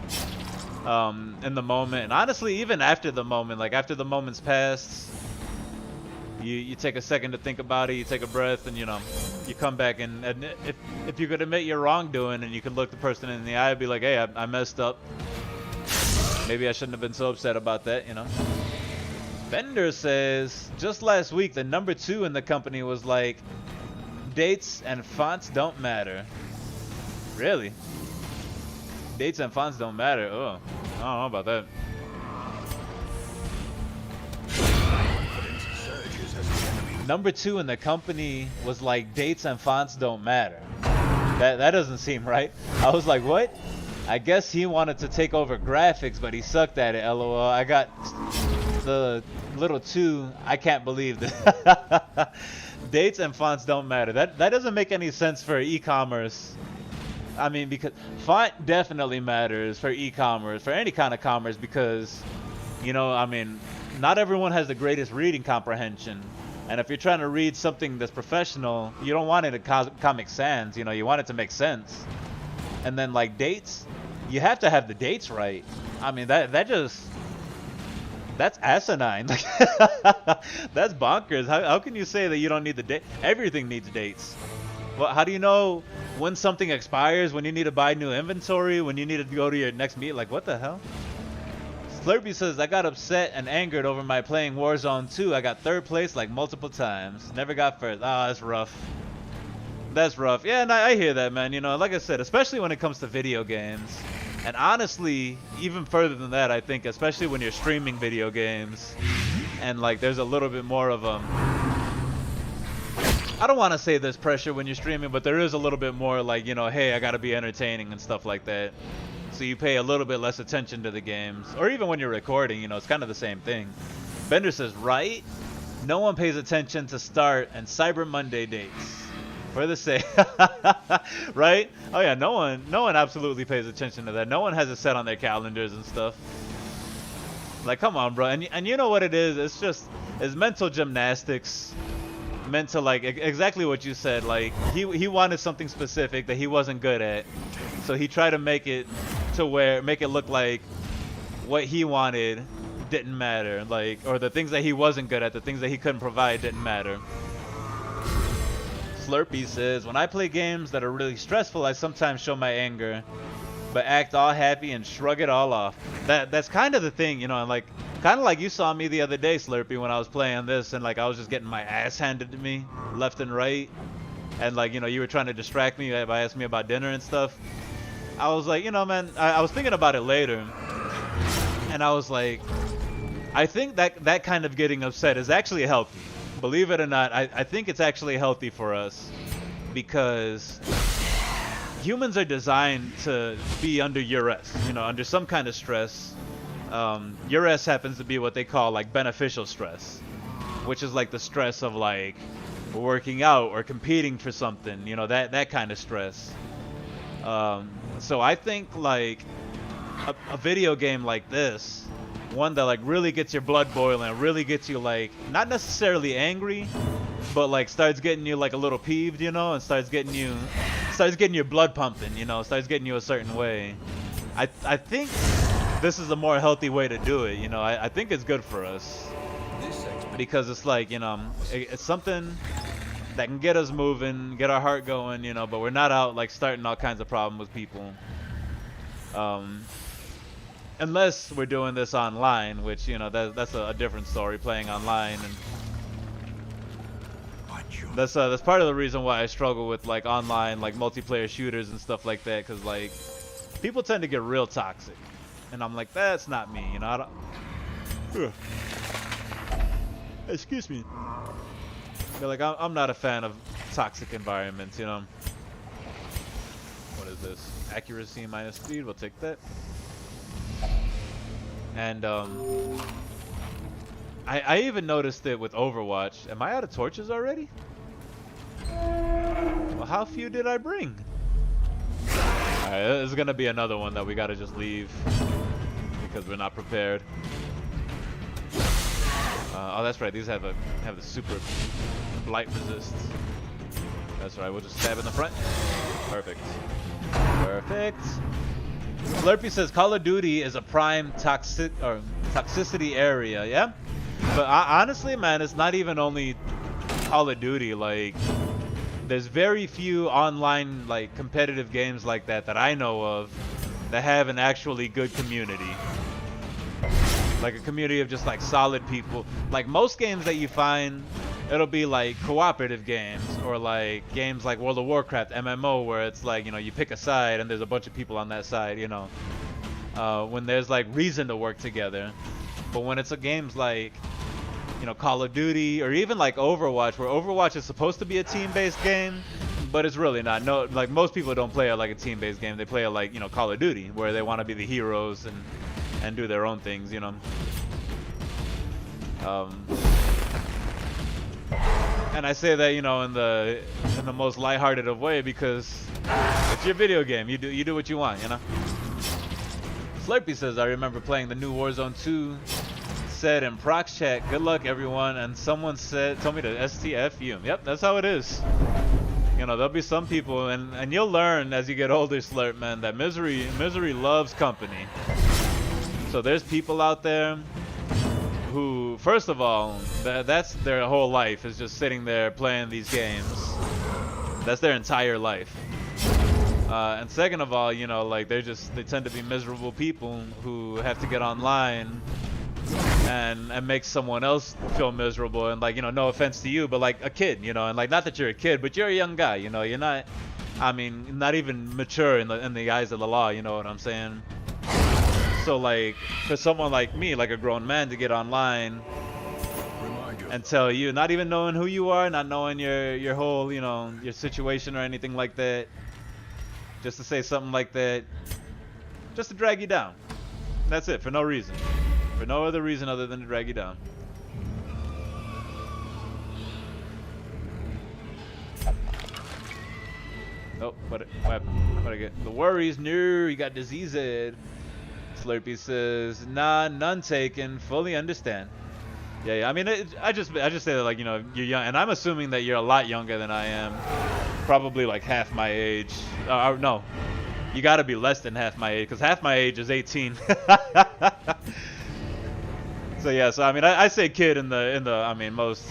in the moment. And honestly, even after the moment, like after the moment's passed, you take a second to think about it, you take a breath, and, you know, you come back. And if you could admit your wrongdoing and you could look the person in the eye and be like, hey, I messed up. Maybe I shouldn't have been so upset about that, you know. Bender says, just last week, the number 2 in the company was like, dates and fonts don't matter. Really? Dates and fonts don't matter? Oh, I don't know about that. Number 2 in the company was like, dates and fonts don't matter. That doesn't seem right. I was like, what? I guess he wanted to take over graphics, but he sucked at it, lol. I got the little 2. I can't believe that. Dates and fonts don't matter. That doesn't make any sense for e-commerce. I mean, because font definitely matters for e-commerce, for any kind of commerce, because, you know, I mean, not everyone has the greatest reading comprehension. And if you're trying to read something that's professional, you don't want it to Comic Sans, you know, you want it to make sense. And then, like, dates, you have to have the dates right. I mean, that's asinine. That's bonkers. How can you say that you don't need the date? Everything needs dates. Well, how do you know when something expires, when you need to buy new inventory, when you need to go to your next meet? Like, what the hell? Slurpee says, I got upset and angered over my playing Warzone 2. I got 3rd place like multiple times. Never got first. Ah, that's rough. That's rough. Yeah, and I hear that, man. You know, like I said, especially when it comes to video games. And honestly, even further than that, I think, especially when you're streaming video games, and like there's a little bit more of I don't want to say there's pressure when you're streaming, but there is a little bit more like, you know, hey, I gotta be entertaining and stuff like that. So you pay a little bit less attention to the games, or even when you're recording, you know, it's kind of the same thing. Bender says, right? No one pays attention to Start and Cyber Monday dates. For the sake, right? Oh yeah, no one absolutely pays attention to that. No one has it set on their calendars and stuff. Like, come on, bro. And you know what it is? It's mental gymnastics. Meant to, like, exactly what you said. Like, he wanted something specific that he wasn't good at, so he tried to make it look like what he wanted didn't matter, like, or the things that he wasn't good at, the things that he couldn't provide didn't matter. Slurpee says, when I play games that are really stressful, I sometimes show my anger, but act all happy and shrug it all off. That's kind of the thing, you know, like, kind of like you saw me the other day, Slurpee, when I was playing this, and like I was just getting my ass handed to me left and right, and like, you know, you were trying to distract me by asking me about dinner and stuff. I was like, you know, man, I was thinking about it later, and I was like, I think that kind of getting upset is actually healthy. Believe it or not, I think it's actually healthy for us, because humans are designed to be under duress, you know, under some kind of stress. Duress happens to be what they call like beneficial stress, which is like the stress of like working out or competing for something, you know, that kind of stress. So I think like a video game like this, one that like really gets your blood boiling, really gets you like not necessarily angry, but like starts getting you like a little peeved, you know, and starts getting your blood pumping, you know, starts getting you a certain way. I think this is a more healthy way to do it. You know, I think it's good for us because it's like, you know, it's something that can get us moving, get our heart going, you know, but we're not out like starting all kinds of problems with people. Unless we're doing this online, which, you know, that's a different story, playing online, and that's part of the reason why I struggle with like online, like multiplayer shooters and stuff like that, because like people tend to get real toxic, and I'm like, that's not me, you know. I don't. Excuse me. But like I'm not a fan of toxic environments, you know. What is this? Accuracy minus speed. We'll take that. And I even noticed it with Overwatch. Am I out of torches already? Well, how few did I bring? Alright, this is gonna be another one that we gotta just leave because we're not prepared. Oh, that's right. These have the super blight resist. That's right. We'll just stab in the front. Perfect. Perfect. Slurpy says Call of Duty is a prime toxicity area. Yeah, but honestly, man, it's not even only Call of Duty. Like, there's very few online like competitive games like that I know of that have an actually good community. Like a community of just like solid people. Like most games that you find, it'll be like cooperative games or like games like World of Warcraft MMO, where it's like, you know, you pick a side and there's a bunch of people on that side, you know, when there's like reason to work together. But when it's a games like, you know, Call of Duty or even like Overwatch, where Overwatch is supposed to be a team-based game, but it's really not. No, like most people don't play it like a team-based game. They play it like, you know, Call of Duty, where they want to be the heroes and do their own things, you know. And I say that, you know, in the most lighthearted of way, because it's your video game. You do what you want, you know. Slurpy says, I remember playing the new Warzone 2. Said in Prox chat, good luck everyone, and someone told me to STFU. Yep, that's how it is. You know, there'll be some people, and you'll learn as you get older, Slurp, man, that misery loves company. So there's people out there who, first of all, that's their whole life, is just sitting there playing these games. That's their entire life. And second of all, you know, like they tend to be miserable people who have to get online and make someone else feel miserable. And like, you know, no offense to you, but like a kid, you know, and like, not that you're a kid, but you're a young guy, you know, you're not, I mean, not even mature in the eyes of the law, you know what I'm saying? So like, for someone like me, like a grown man, to get online and tell you, not even knowing who you are, not knowing your whole, you know, your situation or anything like that, just to say something like that, just to drag you down. That's it, for no reason. For no other reason other than to drag you down. Oh, what happened? What I get? The worries, no, you got diseased. Slurpy says, nah, none taken. Fully understand. Yeah. I mean, I just say that, like, you know, you're young, and I'm assuming that you're a lot younger than I am. Probably like half my age. No, you got to be less than half my age, because half my age is 18. So yeah. So I mean, I say kid in the I mean, most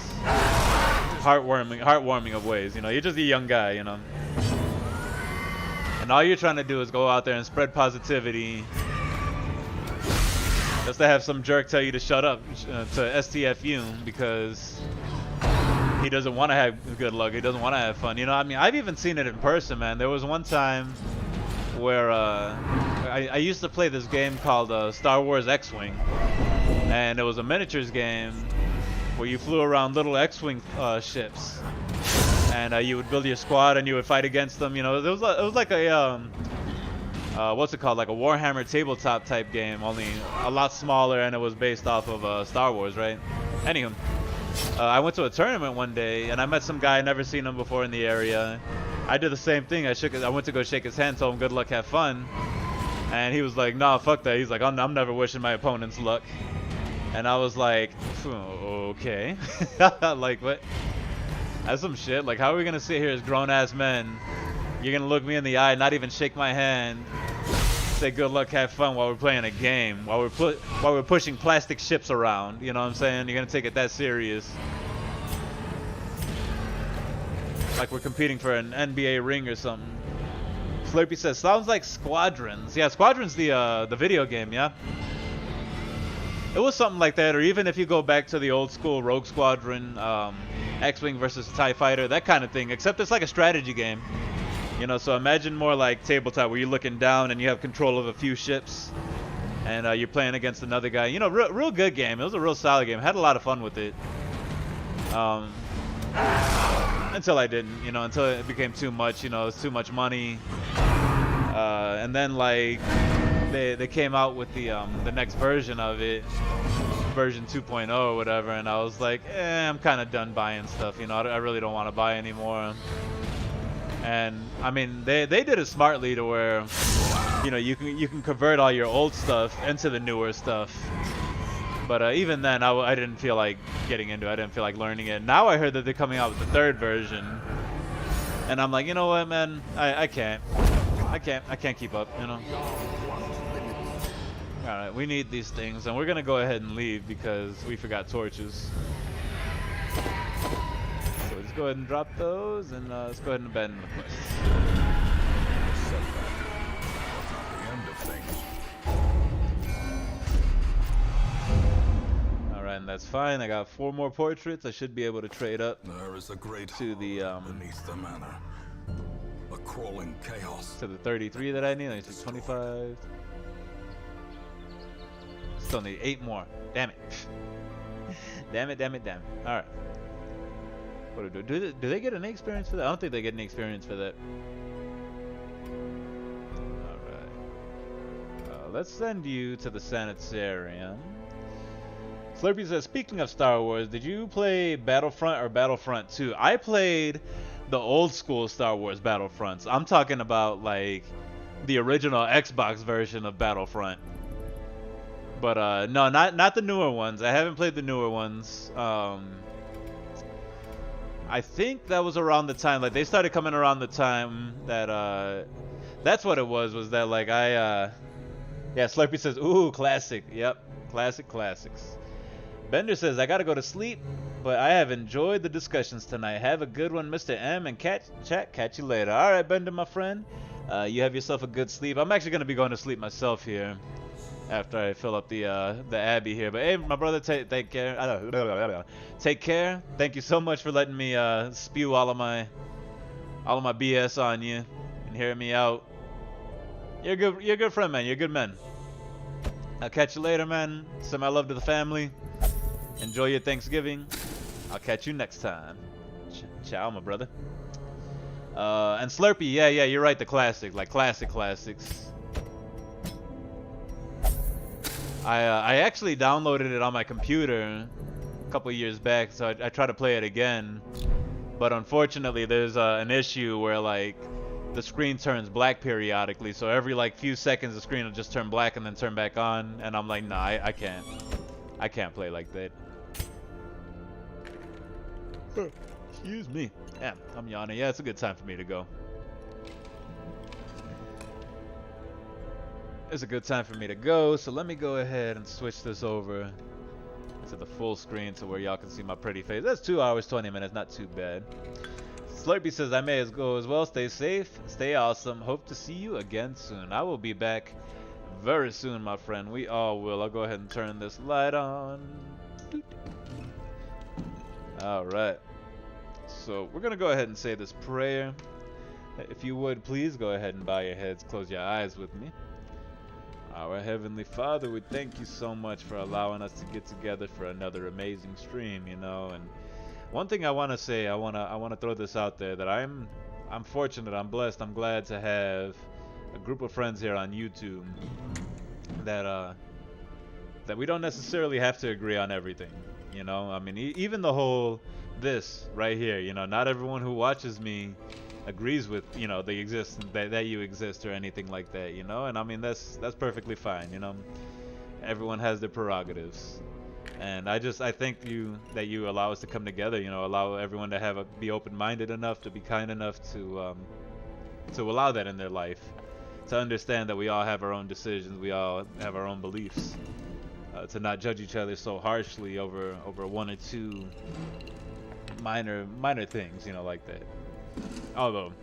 heartwarming of ways. You know, you're just a young guy. You know, and all you're trying to do is go out there and spread positivity. Just to have some jerk tell you to shut up, to STFU, because he doesn't want to have good luck. He doesn't want to have fun. You know, I mean, I've even seen it in person, man. There was one time where I used to play this game called Star Wars X-Wing, and it was a miniatures game where you flew around little X-Wing ships, and you would build your squad and you would fight against them. You know, it was like a what's it called, like a Warhammer tabletop type game, only a lot smaller, and it was based off of Star Wars, right? Anywho, I went to a tournament one day, and I met some guy, never seen him before in the area. I did the same thing. I went to go shake his hand, told him good luck, have fun, and he was like, nah, fuck that. He's like, I'm never wishing my opponents luck. And I was like, okay. Like, what? That's some shit. Like, how are we gonna sit here as grown-ass men? You're gonna look me in the eye, not even shake my hand, say good luck, have fun while we're playing a game, while we're pushing plastic ships around. You know what I'm saying? You're gonna take it that serious. Like we're competing for an NBA ring or something. Slurpee says, sounds like Squadrons. Yeah, Squadrons, the video game, yeah. It was something like that, or even if you go back to the old school Rogue Squadron, X-Wing versus TIE Fighter, that kind of thing, except it's like a strategy game. You know, so imagine more like tabletop where you're looking down and you have control of a few ships and you're playing against another guy. You know, real good game. It was a real solid game. I had a lot of fun with it. Until I didn't, you know, until it became too much, you know, it was too much money. And then like they came out with the next version of it, version 2.0 or whatever, and I was like, I'm kind of done buying stuff, you know, I really don't want to buy anymore. And I mean, they did it smartly to where, you know, you can convert all your old stuff into the newer stuff. But even then, I didn't feel like getting into it. I didn't feel like learning it. Now I heard that they're coming out with the third version, and I'm like, you know what, man, I can't keep up, you know. All right, we need these things, and we're gonna go ahead and leave because we forgot torches. So let's go ahead and drop those, and let's go ahead and abandon the quest. The end of things. Alright, and that's fine. I got 4 more portraits. I should be able to trade up There is a great to the beneath the manor. A crawling chaos. to the 33 that I need. I need 25. Still need 8 more. Damn it. Damn it. Alright. What do they get any experience for that? I don't think they get any experience for that. Alright. Let's send you to the Sanitarium. Slurpee says, speaking of Star Wars, did you play Battlefront or Battlefront 2? I played the old school Star Wars Battlefronts. I'm talking about like the original Xbox version of Battlefront. But no, not the newer ones. I haven't played the newer ones. I think that was around the time, like they started coming around the time that that's what it was that like yeah, Slurpee says, ooh, classic. Yep, classics. Bender says, I gotta go to sleep, but I have enjoyed the discussions tonight. Have a good one, Mr. M, and catch you later. All right, Bender, my friend. You have yourself a good sleep. I'm actually gonna be going to sleep myself here after I fill up the Abbey here. But hey, my brother, take care. Take care. Thank you so much for letting me spew all of my BS on you and hearing me out. You're a good friend, man. You're a good man. I'll catch you later, man. Send my love to the family. Enjoy your Thanksgiving. I'll catch you next time. Ciao, my brother. And Slurpee, yeah, you're right. The classic, like classics. I actually downloaded it on my computer a couple years back, so I tried to play it again. But unfortunately, there's an issue where like the screen turns black periodically. So every like few seconds, the screen will just turn black and then turn back on. And I'm like, nah, I can't. I can't play like that. Excuse me. Yeah, I'm yawning. Yeah, it's a good time for me to go. It's a good time for me to go, so let me go ahead and switch this over to the full screen to where y'all can see my pretty face. That's 2 hours, 20 minutes, not too bad. Slurpee says, I may as go as well. Stay safe, stay awesome. Hope to see you again soon. I will be back very soon, my friend. We all will. I'll go ahead and turn this light on. Alright. So, we're going to go ahead and say this prayer. If you would, please go ahead and bow your heads, close your eyes with me. Our Heavenly Father, we thank you so much for allowing us to get together for another amazing stream, you know. And one thing I want to say, I want to throw this out there, that I'm fortunate, I'm blessed, I'm glad to have a group of friends here on YouTube that we don't necessarily have to agree on everything, you know. I mean, even the whole this right here, you know, not everyone who watches me agrees with, you know, the existence that you exist or anything like that, you know. And I mean, that's perfectly fine, you know. Everyone has their prerogatives, and I think that you allow us to come together, you know, allow everyone to be open-minded enough, to be kind enough to allow that in their life, to understand that we all have our own decisions, we all have our own beliefs, to not judge each other so harshly over one or two minor things, you know, like that. Although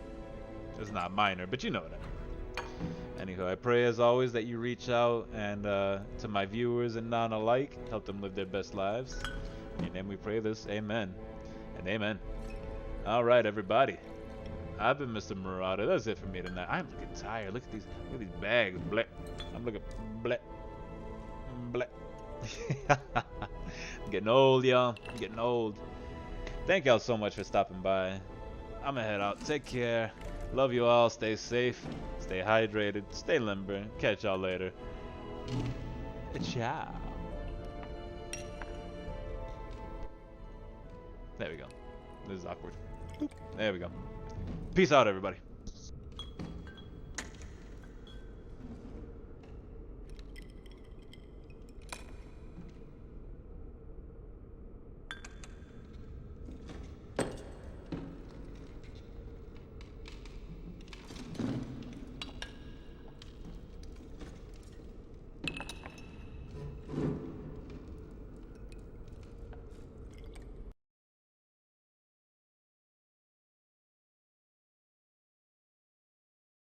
it's not minor, but you know what I mean. Anywho, I pray as always that you reach out and to my viewers and non alike, help them live their best lives. In your name we pray this, amen and amen. All right, everybody. I've been Mr. Marauder. That's it for me tonight. I'm looking tired. Look at these bags. Bleh. I'm looking bleh. Bleh. I'm getting old, y'all. I'm getting old. Thank y'all so much for stopping by. I'm gonna head out. Take care. Love you all. Stay safe. Stay hydrated. Stay limber. Catch y'all later. Ciao. There we go. This is awkward. There we go. Peace out, everybody.